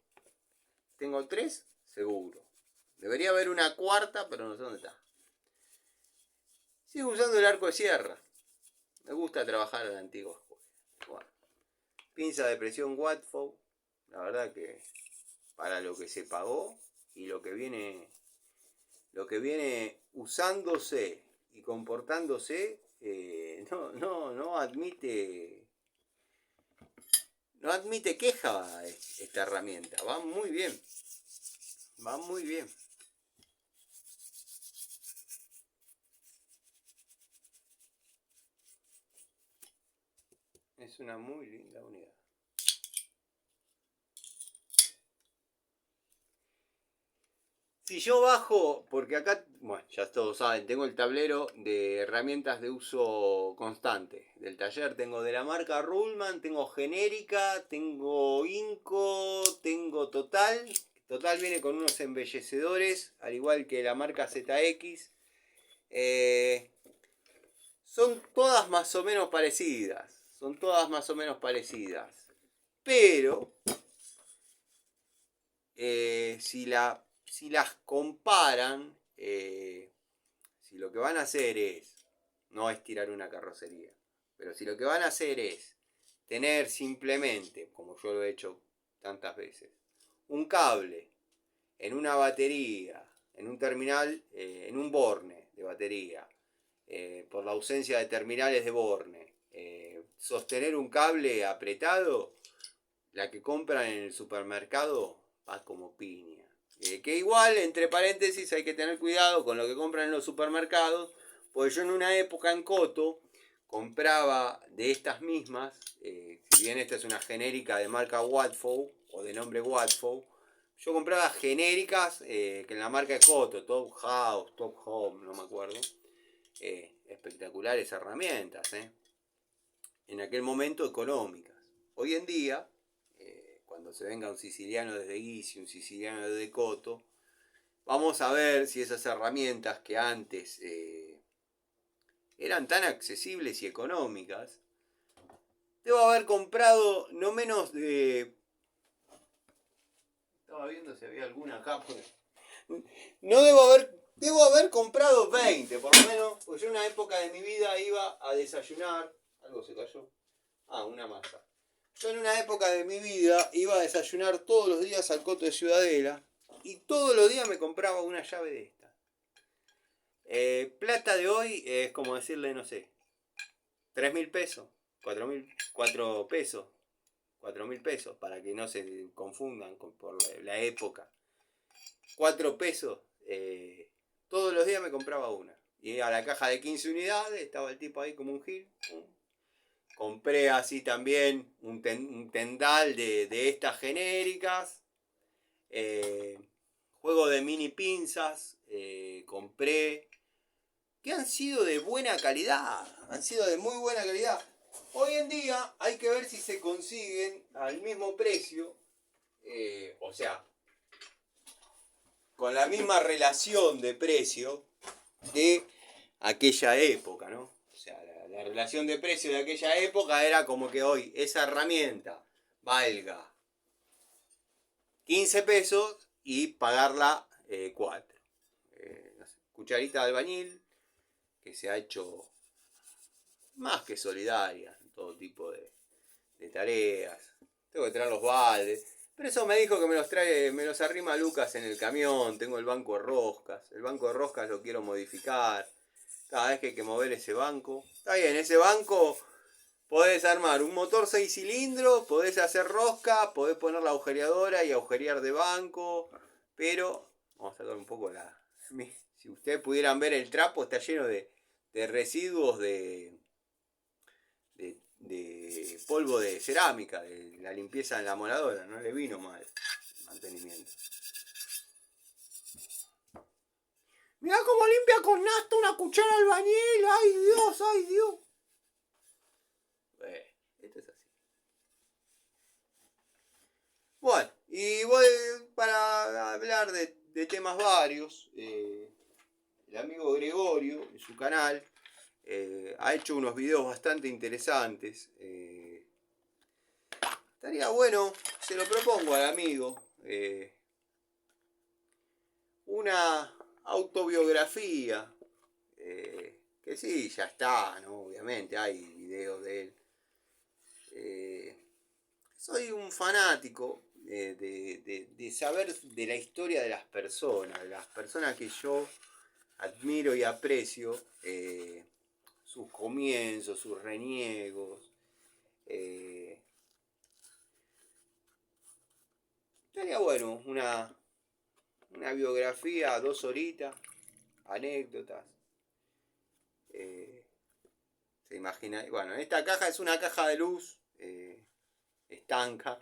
3, seguro. Debería haber una cuarta, pero no sé dónde está. Sigo usando el arco de sierra. Me gusta trabajar en la antigua escuela. Bueno, pinza de presión Watfow. La verdad que para lo que se pagó y lo que viene usándose y comportándose, no admite queja esta herramienta. Va muy bien. Va muy bien. Es una muy linda unidad. Si yo bajo, porque acá, bueno, ya todos saben, tengo el tablero de herramientas de uso constante del taller. Tengo de la marca Ruhlmann, tengo genérica, tengo Inco, tengo Total. Total viene con unos embellecedores, al igual que la marca ZX. Son todas más o menos parecidas. Pero, si las comparan, si lo que van a hacer no es tirar una carrocería, pero si lo que van a hacer es tener simplemente, como yo lo he hecho tantas veces, un cable en una batería, en un terminal, en un borne de batería, por la ausencia de terminales de borne, sostener un cable apretado, la que compran en el supermercado va como piña. Que igual, entre paréntesis, hay que tener cuidado con lo que compran en los supermercados, porque yo en una época en Coto compraba de estas mismas, si bien esta es una genérica de marca Watfow o de nombre Watfow, yo compraba genéricas que en la marca de Coto, Top House, Top Home, no me acuerdo. Espectaculares herramientas, en aquel momento económicas. Hoy en día, cuando se venga un siciliano desde Guisi, un siciliano desde Coto, vamos a ver si esas herramientas que antes eran tan accesibles y económicas, debo haber comprado no menos de... Estaba viendo si había alguna acá. No debo haber comprado 20, por lo menos, porque yo en una época de mi vida iba a desayunar. Algo se cayó. Una masa. Yo en una época de mi vida iba a desayunar todos los días al Coto de Ciudadela y todos los días me compraba una llave de esta. Plata de hoy es como decirle, no sé, 3.000 pesos, 4 pesos, 4.000 pesos, para que no se confundan por la época. 4 pesos, todos los días me compraba una. Y a la caja de 15 unidades estaba el tipo ahí como un gil. Compré así también un tendal de estas genéricas. Juego de mini pinzas. Compré. Que han sido de buena calidad. Han sido de muy buena calidad. Hoy en día hay que ver si se consiguen al mismo precio. O sea, con la misma relación de precio de aquella época, ¿no? O sea, la relación de precio de aquella época era como que hoy esa herramienta valga 15 pesos y pagarla 4. No sé, cucharita de albañil, que se ha hecho más que solidaria en todo tipo de tareas. Tengo que traer los baldes. Pero eso me dijo que me los arrima Lucas en el camión. Tengo el banco de roscas. El banco de roscas lo quiero modificar. Cada vez que hay que mover ese banco. Está bien, ese banco podés armar un motor 6 cilindros, podés hacer rosca, podés poner la agujereadora y agujerear de banco. Pero, vamos a sacar un poco la... Si ustedes pudieran ver el trapo, está lleno de residuos de polvo de cerámica, de la limpieza en la moladora. No le vino mal el mantenimiento. Mirá cómo limpia con nafta una cuchara albañil. ¡Ay Dios, ay Dios! Esto es así. Bueno, y voy para hablar de temas varios. El amigo Gregorio, en su canal, Ha hecho unos videos bastante interesantes. Estaría bueno, se lo propongo al amigo, una autobiografía. Que sí, ya está, ¿no? Obviamente hay videos de él. Soy un fanático de saber de la historia de las personas que yo admiro y aprecio, sus comienzos, sus reniegos. Estaría bueno una biografía, 2 horitas, anécdotas. Se imagina, bueno, esta caja es una caja de luz estanca,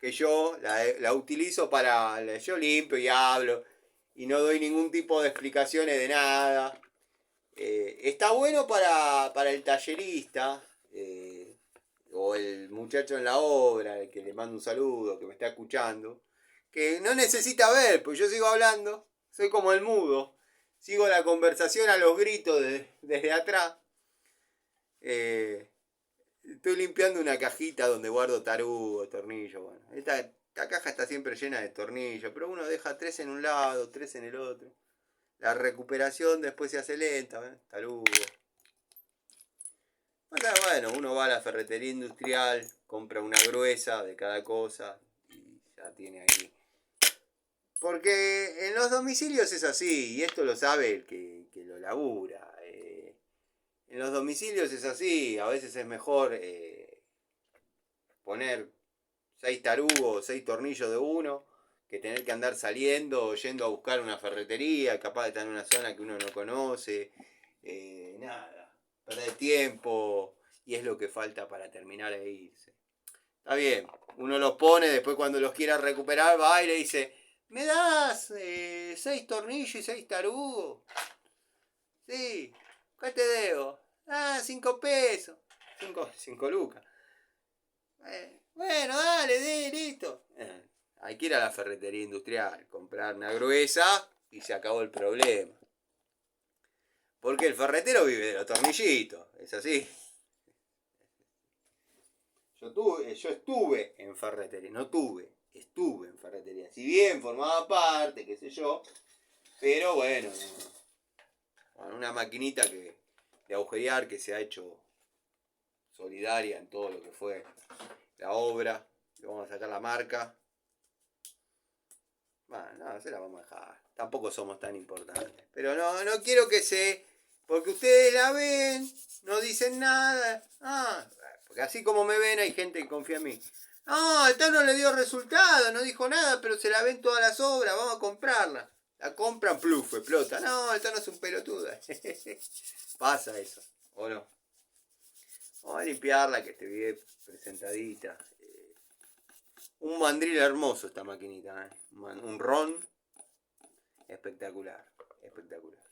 que yo la utilizo yo limpio y hablo y no doy ningún tipo de explicaciones de nada. Está bueno para el tallerista, o el muchacho en la obra, el que le mando un saludo, que me está escuchando, que no necesita ver, pues yo sigo hablando, soy como el mudo, sigo la conversación a los gritos desde atrás. Estoy limpiando una cajita donde guardo tarugos, tornillos. Bueno, esta caja está siempre llena de tornillos, pero uno deja 3 en un lado, 3 en el otro. La recuperación después se hace lenta, ¿eh? Tarugos. Bueno, uno va a la ferretería industrial, compra una gruesa de cada cosa y ya tiene ahí. Porque en los domicilios es así, y esto lo sabe el que lo labura. En los domicilios es así, a veces es mejor poner 6 tarugos, 6 tornillos de uno, que tener que andar saliendo, yendo a buscar una ferretería, capaz de estar en una zona que uno no conoce. Nada, perder tiempo, y es lo que falta para terminar e irse. Está bien, uno los pone, después cuando los quiera recuperar va y le dice, ¿me das 6 tornillos y 6 tarugos? Sí, ¿qué te debo? 5 pesos. 5 lucas. Bueno, dale, listo. Hay que ir a la ferretería industrial, comprar una gruesa y se acabó el problema. Porque el ferretero vive de los tornillitos, es así. Yo estuve en ferretería, estuve en ferretería. Si bien formaba parte, qué sé yo, pero bueno, una maquinita de agujerear que se ha hecho solidaria en todo lo que fue la obra. Le vamos a sacar la marca. Bueno, no, se la vamos a dejar. Tampoco somos tan importantes. Pero no quiero que porque ustedes la ven, no dicen nada. Porque así como me ven, hay gente que confía en mí. No, esta no le dio resultado, no dijo nada, pero se la ven todas las obras, vamos a comprarla. La compran, pluf, explota. No, esta no es un pelotudo. Pasa eso, ¿o no? Vamos a limpiarla, que esté bien presentadita. Un mandril hermoso esta maquinita, ¿eh? Un ron espectacular, espectacular.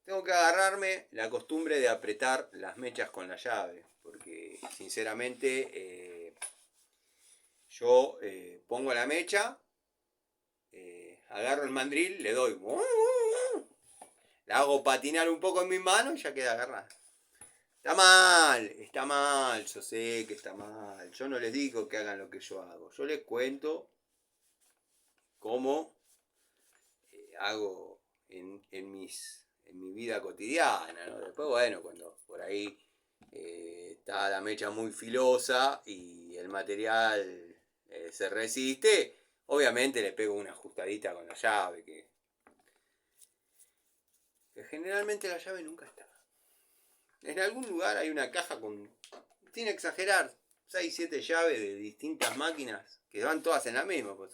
Tengo que agarrarme la costumbre de apretar las mechas con la llave, porque sinceramente yo pongo la mecha, agarro el mandril, le doy, la hago patinar un poco en mis manos y ya queda agarrada. Está mal, yo sé que está mal. Yo no les digo que hagan lo que yo hago, yo les cuento cómo hago en mi vida cotidiana, ¿no? Después, bueno, cuando por ahí está la mecha muy filosa y el material se resiste, obviamente le pego una ajustadita con la llave, que generalmente la llave nunca está. En algún lugar hay una caja con, sin exagerar, 6-7 llaves de distintas máquinas que van todas en la misma, pues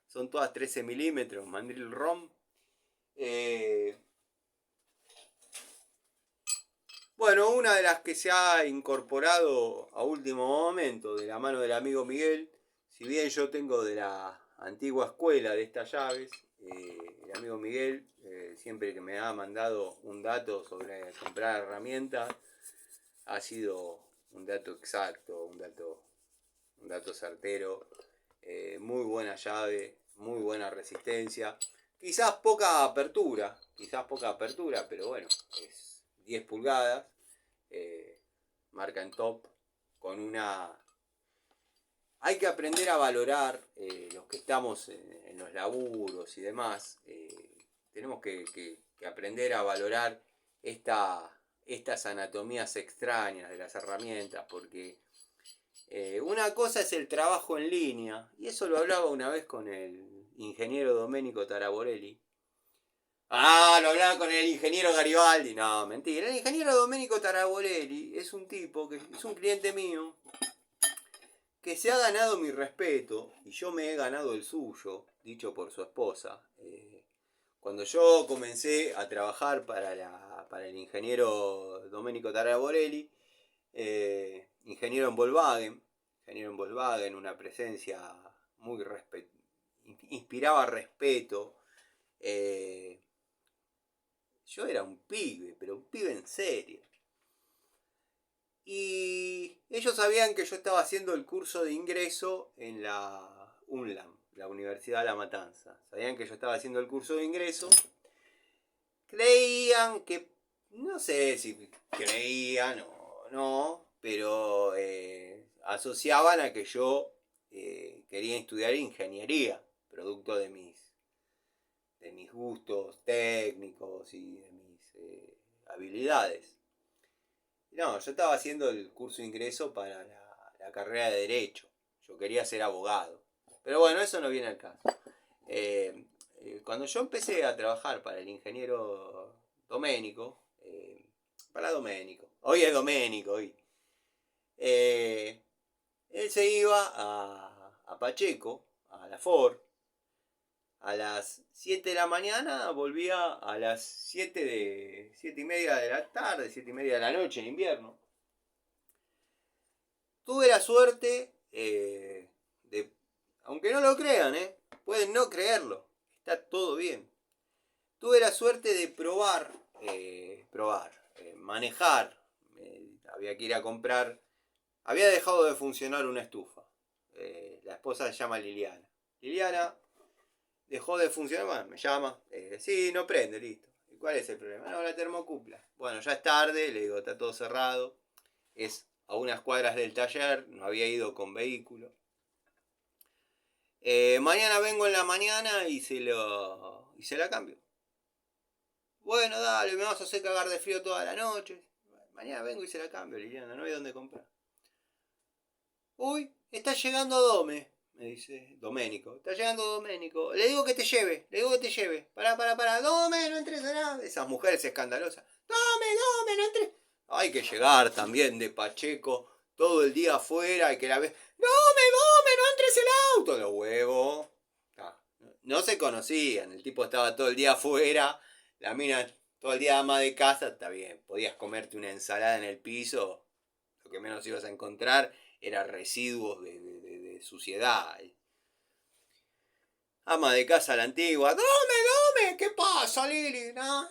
son todas 13 milímetros, mandril ROM. Bueno, una de las que se ha incorporado a último momento de la mano del amigo Miguel, si bien yo tengo de la antigua escuela de estas llaves, el amigo Miguel siempre que me ha mandado un dato sobre comprar herramientas, ha sido un dato exacto, un dato certero, muy buena llave, muy buena resistencia. quizás poca apertura, pero bueno, es 10 pulgadas, marca en top, con una... Hay que aprender a valorar los que estamos en los laburos y demás. Tenemos que aprender a valorar estas anatomías extrañas de las herramientas, porque una cosa es el trabajo en línea, y eso lo hablaba una vez con el ingeniero Domenico Taraborelli. Ah, lo hablaba con el ingeniero Garibaldi. No, mentira. El ingeniero Domenico Taraborelli es un tipo que es un cliente mío que se ha ganado mi respeto y yo me he ganado el suyo, dicho por su esposa. Cuando yo comencé a trabajar para el ingeniero Domenico Taraborelli, ingeniero en Volkswagen, una presencia muy inspiraba respeto. Yo era un pibe, pero un pibe en serio. Y ellos sabían que yo estaba haciendo el curso de ingreso en la UNLAM, la Universidad de La Matanza. Sabían que yo estaba haciendo el curso de ingreso. Creían que, no sé si creían o no, pero asociaban a que yo quería estudiar ingeniería, producto de mis gustos técnicos y de mis habilidades. No, yo estaba haciendo el curso de ingreso para la carrera de Derecho. Yo quería ser abogado. Pero bueno, eso no viene al caso. Cuando yo empecé a trabajar para el ingeniero Domenico, para Domenico, hoy es Domenico, hoy. Él se iba a Pacheco, a la Ford, a las 7 de la mañana, volvía a las 7 y media de la tarde, 7 y media de la noche en invierno. Tuve la suerte de, aunque no lo crean, pueden no creerlo, está todo bien. Tuve la suerte de probar, manejar. Había que ir a comprar. Había dejado de funcionar una estufa. La esposa se llama Liliana. Liliana dejó de funcionar, bueno, me llama. Sí, no prende, listo. ¿Y cuál es el problema? No, la termocupla. Bueno, ya es tarde, le digo, está todo cerrado. Es a unas cuadras del taller, no había ido con vehículo. Mañana vengo en la mañana y se la cambio. Bueno, dale, me vas a hacer cagar de frío toda la noche. Mañana vengo y se la cambio, Liliana, no hay dónde comprar. Uy, está llegando Dome, me dice Doménico. Está llegando Doménico. Le digo que te lleve. Pará. Dome, no entres a nada. Esas mujeres escandalosas. Dome, no entres. Hay que llegar también de Pacheco todo el día afuera y que la ve. Dome, no entres el auto. Los huevos. No se conocían. El tipo estaba todo el día afuera. La mina todo el día ama de casa. Está bien. Podías comerte una ensalada en el piso. Lo que menos ibas a encontrar era residuos de suciedad. Ama de casa a la antigua. Dome, ¿qué pasa, Lili? No,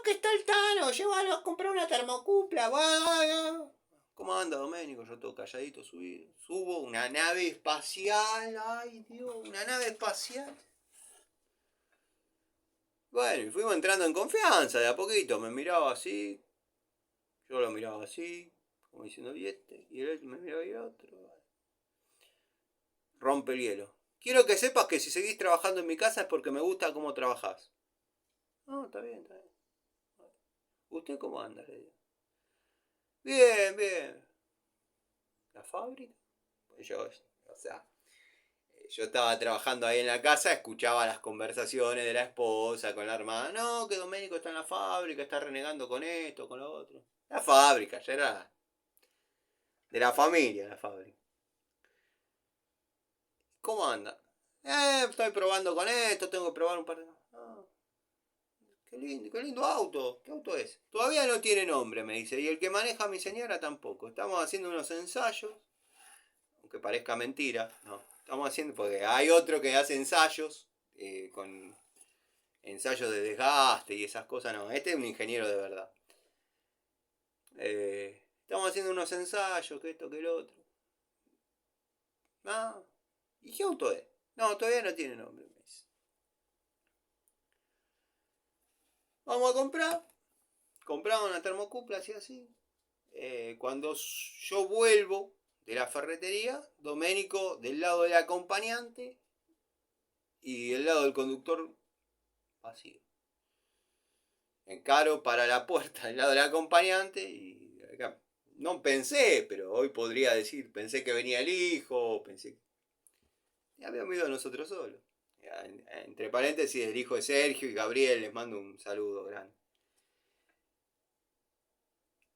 que está el Tano, llévalo a comprar una termocupla. Bueno. ¿Cómo anda, Doménico? Yo todo calladito subo una nave espacial. Ay, Dios, una nave espacial. Bueno, y fuimos entrando en confianza de a poquito. Me miraba así. Yo lo miraba así. Como diciendo, y este. Y él me miraba y otro. Rompe el hielo. Quiero que sepas que si seguís trabajando en mi casa es porque me gusta cómo trabajás. No, está bien. ¿Usted cómo anda? Bien. ¿La fábrica? Pues yo estaba trabajando ahí en la casa, escuchaba las conversaciones de la esposa con la hermana. No, que Doménico está en la fábrica, está renegando con esto, con lo otro. La fábrica, ya era de la familia la fábrica. ¿Cómo anda? Estoy probando con esto, tengo que probar un par de... Qué lindo auto. ¿Qué auto es? Todavía no tiene nombre, me dice. Y el que maneja a mi señora tampoco. Estamos haciendo unos ensayos. Aunque parezca mentira. No. Estamos haciendo... Porque hay otro que hace ensayos. Con ensayos de desgaste y esas cosas. No, este es un ingeniero de verdad. Estamos haciendo unos ensayos. Que esto, que el otro. ¿Y qué auto es? No, todavía no tiene nombre, me dice. Vamos a comprar. Compramos una termocupla así así. Cuando yo vuelvo de la ferretería, Doménico del lado del acompañante y del lado del conductor vacío. Encaro para la puerta del lado del acompañante y acá no pensé, pero hoy podría decir, pensé que venía el hijo, pensé que habíamos ido nosotros solos. Entre paréntesis, el hijo de Sergio y Gabriel, les mando un saludo grande.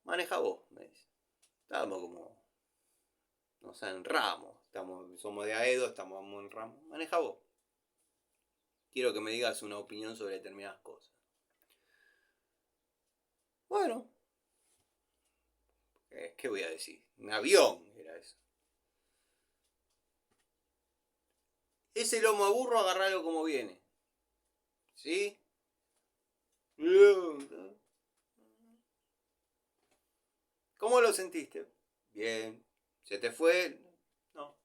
Maneja vos, me dice. Estábamos como, no sé, en ramos. Somos de Aedo, estamos en ramos. Maneja vos. Quiero que me digas una opinión sobre determinadas cosas. Bueno, ¿qué voy a decir? Un avión era eso. Ese lomo de burro, agarralo como viene. ¿Sí? ¿Cómo lo sentiste? Bien. ¿Se te fue? No.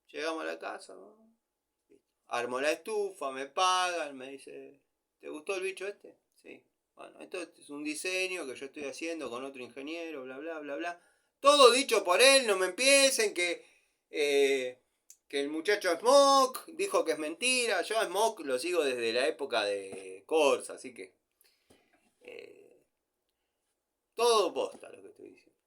Llegamos a la casa. Armo la estufa, me pagan, me dice, ¿te gustó el bicho este? Sí. Bueno, esto es un diseño que yo estoy haciendo con otro ingeniero, bla, bla, bla, bla. Todo dicho por él, no me empiecen que el muchacho Smoke dijo que es mentira. Yo a Smoke lo sigo desde la época de Corsa, así que todo posta lo que estoy diciendo.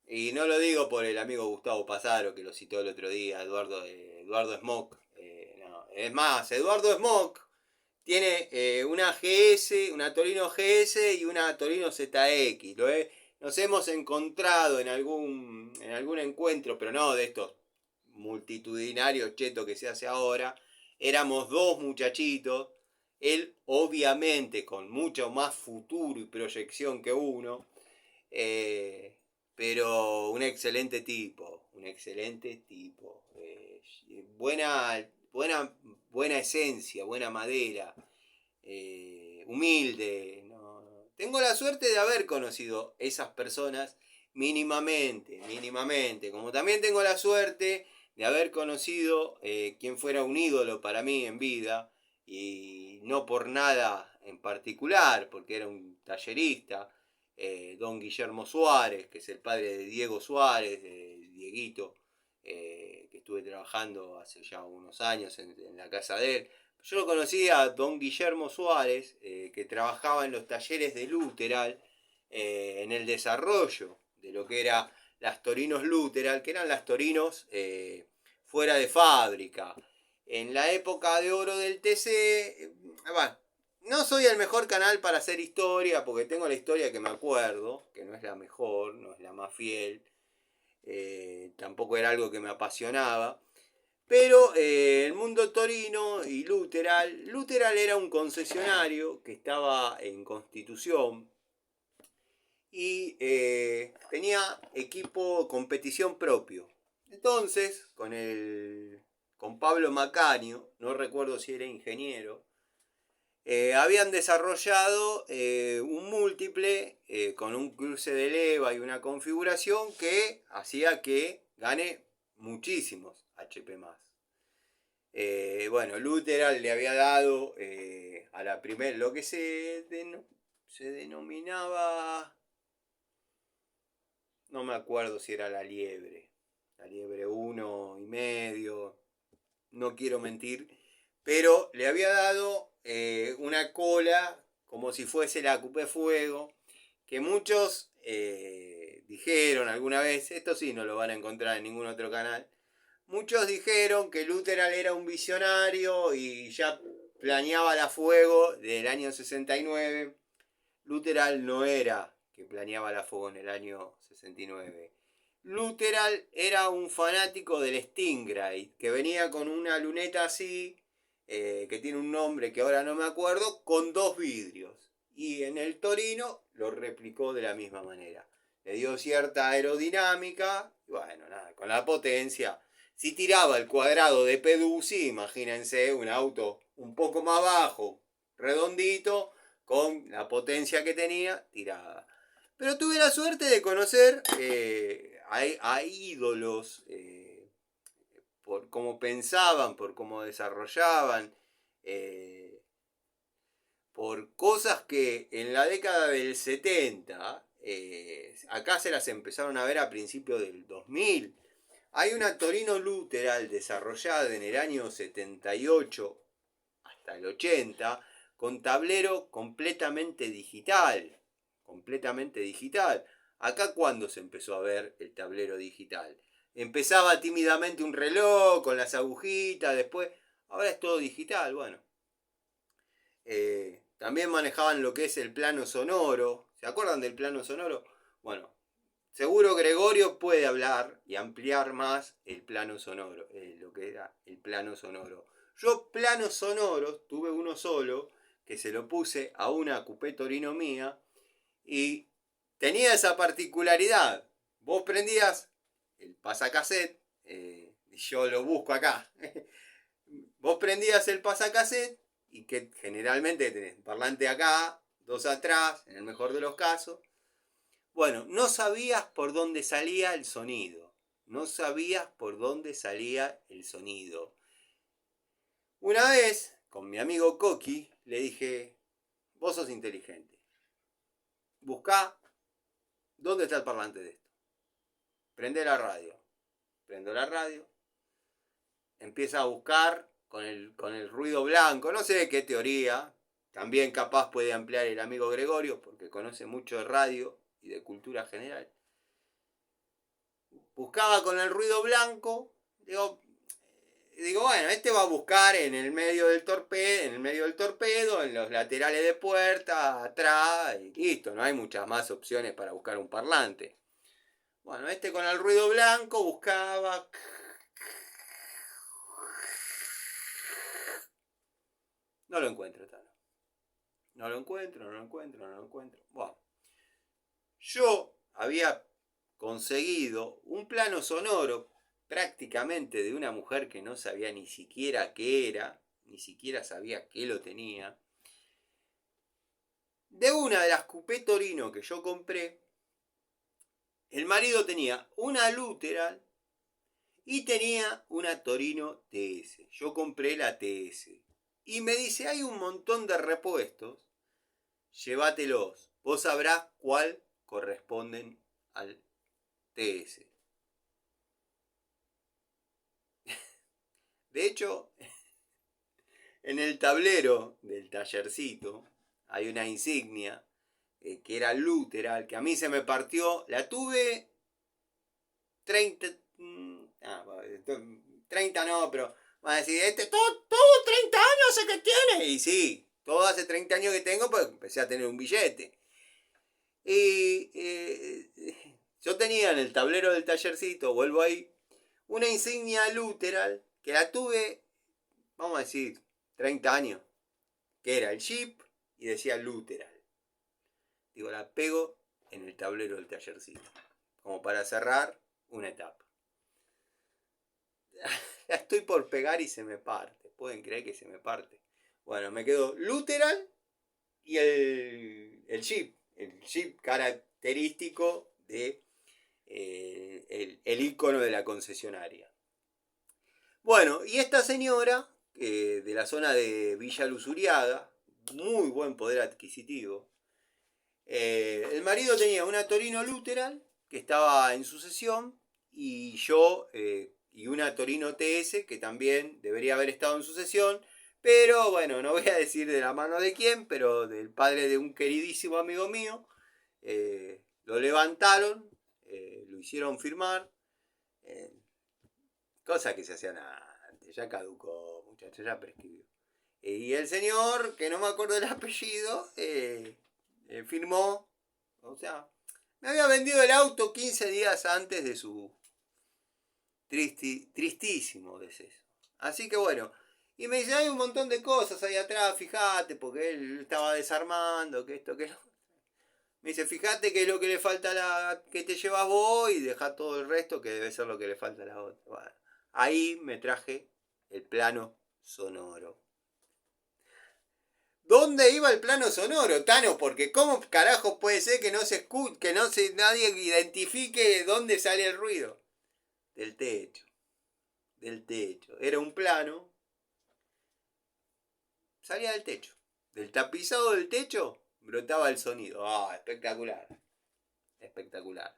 Y no lo digo por el amigo Gustavo Pasaro, que lo citó el otro día, Eduardo Smoke. No. Es más, Eduardo Smoke tiene una GS, una Torino GS y una Torino ZX. Nos hemos encontrado en algún encuentro, pero no de estos multitudinarios chetos que se hace ahora. Éramos dos muchachitos. Él, obviamente, con mucho más futuro y proyección que uno. Pero un excelente tipo. Un excelente tipo. Buena esencia, buena madera. Humilde. No. Tengo la suerte de haber conocido esas personas mínimamente. Como también tengo la suerte de haber conocido quien fuera un ídolo para mí en vida. Y no por nada en particular, porque era un tallerista. Don Guillermo Suárez, que es el padre de Diego Suárez, de Dieguito, que estuve trabajando hace ya unos años en la casa de él. Yo lo conocí a don Guillermo Suárez, que trabajaba en los talleres de Luteral, en el desarrollo de lo que era las Torinos Luteral, que eran las Torinos fuera de fábrica. En la época de oro del TC, bueno, no soy el mejor canal para hacer historia, porque tengo la historia que me acuerdo, que no es la mejor, no es la más fiel, tampoco era algo que me apasionaba. Pero el mundo torino y Luteral era un concesionario que estaba en Constitución y tenía equipo competición propio. Entonces, con Pablo Macaño, no recuerdo si era ingeniero, habían desarrollado un múltiple con un cruce de leva y una configuración que hacía que gane muchísimos HP+. Bueno, Luteral le había dado a la primera lo que se denominaba, no me acuerdo si era la liebre 1,5, no quiero mentir, pero le había dado una cola como si fuese la Coupé Fuego, que muchos dijeron alguna vez, esto sí no lo van a encontrar en ningún otro canal, muchos dijeron que Luteral era un visionario y ya planeaba la Fuego del año 69. Luteral no era que planeaba la Fuego en el año 69. Luteral era un fanático del Stingray, que venía con una luneta así, que tiene un nombre que ahora no me acuerdo, con 2 vidrios. Y en el Torino lo replicó de la misma manera. Le dio cierta aerodinámica, y bueno, nada, con la potencia. Si tiraba el cuadrado de Peduzzi, imagínense un auto un poco más bajo, redondito, con la potencia que tenía, tirada. Pero tuve la suerte de conocer a ídolos por cómo pensaban, por cómo desarrollaban, por cosas que en la década del 70, acá se las empezaron a ver a principios del 2000. Hay una Torino Luteral desarrollada en el año 78 hasta el 80, con tablero completamente digital. Completamente digital. Acá cuando se empezó a ver el tablero digital. Empezaba tímidamente un reloj con las agujitas, después, ahora es todo digital, bueno. También manejaban lo que es el plano sonoro. ¿Se acuerdan del plano sonoro? Bueno, seguro Gregorio puede hablar y ampliar más el plano sonoro, lo que era el plano sonoro. Yo planos sonoros tuve uno solo, que se lo puse a una Coupé Torino mía, y tenía esa particularidad. Vos prendías el pasacassette, yo lo busco acá. Vos prendías el pasacassette, y que generalmente tenés parlante acá, dos atrás, en el mejor de los casos. Bueno, no sabías por dónde salía el sonido. No sabías por dónde salía el sonido. Una vez, con mi amigo Coqui, le dije, vos sos inteligente. Buscá dónde está el parlante de esto. Prende la radio. Prendo la radio. Empieza a buscar con el ruido blanco. No sé qué teoría. También capaz puede ampliar el amigo Gregorio, porque conoce mucho de radio y de cultura general. Buscaba con el ruido blanco, digo, bueno, este va a buscar en el medio del torpedo, en los laterales de puerta, atrás, y listo, no hay muchas más opciones para buscar un parlante. Bueno, este con el ruido blanco buscaba. No lo encuentro, Tano. No lo encuentro. Bueno, yo había conseguido un plano sonoro prácticamente de una mujer que no sabía ni siquiera qué era, ni siquiera sabía que lo tenía, de una de las Coupé Torino que yo compré. El marido tenía una Luteral y tenía una Torino TS. Yo compré la TS. Y me dice, hay un montón de repuestos, llévatelos. Vos sabrás cuál corresponden al TS. De hecho, en el tablero del tallercito hay una insignia que era Luteral, que a mí se me partió. La tuve 30 no, pero van a decir, todo 30 años hace que tiene. Y sí, todo hace 30 años que tengo, pues empecé a tener un billete. Y yo tenía en el tablero del tallercito, vuelvo ahí, una insignia Luteral, que la tuve, vamos a decir, 30 años, que era el chip y decía Luteral. Digo, la pego en el tablero del tallercito, como para cerrar una etapa. La estoy por pegar y se me parte. ¿Pueden creer que se me parte? Bueno, me quedó Luteral y el chip. El chip característico de el icono de la concesionaria. Bueno, y esta señora de la zona de Villa Luzuriaga, muy buen poder adquisitivo. El marido tenía una Torino Luteral que estaba en sucesión, y yo y una Torino TS que también debería haber estado en sucesión, pero bueno, no voy a decir de la mano de quién, pero del padre de un queridísimo amigo mío. Lo levantaron, lo hicieron firmar, cosa que se hacían antes, ya caducó, muchachos, ya prescribió. Y el señor, que no me acuerdo el apellido, firmó, o sea, me había vendido el auto 15 días antes de su tristísimo deceso. Así que bueno, y me dice, hay un montón de cosas ahí atrás, fíjate, porque él estaba desarmando, que esto, que lo... Me dice, fíjate que es lo que le falta a la que te llevas vos y deja todo el resto que debe ser lo que le falta a la otra. Bueno, ahí me traje el plano sonoro. ¿Dónde iba el plano sonoro, Tano? Porque cómo carajo puede ser que no se escuche, que nadie identifique dónde sale el ruido. Del techo. del techo. Era un plano, salía del techo. Del tapizado del techo brotaba el sonido. ¡Ah, espectacular! Espectacular.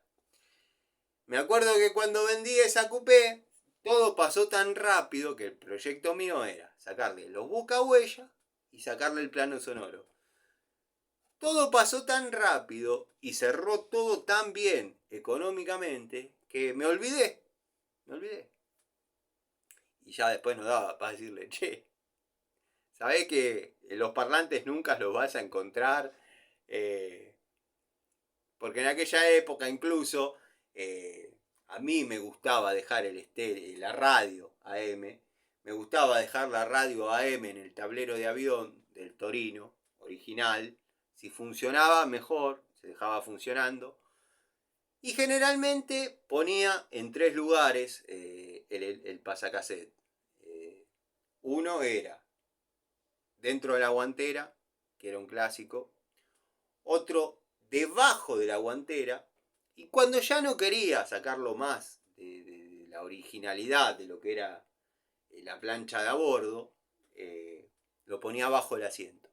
Me acuerdo que cuando vendí esa coupé, todo pasó tan rápido que el proyecto mío era sacarle los buscahuellas y sacarle el plano sonoro. Todo pasó tan rápido y cerró todo tan bien económicamente que me olvidé. Y ya después no daba para decirle, che, sabés que los parlantes nunca los vas a encontrar. Porque en aquella época incluso a mí me gustaba dejar la radio AM. Me gustaba dejar la radio AM en el tablero de avión del Torino original. Si funcionaba mejor, se dejaba funcionando. Y generalmente ponía en 3 lugares el pasacassette. Uno era dentro de la guantera, que era un clásico. Otro debajo de la guantera. Y cuando ya no quería sacarlo más de la originalidad de lo que era la plancha de a bordo, lo ponía abajo del asiento.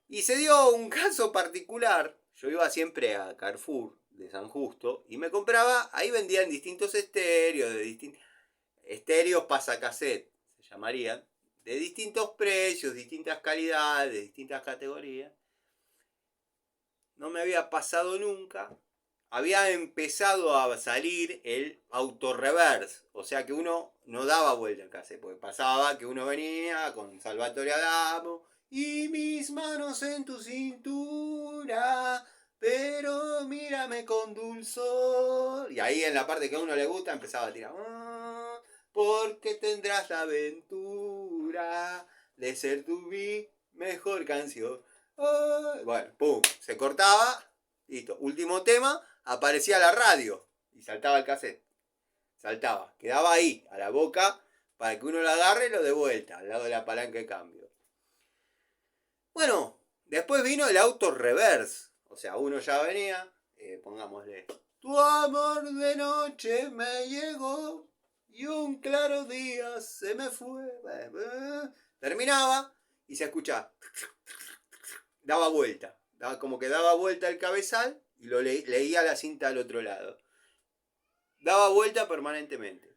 Y se dio un caso particular. Yo iba siempre a Carrefour de San Justo y me compraba, ahí vendían distintos estéreos, estéreos pasacassette, se llamarían, de distintos precios, distintas calidades, distintas categorías. No me había pasado nunca. Había empezado a salir el auto-reverse. O sea que uno no daba vuelta al cassette. Porque pasaba que uno venía con Salvatore Adamo. Y mis manos en tu cintura. Pero mírame con dulzor. Y ahí en la parte que a uno le gusta empezaba a tirar. Porque tendrás la aventura de ser tu mejor canción. Bueno, pum, se cortaba, listo. Último tema, aparecía la radio y saltaba el cassette. Saltaba, quedaba ahí, a la boca, para que uno lo agarre y lo dé vuelta, al lado de la palanca de cambio. Bueno, después vino el auto reverse. O sea, uno ya venía, pongámosle, tu amor de noche me llegó y un claro día se me fue. Terminaba y se escuchaba. Daba vuelta, como que daba vuelta el cabezal y lo leía la cinta al otro lado. Daba vuelta permanentemente.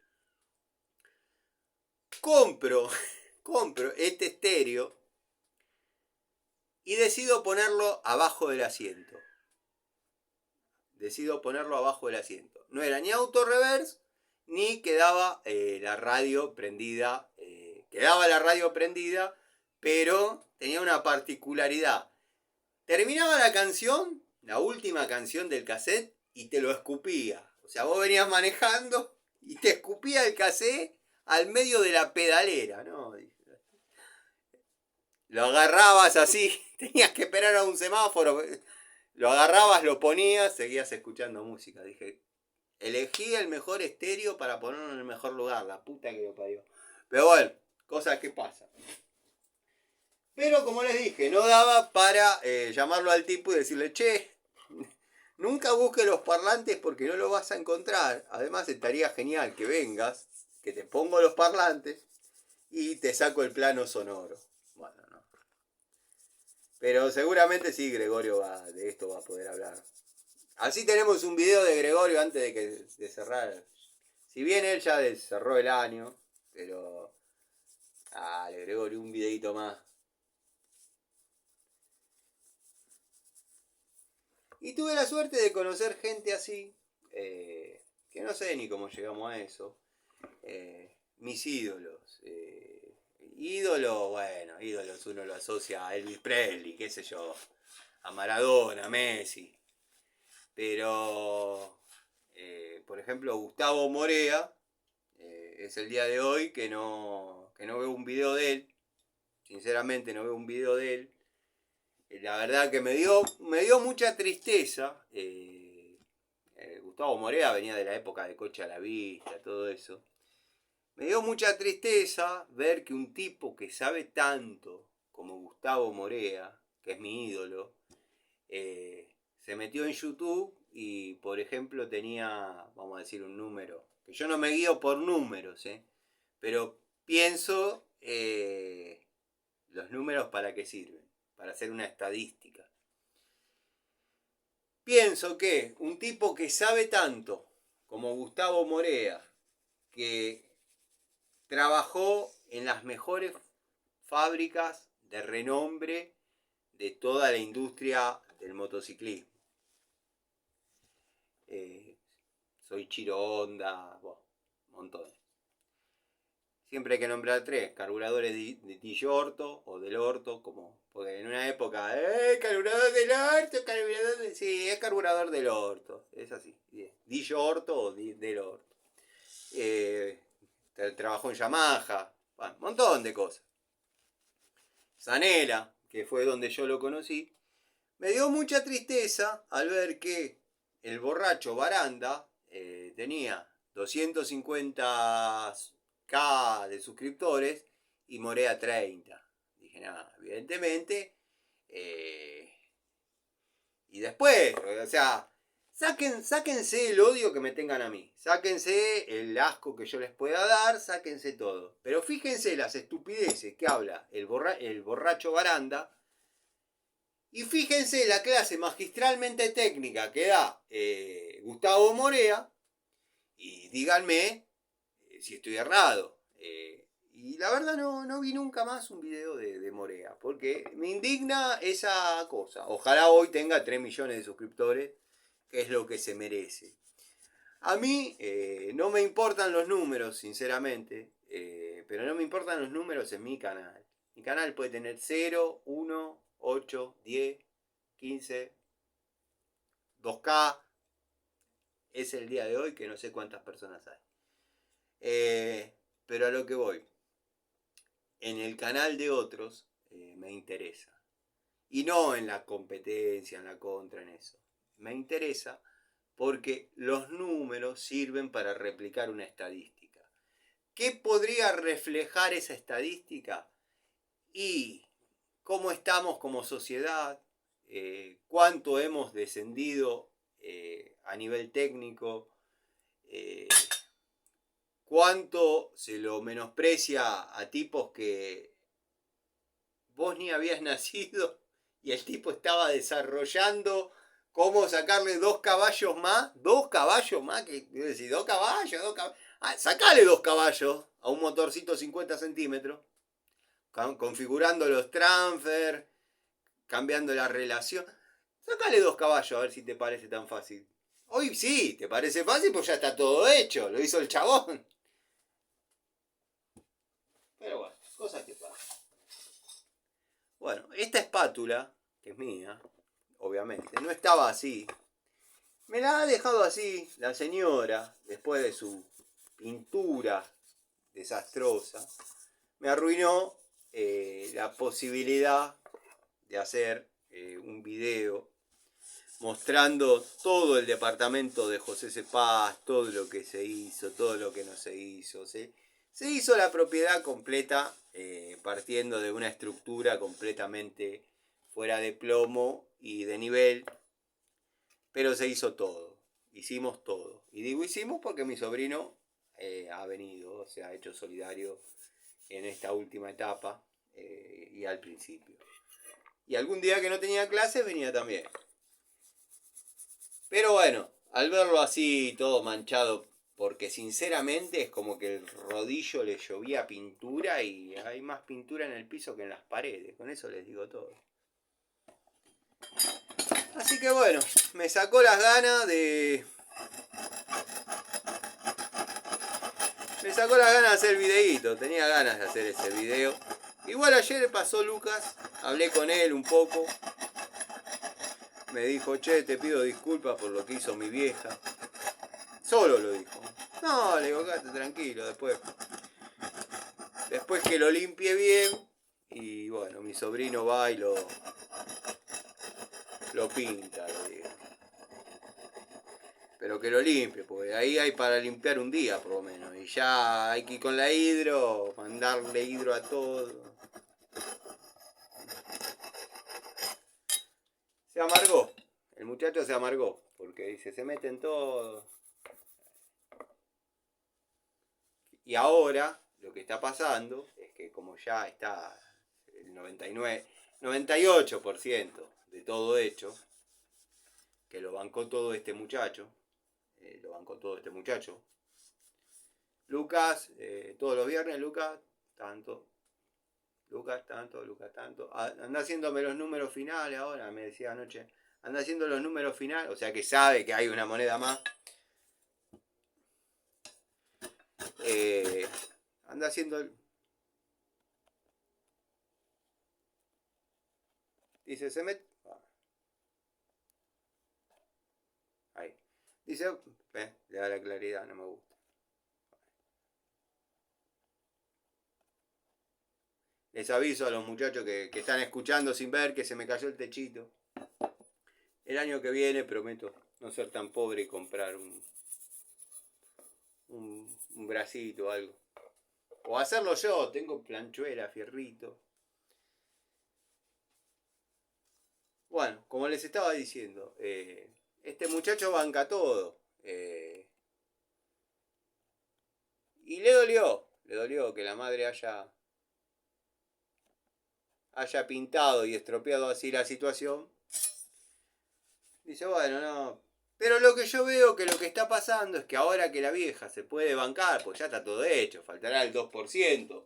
Compro este estéreo y decido ponerlo abajo del asiento. No era ni auto reverse ni quedaba la radio prendida. Quedaba la radio prendida, pero tenía una particularidad. Terminaba la canción, la última canción del cassette, y te lo escupía. O sea, vos venías manejando y te escupía el cassette al medio de la pedalera, ¿no? Lo agarrabas así, tenías que esperar a un semáforo. Lo agarrabas, lo ponías, seguías escuchando música. Dije, elegí el mejor estéreo para ponerlo en el mejor lugar, la puta que lo parió. Pero bueno, cosas que pasan. Pero como les dije, no daba para llamarlo al tipo y decirle, che, nunca busques los parlantes porque no lo vas a encontrar. Además estaría genial que vengas, que te pongo los parlantes y te saco el plano sonoro. Bueno, no. Pero seguramente sí, Gregorio de esto va a poder hablar. Así tenemos un video de Gregorio antes de cerrar. Si bien él ya cerró el año, pero... Dale, Gregorio, un videito más. Y tuve la suerte de conocer gente así, que no sé ni cómo llegamos a eso. Mis ídolos. Ídolos uno lo asocia a Elvis Presley, qué sé yo, a Maradona, a Messi. Pero, por ejemplo, Gustavo Morea, es el día de hoy que no veo un video de él. Sinceramente no veo un video de él. La verdad que me dio mucha tristeza. Gustavo Morea venía de la época de Coche a la Vista, todo eso. Me dio mucha tristeza ver que un tipo que sabe tanto como Gustavo Morea, que es mi ídolo, se metió en YouTube y por ejemplo tenía, vamos a decir un número, que yo no me guío por números, pero pienso los números para qué sirven, para hacer una estadística. Pienso que un tipo que sabe tanto como Gustavo Morea, que trabajó en las mejores fábricas de renombre de toda la industria del motociclismo. Soy Chiro Honda, bueno, montones. Siempre hay que nombrar 3, carburadores de Di-Giorto o del orto, como, porque en una época, carburador del orto, carburador del... Sí, es carburador del orto, es así, Di-Giorto o del orto. Trabajó en Yamaha, bueno, un montón de cosas. Zanella, que fue donde yo lo conocí, me dio mucha tristeza al ver que el borracho Baranda tenía 250k de suscriptores y Morea 30. Dije, nada, evidentemente. Y después, o sea, sáquense el odio que me tengan a mí. Sáquense el asco que yo les pueda dar, sáquense todo. Pero fíjense las estupideces que habla el borracho Baranda. Y fíjense la clase magistralmente técnica que da Gustavo Morea. Y díganme si estoy errado. Y la verdad no vi nunca más un video de Morea. Porque me indigna esa cosa. Ojalá hoy tenga 3 millones de suscriptores. Que es lo que se merece. A mí no me importan los números, sinceramente. Pero no me importan los números en mi canal. Mi canal puede tener 0, 1, 8, 10, 15, 2K. Es el día de hoy que no sé cuántas personas hay. Pero a lo que voy. En el canal de otros me interesa. Y no en la competencia, en la contra, en eso. Me interesa porque los números sirven para replicar una estadística. ¿Qué podría reflejar esa estadística? Y cómo estamos como sociedad, cuánto hemos descendido a nivel técnico, cuánto se lo menosprecia a tipos que vos ni habías nacido y el tipo estaba desarrollando cómo sacarle 2 caballos más, que decir, 2 caballos, sacale 2 caballos a un motorcito 50 centímetros, configurando los transfer, cambiando la relación. Sacale 2 caballos a ver si te parece tan fácil. Hoy sí, te parece fácil, pues ya está todo hecho, lo hizo el chabón. Pero bueno, cosas que pasan. Bueno, esta espátula, que es mía, obviamente, no estaba así. Me la ha dejado así la señora, después de su pintura desastrosa. Me arruinó la posibilidad de hacer un video mostrando todo el departamento de José Cepaz, todo lo que se hizo, todo lo que no se hizo. Se hizo la propiedad completa partiendo de una estructura completamente fuera de plomo y de nivel, pero se hizo todo, hicimos todo. Y digo hicimos porque mi sobrino ha venido, se ha hecho solidario en esta última etapa y al principio. Y algún día que no tenía clases venía también. Pero bueno, al verlo así todo manchado, porque sinceramente es como que el rodillo le llovía pintura y hay más pintura en el piso que en las paredes, con eso les digo todo. Así que bueno, me sacó las ganas de... Me sacó las ganas de hacer videíto, tenía ganas de hacer ese video. Igual ayer pasó Lucas, hablé con él un poco. Me dijo, che, te pido disculpas por lo que hizo mi vieja. Solo lo dijo. No, le digo, quédate tranquilo, después que lo limpie bien. Y bueno, mi sobrino va y lo pinta, le digo. Pero que lo limpie, porque ahí hay para limpiar un día por lo menos. Y ya hay que ir con la hidro, mandarle hidro a todo. Se amargó, el muchacho se amargó. porque dice, se meten todos. Y ahora lo que está pasando es que como ya está el 98% de todo hecho, que lo bancó todo este muchacho, Lucas, todos los viernes, Lucas, tanto, Lucas, tanto. Anda haciéndome los números finales ahora, me decía anoche. Anda haciendo los números finales, o sea que sabe que hay una moneda más. Anda haciendo... Dice, se mete... Ahí. Dice, le da la claridad, no me gusta. Les aviso a los muchachos que están escuchando sin ver que se me cayó el techito. El año que viene prometo no ser tan pobre y comprar un bracito o algo. O hacerlo yo, tengo planchuela, fierrito. Bueno, como les estaba diciendo, este muchacho banca todo. Y le dolió que la madre haya pintado y estropeado así la situación. Dice, bueno, no. Pero lo que yo veo que lo que está pasando es que ahora que la vieja se puede bancar, pues ya está todo hecho, faltará el 2%.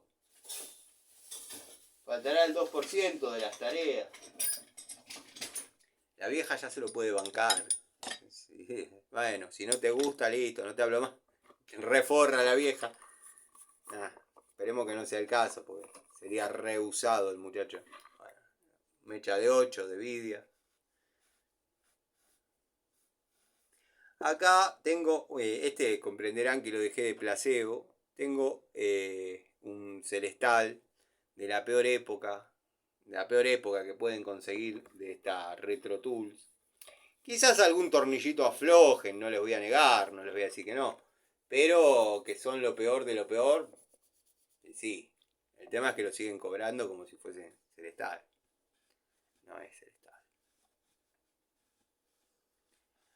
Faltará el 2% de las tareas. La vieja ya se lo puede bancar. Sí. Bueno, si no te gusta, listo, no te hablo más. Reforra la vieja. Esperemos que no sea el caso, porque sería rehusado el muchacho. Bueno, mecha de 8, de vidia. Acá tengo, comprenderán que lo dejé de placebo. Tengo un celestal de la peor época que pueden conseguir de esta Retro Tools. Quizás algún tornillito aflojen, no les voy a negar, no les voy a decir que no. Pero que son lo peor de lo peor, sí. El tema es que lo siguen cobrando como si fuese celestal. No es celestal.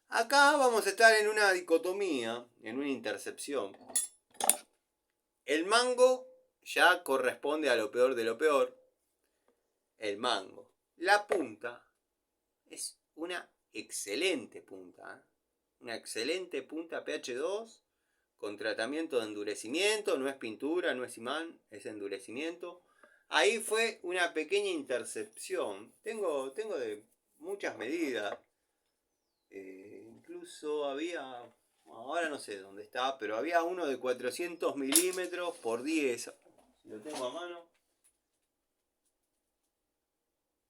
Acá vamos a estar en una dicotomía, en una intercepción. El mango ya corresponde a lo peor de lo peor. El mango. La punta es una excelente punta. Una excelente punta pH2 con tratamiento de endurecimiento. No es pintura, no es imán, es endurecimiento. Ahí fue una pequeña intercepción. Tengo de muchas medidas. Incluso había, ahora no sé dónde está, pero había uno de 400 milímetros por 10. Si lo tengo a mano.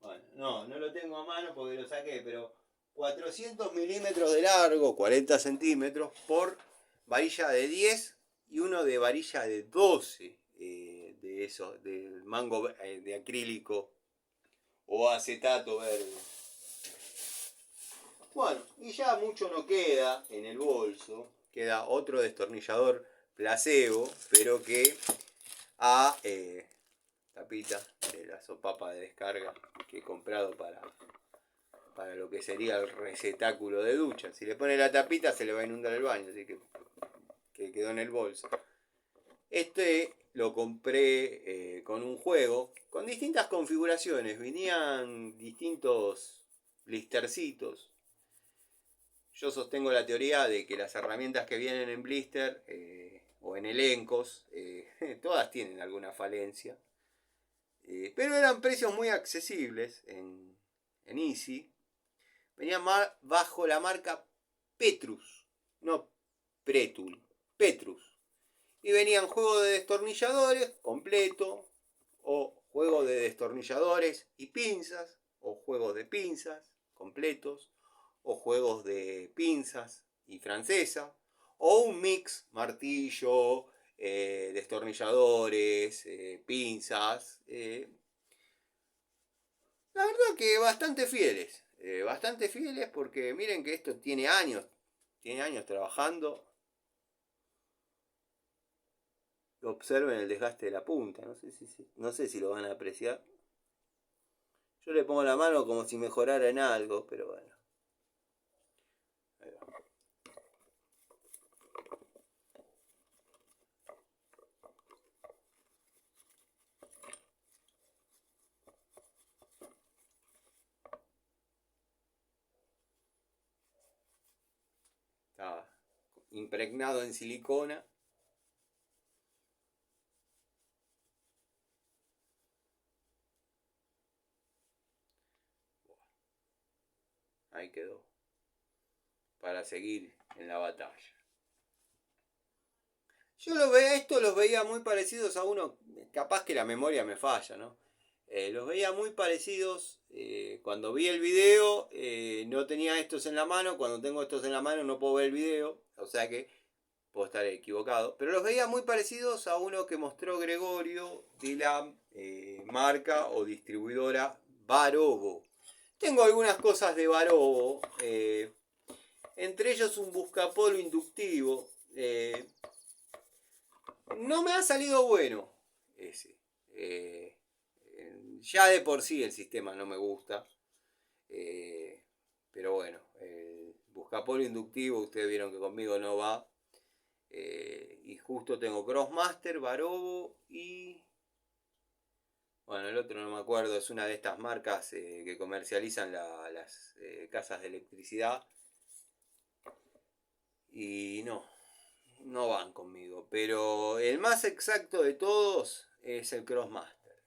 Bueno, no lo tengo a mano porque lo saqué, pero 400 milímetros de largo, 40 centímetros, por varilla de 10 y uno de varilla de 12 de eso, del mango de acrílico o acetato verde. Bueno, y ya mucho no queda en el bolso, queda otro destornillador placebo, pero que a tapita de la sopapa de descarga que he comprado para lo que sería el receptáculo de ducha. Si le pone la tapita se le va a inundar el baño, así que quedó en el bolso. Este lo compré con un juego, con distintas configuraciones, venían distintos blistercitos. Yo sostengo la teoría de que las herramientas que vienen en blister o en elencos, todas tienen alguna falencia. Pero eran precios muy accesibles en Easy. Venían bajo la marca Petrus, no Pretul, Petrus. Y venían juegos de destornilladores completo, o juegos de destornilladores y pinzas, o juegos de pinzas completos, o juegos de pinzas y francesa, o un mix, martillo, destornilladores, pinzas. La verdad que bastante fieles porque miren que esto tiene años trabajando. Observen el desgaste de la punta, no sé si lo van a apreciar. Yo le pongo la mano como si mejorara en algo, pero bueno. impregnado en silicona. Ahí quedó. Para seguir en la batalla. Yo los veía muy parecidos a uno, capaz que la memoria me falla, ¿no? Los veía muy parecidos. Cuando vi el video, no tenía estos en la mano. Cuando tengo estos en la mano, no puedo ver el video. O sea que puedo estar equivocado. Pero los veía muy parecidos a uno que mostró Gregorio de la marca o distribuidora Barobo. Tengo algunas cosas de Barobo. Entre ellos un buscapolo inductivo. No me ha salido bueno ese. Ya de por sí el sistema no me gusta. Pero bueno, el buscapolo inductivo, ustedes vieron que conmigo no va. Y justo tengo Crossmaster, Barobo y... Bueno, el otro no me acuerdo, es una de estas marcas que comercializan las casas de electricidad. Y no van conmigo. Pero el más exacto de todos es el Crossmaster.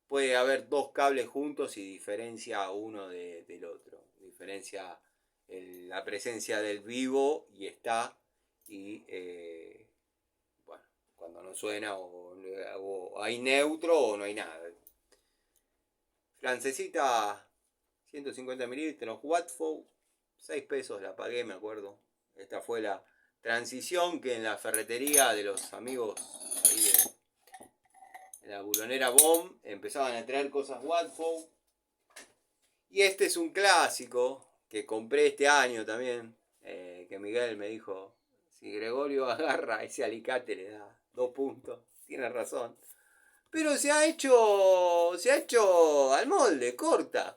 Puede haber dos cables juntos y diferencia uno del otro. Diferencia la presencia del vivo y está. Y bueno, cuando no suena o hay neutro o no hay nada. Francesita 150 mililitros, Watford, 6 pesos la pagué, me acuerdo. Esta fue la transición que en la ferretería de los amigos ahí de la bulonera Bomb empezaban a traer cosas Watford. Y este es un clásico que compré este año también, que Miguel me dijo, si Gregorio agarra ese alicate le da 2 puntos. Tiene razón. Pero se ha hecho al molde, corta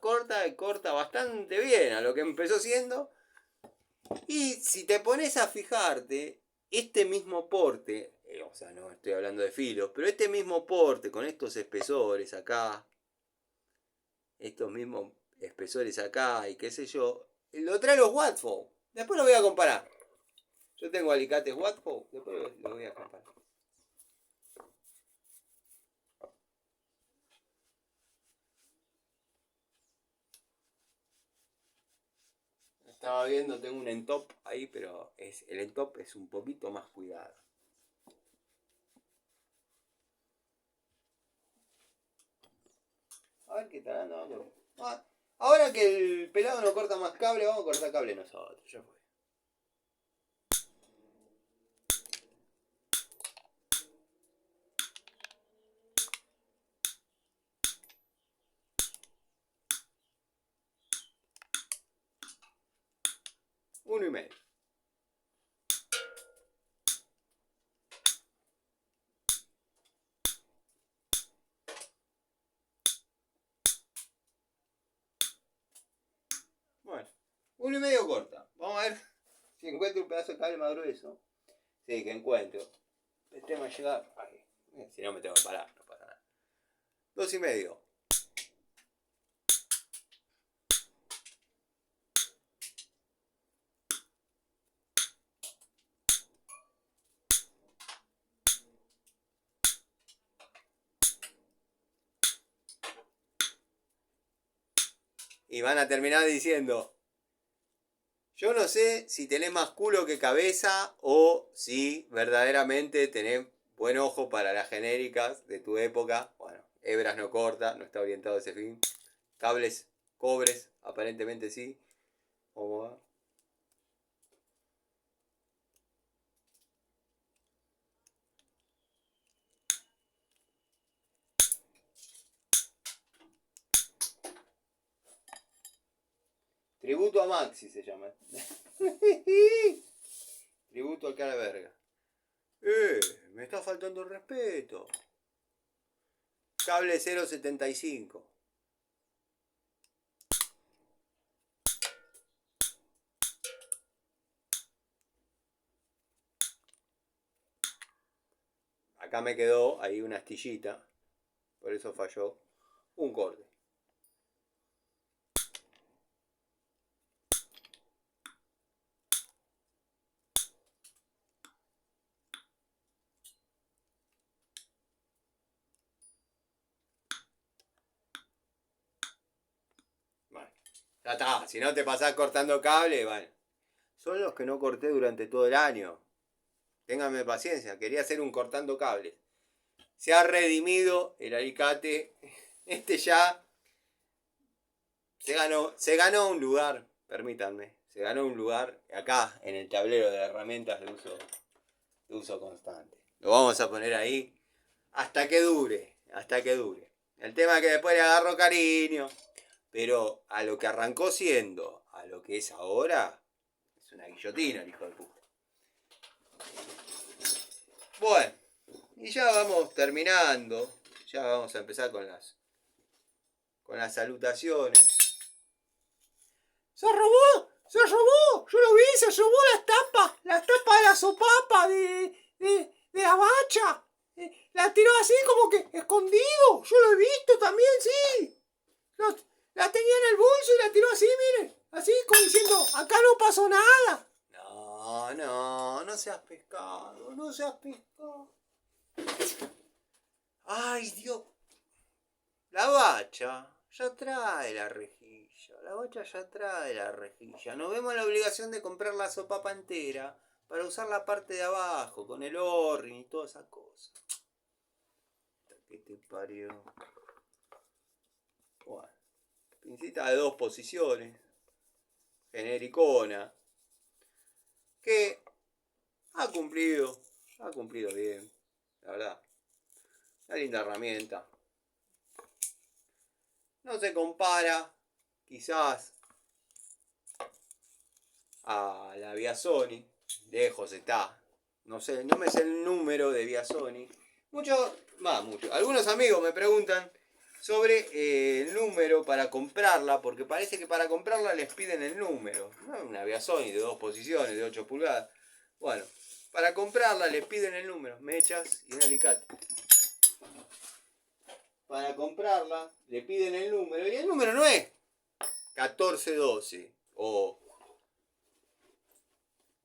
bastante bien a lo que empezó siendo. Y si te pones a fijarte, este mismo porte, o sea, no estoy hablando de filos, pero este mismo porte con estos espesores acá, estos mismos espesores acá y qué sé yo, lo trae los Watford. Después lo voy a comparar. Yo tengo alicates Watford, después lo voy a comparar. Estaba viendo, tengo un Entop ahí, pero el Entop es un poquito más cuidado. A ver qué tal, no. Ahora que el pelado no corta más cable, vamos a cortar cable nosotros. Ya fue. Uno y medio. Bueno, uno y medio corta. Vamos a ver si encuentro un pedazo de cable más grueso. Sí, que encuentro. El tema es llegar. Ay, si no me tengo que parar, no pasa nada. 2 y medio. Y van a terminar diciendo, yo no sé si tenés más culo que cabeza o si verdaderamente tenés buen ojo para las genéricas de tu época. Bueno, hebras no corta, no está orientado a ese fin. Cables, cobres, aparentemente sí. ¿Cómo va? Tributo a Maxi se llama. Tributo al cara verga. Me está faltando el respeto. Cable 0.75. Acá me quedó ahí una astillita. Por eso falló un corte. Ya está, si no te pasás cortando cable, bueno. Son los que no corté durante todo el año. Ténganme paciencia, quería hacer un cortando cables. Se ha redimido el alicate. Este ya se ganó un lugar, permítanme. Se ganó un lugar acá en el tablero de herramientas de uso constante. Lo vamos a poner ahí hasta que dure, hasta que dure. El tema es que después le agarro cariño, pero a lo que arrancó siendo, a lo que es ahora, es una guillotina el hijo de puta. Bueno, y ya vamos terminando, ya vamos a empezar con las salutaciones. ¡Se robó! ¡Se robó! Yo lo vi, se robó las tapas de la sopapa de Abacha. La tiró así como que escondido. Yo lo he visto también, sí. La tenía en el bolso y la tiró así, miren. Así como diciendo, acá no pasó nada. No seas pescado, no seas pescado. Ay, Dios. La Bacha ya trae la rejilla. La Bacha ya trae la rejilla. Nos vemos la obligación de comprar la sopapa entera para usar la parte de abajo, con el orrin y toda esa cosa. ¿Qué te parió? Bueno, pincita de 2 posiciones. Genericona. Que ha cumplido bien. La verdad. Una linda herramienta. No se compara, quizás, a la Viasoni. Lejos está. No sé, no me sé el número de Viasoni. Algunos amigos me preguntan sobre el número para comprarla, porque parece que para comprarla les piden el número. No, una Viasoni de 2 posiciones, de 8 pulgadas. Bueno, para comprarla les piden el número, mechas y un alicate. Para comprarla le piden el número y el número no es 1412 o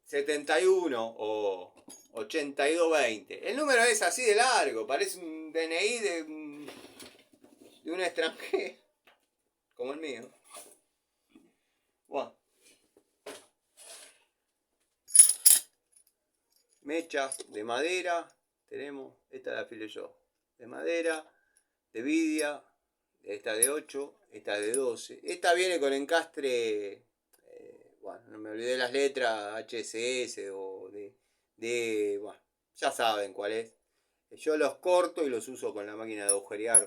71 o 8220. El número es así de largo, parece un DNI de un extranjero, como el mío. Bueno. Mecha de madera, tenemos, esta la afilé yo, de madera, de vidia, esta de 8, esta de 12. Esta viene con encastre, bueno, no me olvidé las letras, HSS o bueno, ya saben cuál es. Yo los corto y los uso con la máquina de agujerear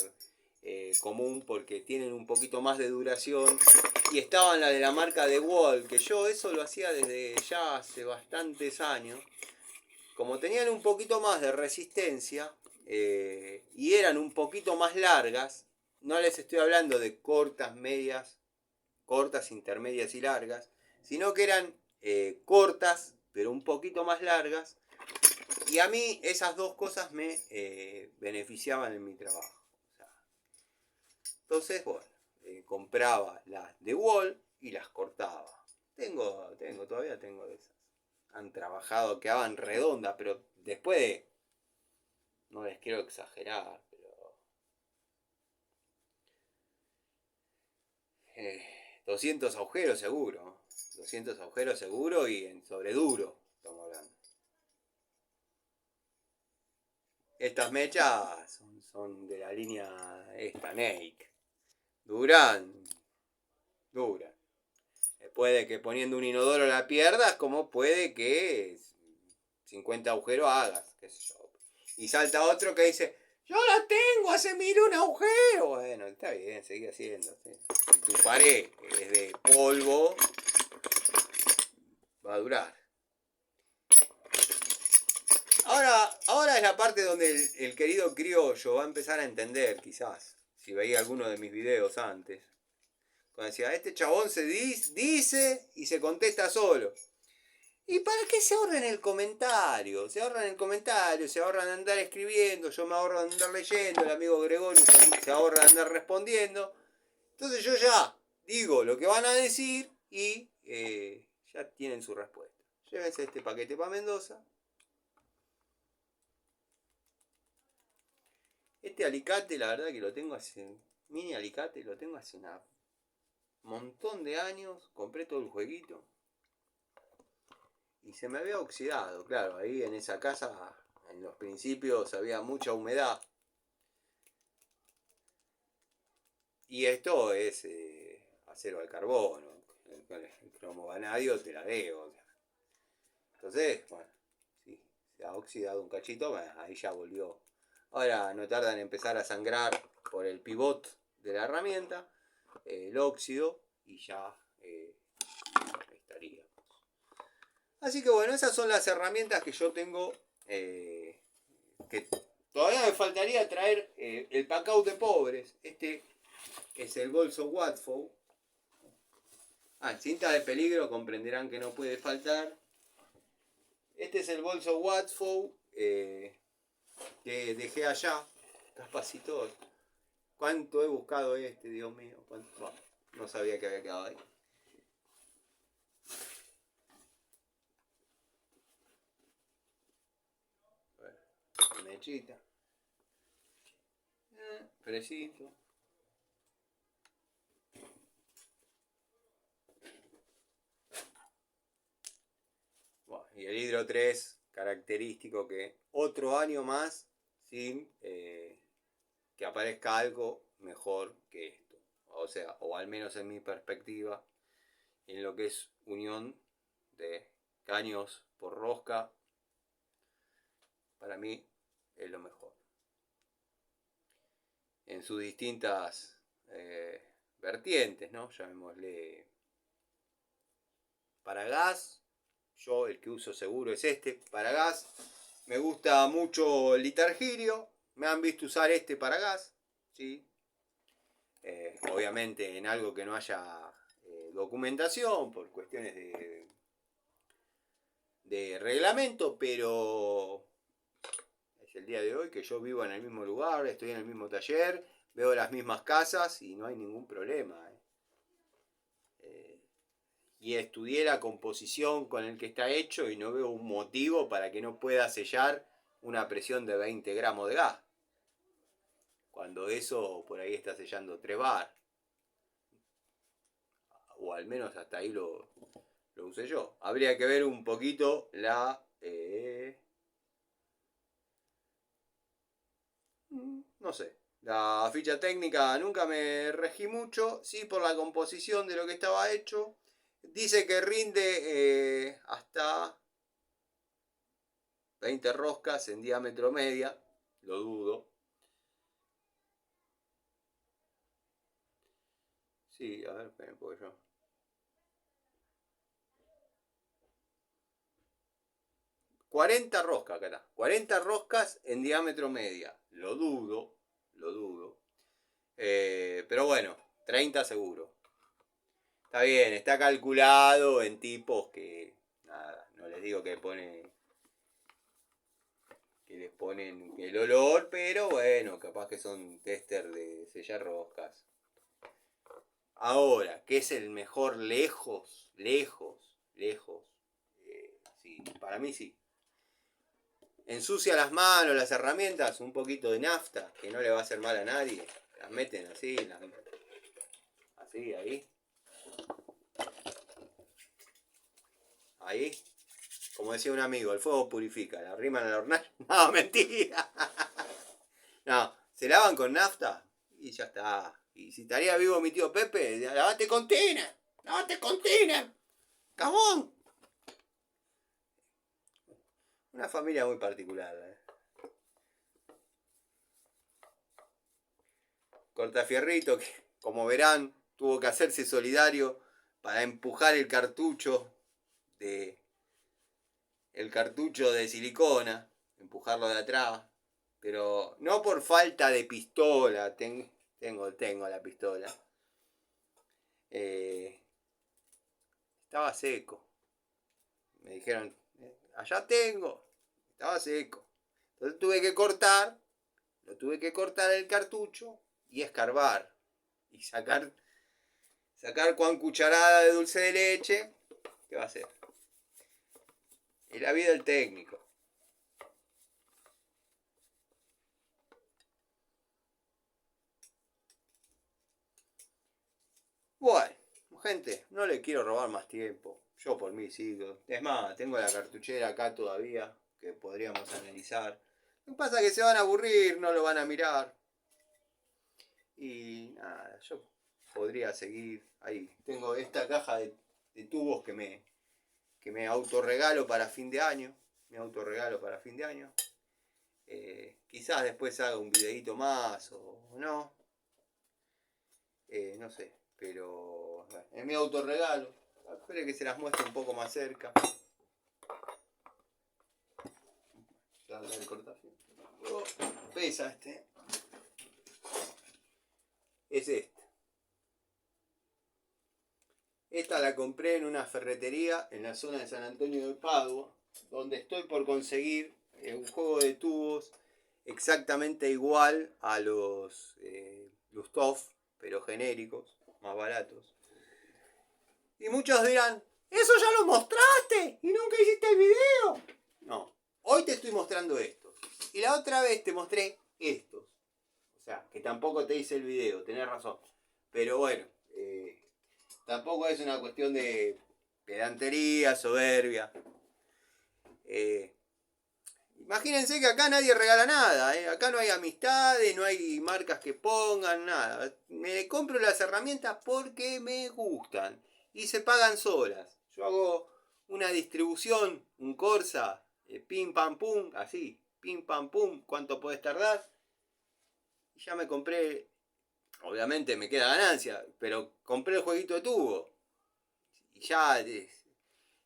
común porque tienen un poquito más de duración. Y estaban la de la marca de Wall, que yo eso lo hacía desde ya hace bastantes años. Como tenían un poquito más de resistencia y eran un poquito más largas, no les estoy hablando de cortas, medias, cortas, intermedias y largas, sino que eran cortas, pero un poquito más largas, y a mí esas dos cosas me beneficiaban en mi trabajo. O sea, entonces, bueno, compraba las de Wall y las cortaba. Todavía tengo de esas. Han trabajado, quedaban redondas, pero después de, no les quiero exagerar, pero 200 agujeros seguro, 200 agujeros seguro y en sobre duro, estamos hablando. Estas mechas son de la línea esta, Nike. Duran. Puede que poniendo un inodoro la pierdas, como puede que 50 agujeros hagas, qué sé yo. Y salta otro que dice, yo la tengo, hace 1000 un agujero. Bueno, está bien, seguí haciendo. ¿Sí? Si tu pared es de polvo, va a durar. Ahora es la parte donde el querido criollo va a empezar a entender, quizás, si veía alguno de mis videos antes. Cuando decía, este chabón se dice y se contesta solo. ¿Y para qué se ahorran el comentario? Se ahorran el comentario, se ahorran andar escribiendo, yo me ahorro andar leyendo, el amigo Gregorio se ahorra andar respondiendo. Entonces yo ya digo lo que van a decir y ya tienen su respuesta. Llévense este paquete para Mendoza. Este alicate, la verdad que lo tengo hace... Mini alicate, lo tengo hace montón de años, compré todo el jueguito y se me había oxidado. Claro, ahí en esa casa, en los principios había mucha humedad. Y esto es acero al carbono. El cromo vanadio te la debo. Entonces, bueno, sí, se ha oxidado un cachito, bueno, ahí ya volvió. Ahora no tarda en empezar a sangrar por el pivot de la herramienta, el óxido, y ya estaría. Así que bueno, esas son las herramientas que yo tengo. Que todavía me faltaría traer el pack-out de pobres. Este es el bolso Watfow. Cinta de peligro, comprenderán que no puede faltar. Este es el bolso Watfow que dejé allá. Capacitor. ¿Cuánto he buscado este, Dios mío? Bueno, no sabía que había quedado ahí. Mechita. Fresito. Bueno, y el Hydro 3, característico que otro año más sin que aparezca algo mejor que esto. O sea, o al menos en mi perspectiva, en lo que es unión de caños por rosca, para mí es lo mejor. En sus distintas vertientes, ¿no? Llamémosle para gas. Yo el que uso seguro es este. Para gas me gusta mucho el Litargirio. Me han visto usar este para gas, ¿sí? Obviamente en algo que no haya documentación por cuestiones de reglamento, pero es el día de hoy que yo vivo en el mismo lugar, estoy en el mismo taller, veo las mismas casas y no hay ningún problema. Y estudié la composición con el que está hecho y no veo un motivo para que no pueda sellar una presión de 20 gramos de gas. Cuando eso por ahí está sellando 3 bar. O al menos hasta ahí lo usé yo. Habría que ver un poquito la... no sé. La ficha técnica nunca me regí mucho. Sí por la composición de lo que estaba hecho. Dice que rinde hasta 20 roscas en diámetro media. Lo dudo. Sí, a ver, esperen, porque yo... 40 roscas, acá está. 40 roscas en diámetro media. Lo dudo, lo dudo. Pero bueno, 30 seguro. Está bien, está calculado en tipos que... Nada, no les digo que les ponen el olor, pero bueno, capaz que son tester de sellar roscas. Ahora, ¿qué es el mejor lejos? Lejos. Sí, para mí sí. Ensucia las manos, las herramientas, un poquito de nafta, que no le va a hacer mal a nadie. Las meten así, así, ahí. Ahí. Como decía un amigo, el fuego purifica, la arriman al hornal. No, mentira. No, se lavan con nafta y ya está. Y si estaría vivo mi tío Pepe, lavate con tina. Lavate con tina. Cabón. Una familia muy particular. Cortafierrito, que como verán, tuvo que hacerse solidario para empujar el cartucho de silicona, empujarlo de atrás, pero no por falta de pistola, tengo la pistola. Estaba seco. Me dijeron, allá tengo, estaba seco. Entonces lo tuve que cortar el cartucho y escarbar y sacar cuan cucharada de dulce de leche. ¿Qué va a hacer? Es la vida del técnico. Bueno, gente, no le quiero robar más tiempo. Yo por mí sigo. Es más, tengo la cartuchera acá todavía, que podríamos analizar. Lo que pasa es que se van a aburrir, no lo van a mirar. Y nada, yo podría seguir ahí. Tengo esta caja de tubos que me autorregalo para fin de año. Me autorregalo para fin de año. Quizás después haga un videito más o no. No sé, pero es mi autorregalo. Espero que se las muestre un poco más cerca. Oh, pesa este. Es este. Esta la compré en una ferretería en la zona de San Antonio de Padua, donde estoy por conseguir un juego de tubos exactamente igual a los Lustov, pero genéricos, más baratos. Y muchos dirán, ¿eso ya lo mostraste? ¿Y nunca hiciste el video? No, hoy te estoy mostrando estos. Y la otra vez te mostré estos. O sea, que tampoco te hice el video, tenés razón. Pero bueno, tampoco es una cuestión de pedantería, soberbia. Imagínense que acá nadie regala nada, acá no hay amistades, no hay marcas que pongan, nada. Me compro las herramientas porque me gustan y se pagan solas. Yo hago una distribución, un Corsa, pim pam pum, así, pim pam pum, ¿cuánto podés tardar? Y ya me compré, obviamente me queda ganancia, pero compré el jueguito de tubo. Y ya,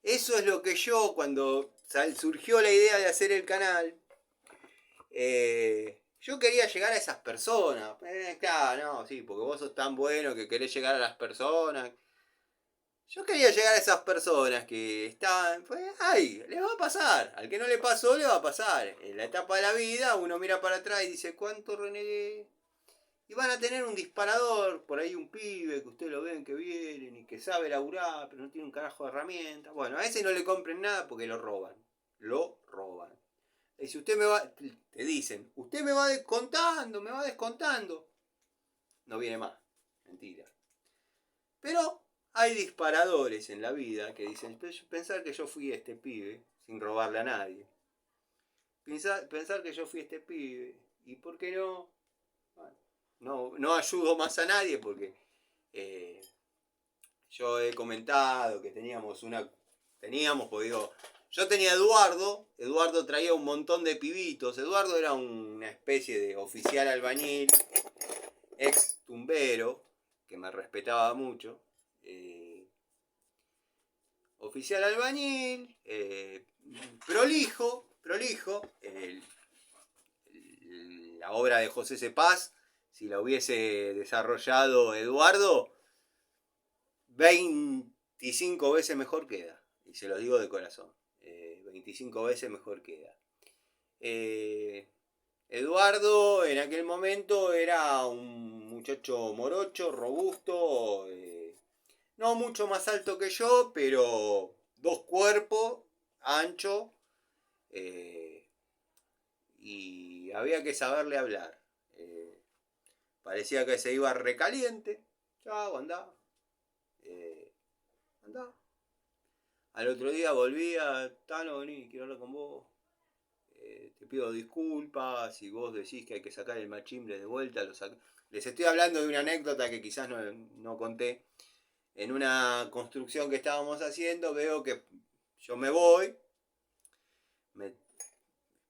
eso es lo que yo cuando surgió la idea de hacer el canal, yo quería llegar a esas personas. Claro, no, sí, porque vos sos tan bueno que querés llegar a las personas. Yo quería llegar a esas personas que están, pues, ay, les va a pasar. Al que no le pasó, le va a pasar. En la etapa de la vida, uno mira para atrás y dice, ¿cuánto renegué? Y van a tener un disparador, por ahí un pibe que ustedes lo ven que vienen y que sabe laburar, pero no tiene un carajo de herramientas. Bueno, a ese no le compren nada porque lo roban. Lo roban. Y si usted me va, te dicen, usted me va descontando, me va descontando. No viene más. Mentira. Pero hay disparadores en la vida que dicen, pensar que yo fui este pibe sin robarle a nadie. Pensar que yo fui este pibe. ¿Y por qué no? Bueno, no ayudo más a nadie porque yo he comentado que teníamos, pues digo, yo tenía a Eduardo traía un montón de pibitos, Eduardo era una especie de oficial albañil, ex tumbero, que me respetaba mucho, oficial albañil, prolijo, la obra de José Cepaz, si la hubiese desarrollado Eduardo, 25 veces mejor queda. Y se lo digo de corazón. 25 veces mejor queda. Eduardo en aquel momento era un muchacho morocho, robusto, no mucho más alto que yo, pero dos cuerpos, ancho, y había que saberle hablar. Parecía que se iba recaliente. Chao, andá. Andá. Al otro día volvía, Tano, vení, quiero hablar con vos. Te pido disculpas si vos decís que hay que sacar el machimbre de vuelta. Les estoy hablando de una anécdota que quizás no conté. En una construcción que estábamos haciendo, veo que yo me voy.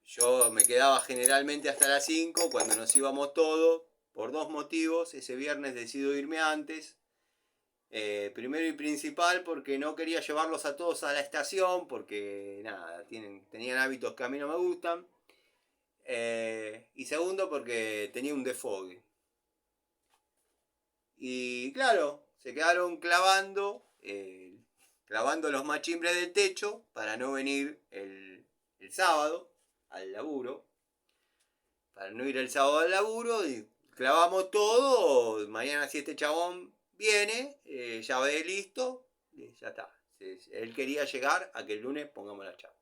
Yo me quedaba generalmente hasta las 5 cuando nos íbamos todos. Por dos motivos. Ese viernes decido irme antes. Primero y principal porque no quería llevarlos a todos a la estación porque nada, tenían hábitos que a mí no me gustan. Y segundo porque tenía un desfogue. Y claro, se quedaron clavando los machimbres del techo para no venir el sábado al laburo. Para no ir el sábado al laburo y clavamos todo. Mañana si este chabón viene, ya ve listo, ya está. Él quería llegar a que el lunes pongamos la chapa.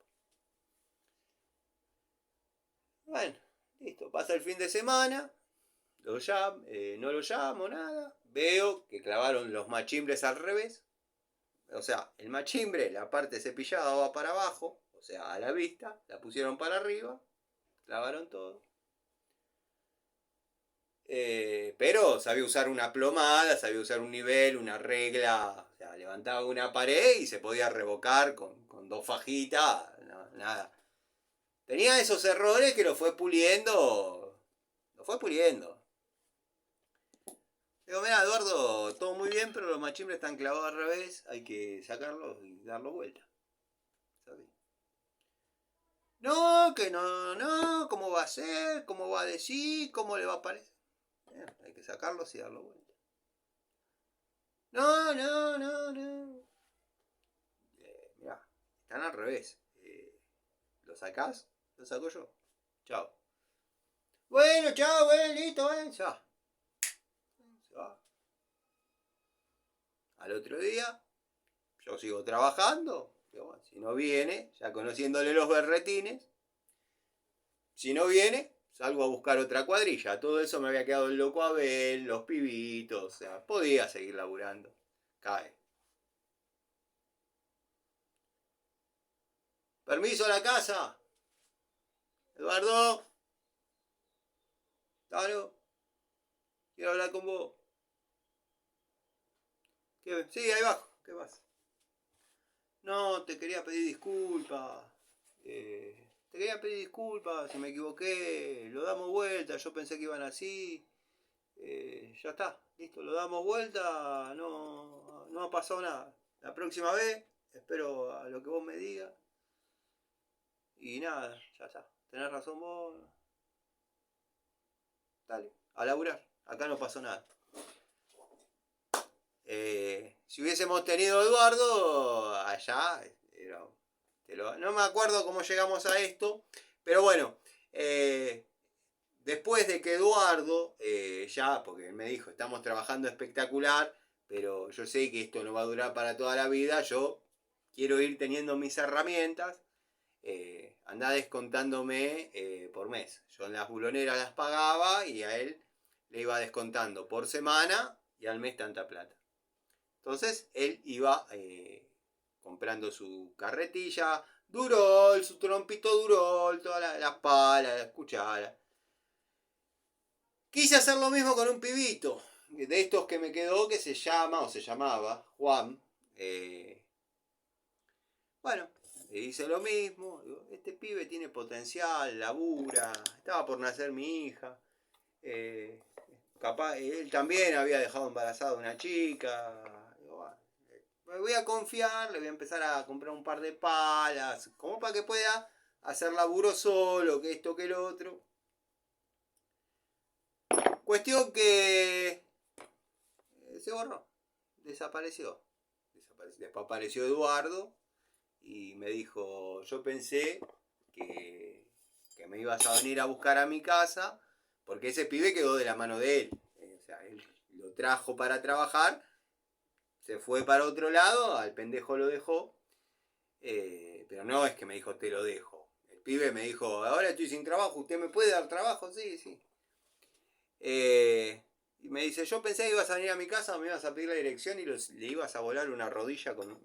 Bueno, listo, pasa el fin de semana, no lo llamo, nada. veo que clavaron los machimbres al revés. O sea, el machimbre, la parte cepillada va para abajo, o sea, a la vista, la pusieron para arriba, clavaron todo. Pero sabía usar una plomada, sabía usar un nivel, una regla, o sea, levantaba una pared y se podía revocar con 2 fajitas, no, nada. Tenía esos errores que lo fue puliendo. Lo fue puliendo. Digo, mira, Eduardo, todo muy bien, pero los machimbres están clavados al revés, hay que sacarlos y darlos vuelta. ¿Sabes? No, que no, ¿cómo va a ser? ¿Cómo va a decir? ¿Cómo le va a parecer? Hay que sacarlos y darlos vuelta. No. Mirá, están al revés. ¿Lo sacás? Lo saco yo. Chao. Bueno, chao, listo, ya. Se va. Al otro día, yo sigo trabajando. Bueno, si no viene, ya conociéndole los berretines, si no viene, salgo a buscar otra cuadrilla. Todo eso me había quedado el loco Abel, los pibitos, o sea, podía seguir laburando. Cae. Permiso a la casa. Eduardo. Claro. Quiero hablar con vos. ¿Qué? Sí, ahí bajo. ¿Qué pasa? No, te quería pedir disculpas. Te quería pedir disculpas si me equivoqué. Lo damos vuelta. Yo pensé que iban así. Ya está. Listo, lo damos vuelta. No ha pasado nada. La próxima vez espero a lo que vos me digas. Y nada, ya está. Tenés razón vos. Dale, a laburar. Acá no pasó nada. Si hubiésemos tenido a Eduardo allá, no me acuerdo cómo llegamos a esto, pero bueno, después de que Eduardo, ya, porque él me dijo, estamos trabajando espectacular, pero yo sé que esto no va a durar para toda la vida, yo quiero ir teniendo mis herramientas, andá descontándome por mes. Yo en las buloneras las pagaba y a él le iba descontando por semana y al mes tanta plata. Entonces él iba comprando su carretilla, Durol, su trompito Durol, todas las palas, las cucharas. Quise hacer lo mismo con un pibito, de estos que me quedó, que se llama, o se llamaba, Juan. Bueno, le hice lo mismo. Este pibe tiene potencial, labura, estaba por nacer mi hija. Capaz, él también había dejado embarazada a una chica. Me voy a confiar, le voy a empezar a comprar un par de palas, como para que pueda hacer laburo solo, que esto, que lo otro. Cuestión que se borró, desapareció. Después apareció Eduardo y me dijo, yo pensé que me ibas a venir a buscar a mi casa, porque ese pibe quedó de la mano de él. O sea, él lo trajo para trabajar, se fue para otro lado, al pendejo lo dejó. Pero no es que me dijo te lo dejo. El pibe me dijo, ahora estoy sin trabajo, ¿usted me puede dar trabajo? Sí. Y me dice, yo pensé que ibas a venir a mi casa, me ibas a pedir la dirección y le ibas a volar una rodilla con...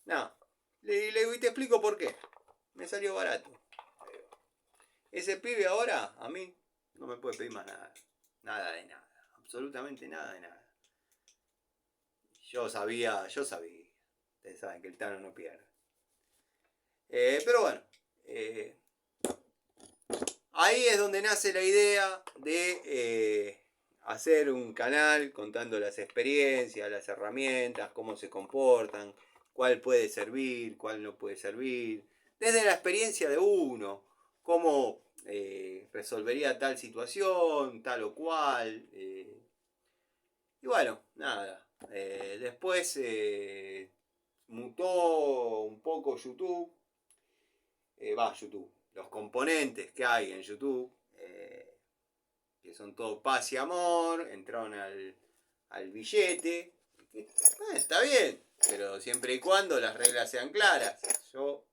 No. Le digo, y te explico por qué. Me salió barato. Ese pibe ahora, a mí, no me puede pedir más nada. Nada de nada. Absolutamente nada de nada. Yo sabía. Ustedes saben que el Tano no pierde. Pero bueno. Ahí es donde nace la idea de hacer un canal contando las experiencias, las herramientas, cómo se comportan, cuál puede servir, cuál no puede servir. Desde la experiencia de uno, cómo resolvería tal situación, tal o cual. Y bueno, nada. Después mutó un poco YouTube. YouTube. Los componentes que hay en YouTube, que son todo paz y amor, entraron al billete. Está bien, pero siempre y cuando las reglas sean claras. Yo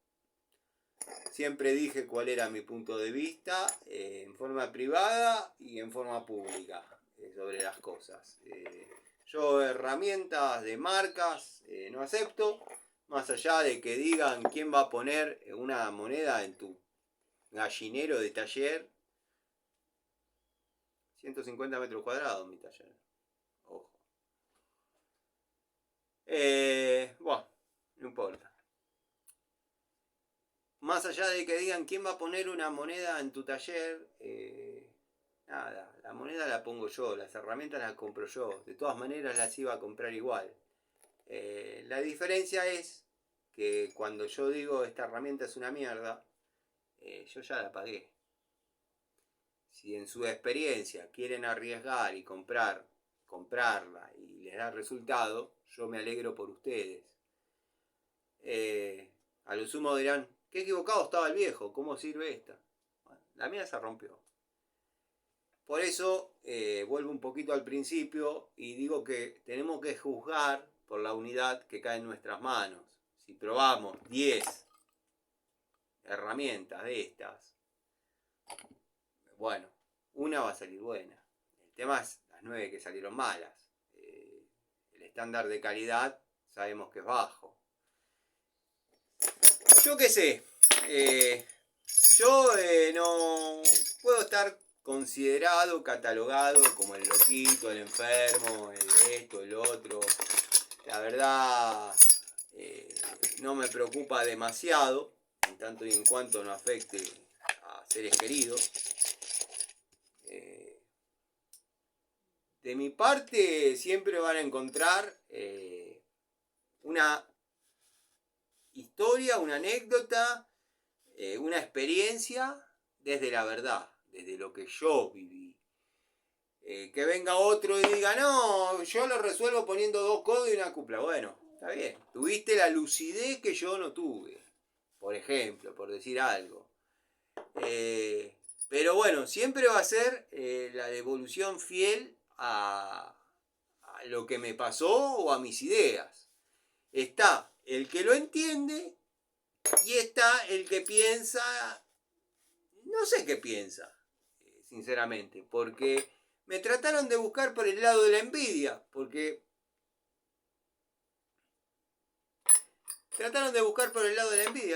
siempre dije cuál era mi punto de vista en forma privada y en forma pública. sobre las cosas. Yo herramientas de marcas no acepto, más allá de que digan quién va a poner una moneda en tu gallinero de taller. 150 metros cuadrados mi taller. Ojo. Bueno, no importa. Más allá de que digan quién va a poner una moneda en tu taller, nada, la moneda la pongo yo, las herramientas las compro yo. De todas maneras las iba a comprar igual. La diferencia es que cuando yo digo esta herramienta es una mierda, yo ya la pagué. Si en su experiencia quieren arriesgar y comprarla y les da resultado, yo me alegro por ustedes. A lo sumo dirán, qué equivocado estaba el viejo, ¿cómo sirve esta? Bueno, la mía se rompió. Por eso vuelvo un poquito al principio y digo que tenemos que juzgar por la unidad que cae en nuestras manos. Si probamos 10 herramientas de estas, bueno, una va a salir buena. El tema es las 9 que salieron malas. El estándar de calidad sabemos que es bajo. Yo qué sé, yo no puedo estar considerado, catalogado como el loquito, el enfermo, el esto, el otro. La verdad no me preocupa demasiado, en tanto y en cuanto no afecte a seres queridos. De mi parte siempre van a encontrar una historia, una anécdota, una experiencia desde la verdad, desde lo que yo viví. Que venga otro y diga, no, yo lo resuelvo poniendo 2 codos y una cupla. Bueno, está bien, tuviste la lucidez que yo no tuve, por ejemplo, por decir algo. Pero bueno, siempre va a ser la devolución fiel a lo que me pasó o a mis ideas. Está el que lo entiende y está el que piensa, no sé qué piensa, sinceramente, porque me trataron de buscar por el lado de la envidia,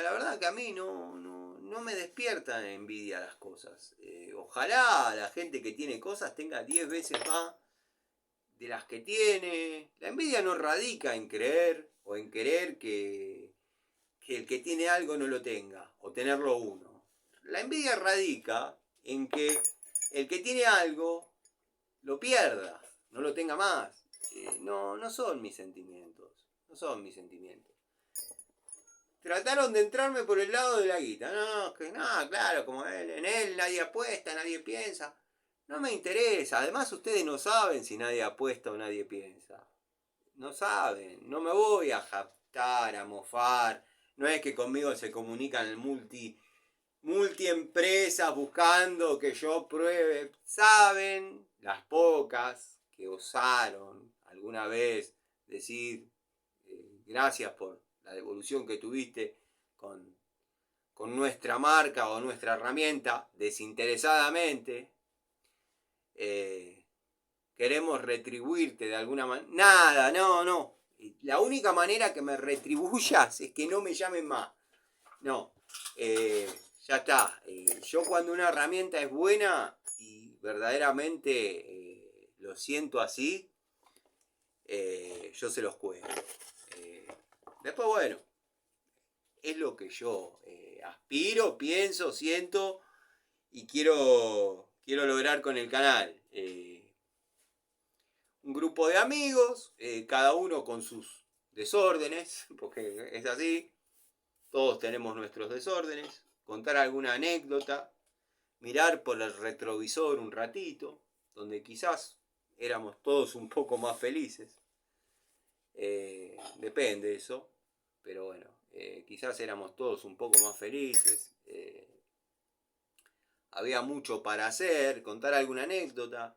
la verdad que a mí no me despiertan envidia las cosas. Ojalá la gente que tiene cosas tenga 10 veces más de las que tiene. La envidia no radica en creer o en querer que el que tiene algo no lo tenga, o tenerlo uno. La envidia radica en que el que tiene algo lo pierda, no lo tenga más. No son mis sentimientos, no son mis sentimientos. Trataron de entrarme por el lado de la guita. No, claro, como en él nadie apuesta, nadie piensa. No me interesa. Además, ustedes no saben si nadie apuesta o nadie piensa. No saben. No me voy a jactar, a mofar. No es que conmigo se comunican multiempresas buscando que yo pruebe. Saben las pocas que osaron alguna vez decir gracias por la devolución que tuviste con nuestra marca o nuestra herramienta desinteresadamente. Queremos retribuirte de alguna manera. Nada, no. La única manera que me retribuyas es que no me llamen más. No, ya está. Yo cuando una herramienta es buena y verdaderamente lo siento así, yo se los cuento. Después, bueno, es lo que yo aspiro, pienso, siento y quiero lograr con el canal. Un grupo de amigos, cada uno con sus desórdenes, porque es así, todos tenemos nuestros desórdenes, contar alguna anécdota, mirar por el retrovisor un ratito, donde quizás éramos todos un poco más felices. Depende eso, pero bueno, quizás éramos todos un poco más felices. Había mucho para hacer, contar alguna anécdota.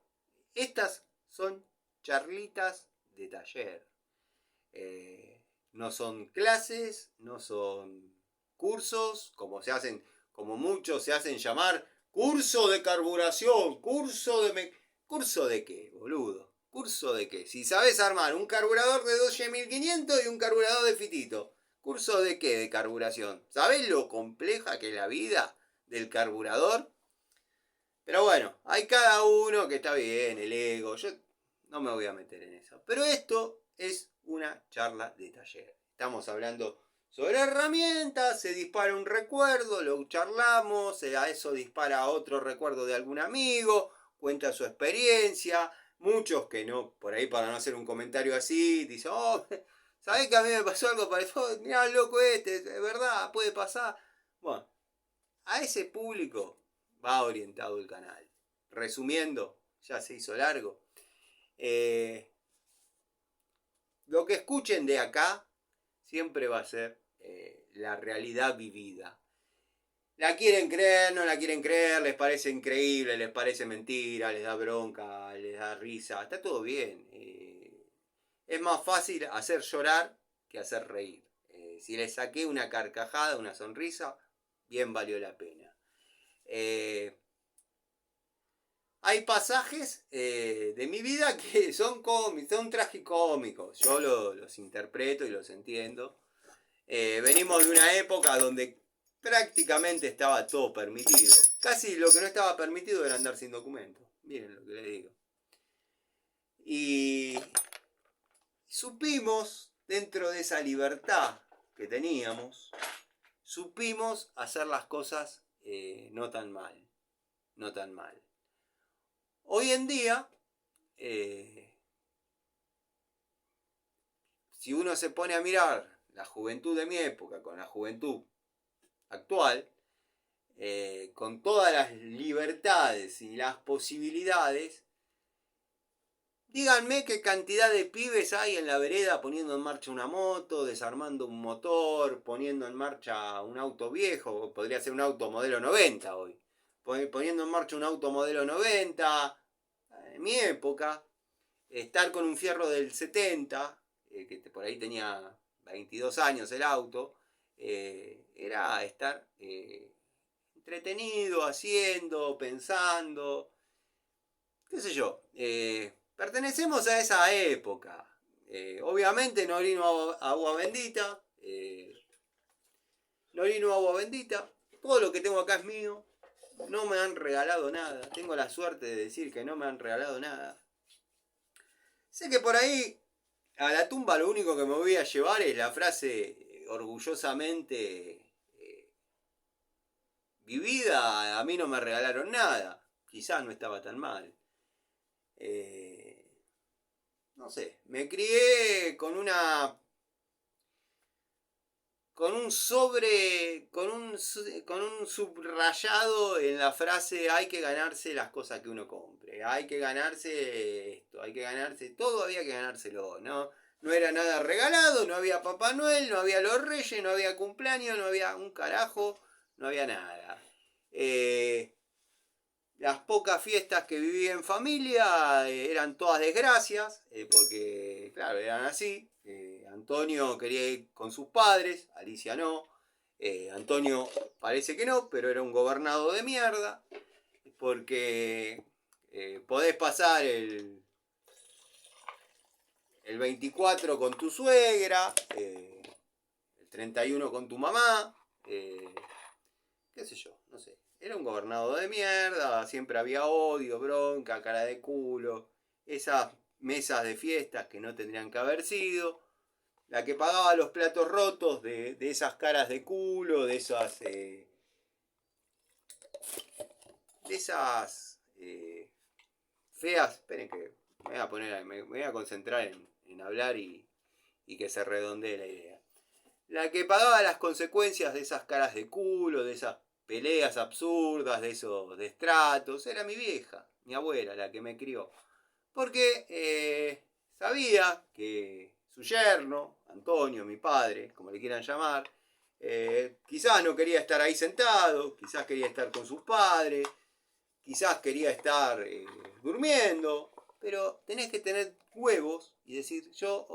Estas son charlitas de taller. No son clases, no son cursos, como muchos se hacen llamar, curso de carburación, curso ¿Curso de qué, boludo? ¿Curso de qué? Si sabes armar un carburador de 12.500 y un carburador de fitito. ¿Curso de qué de carburación? ¿Sabés lo compleja que es la vida del carburador? Pero bueno, hay cada uno que está bien, el ego. Yo no me voy a meter en eso. Pero esto es una charla de taller. Estamos hablando sobre herramientas, se dispara un recuerdo, lo charlamos, a eso dispara otro recuerdo de algún amigo, cuenta su experiencia. Muchos que no, por ahí para no hacer un comentario así, dicen, oh, ¿sabés que a mí me pasó algo parecido? Mirá, loco este, es verdad, puede pasar. Bueno, a ese público va orientado el canal. Resumiendo, ya se hizo largo. Lo que escuchen de acá siempre va a ser la realidad vivida. La quieren creer, no la quieren creer, les parece increíble, les parece mentira, les da bronca, les da risa, está todo bien. Es más fácil hacer llorar que hacer reír. Si les saqué una carcajada, una sonrisa, bien valió la pena. Hay pasajes de mi vida que son cómicos, son tragicómicos. Yo los interpreto y los entiendo. Venimos de una época donde prácticamente estaba todo permitido. Casi lo que no estaba permitido era andar sin documento. Miren lo que les digo. Y supimos, dentro de esa libertad que teníamos, supimos hacer las cosas no tan mal. No tan mal. Hoy en día, si uno se pone a mirar la juventud de mi época con la juventud actual, con todas las libertades y las posibilidades, díganme qué cantidad de pibes hay en la vereda poniendo en marcha una moto, desarmando un motor, poniendo en marcha un auto viejo, podría ser un auto modelo 90 hoy, poniendo en marcha un auto modelo 90, en mi época, estar con un fierro del 70, que por ahí tenía 22 años el auto, era estar entretenido, haciendo, pensando, qué sé yo. Pertenecemos a esa época. Obviamente no orino agua bendita. No orino agua bendita. Todo lo que tengo acá es mío. No me han regalado nada. Tengo la suerte de decir que no me han regalado nada. Sé que por ahí a la tumba lo único que me voy a llevar es la frase orgullosamente vivida, a mí no me regalaron nada. Quizás no estaba tan mal. No sé, me crié con una... con un subrayado en la frase hay que ganarse las cosas que uno compre, hay que ganarse esto, hay que ganarse, todo había que ganárselo, ¿no? No era nada regalado, no había Papá Noel, no había los Reyes, no había cumpleaños, no había un carajo, no había nada. Las pocas fiestas que viví en familia eran todas desgracias, porque, claro, eran así. Antonio quería ir con sus padres, Alicia no. Antonio parece que no, pero era un gobernado de mierda, porque podés pasar el 24 con tu suegra, el 31 con tu mamá, qué sé yo, no sé. Era un gobernado de mierda, siempre había odio, bronca, cara de culo, esas mesas de fiestas que no tendrían que haber sido, la que pagaba los platos rotos de esas caras de culo, de esas feas, esperen que me voy a concentrar en hablar y que se redondee la idea. La que pagaba las consecuencias de esas caras de culo, de esas peleas absurdas, de esos destratos, era mi vieja, mi abuela, la que me crió. Porque sabía que su yerno, Antonio, mi padre, como le quieran llamar, quizás no quería estar ahí sentado, quizás quería estar con sus padres, quizás quería estar durmiendo, pero tenés que tener huevos y decir, yo,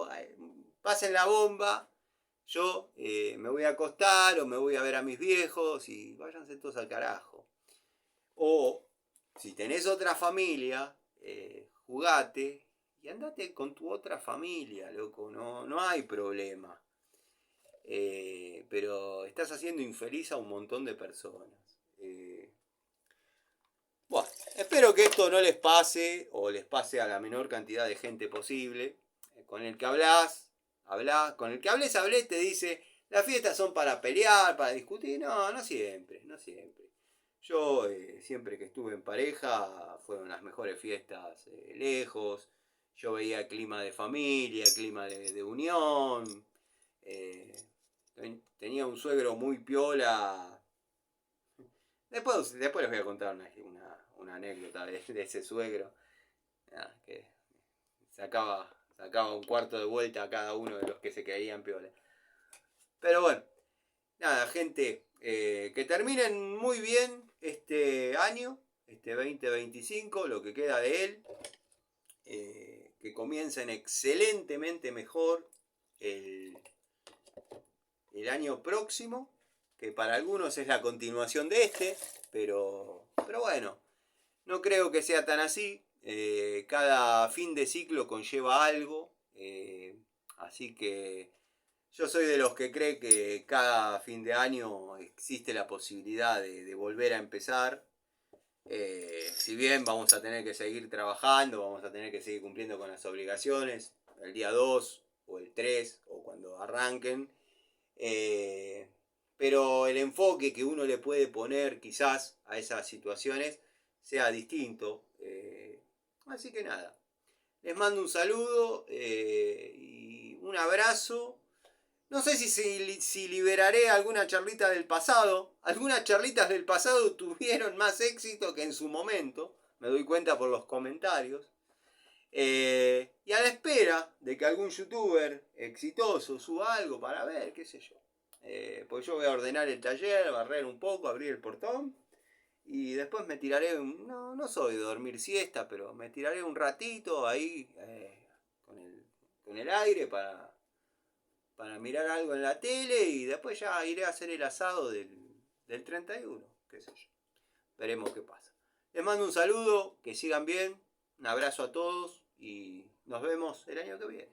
pasen la bomba, yo me voy a acostar o me voy a ver a mis viejos y váyanse todos al carajo. O si tenés otra familia, jugate y andate con tu otra familia, loco, no hay problema. Pero estás haciendo infeliz a un montón de personas. Bueno, espero que esto no les pase o les pase a la menor cantidad de gente posible. Con el que hablás, con el que hablé, te dice, las fiestas son para pelear, para discutir. No siempre, no siempre. Yo siempre que estuve en pareja fueron las mejores fiestas lejos. Yo veía clima de familia, clima de unión. Eh, tenía un suegro muy piola. Después les voy a contar una anécdota de ese suegro. Que sacaba un cuarto de vuelta a cada uno de los que se caían piola. Pero bueno, nada, gente, que terminen muy bien este año, este 2025, lo que queda de él. Que comiencen excelentemente mejor el año próximo, que para algunos es la continuación de este, pero bueno, no creo que sea tan así. Cada fin de ciclo conlleva algo, así que yo soy de los que cree que cada fin de año existe la posibilidad de volver a empezar. Si bien vamos a tener que seguir trabajando, vamos a tener que seguir cumpliendo con las obligaciones, el día 2 o el 3 o cuando arranquen. Pero el enfoque que uno le puede poner quizás a esas situaciones sea distinto. Así que nada, les mando un saludo y un abrazo. No sé si liberaré alguna charlita del pasado. Algunas charlitas del pasado tuvieron más éxito que en su momento. Me doy cuenta por los comentarios. Y a la espera de que algún youtuber exitoso suba algo para ver, qué sé yo. Pues yo voy a ordenar el taller, barrer un poco, abrir el portón. Y después me tiraré, no soy de dormir siesta, pero me tiraré un ratito ahí con el aire para mirar algo en la tele y después ya iré a hacer el asado del 31, qué sé yo. Veremos qué pasa. Les mando un saludo, que sigan bien, un abrazo a todos y nos vemos el año que viene.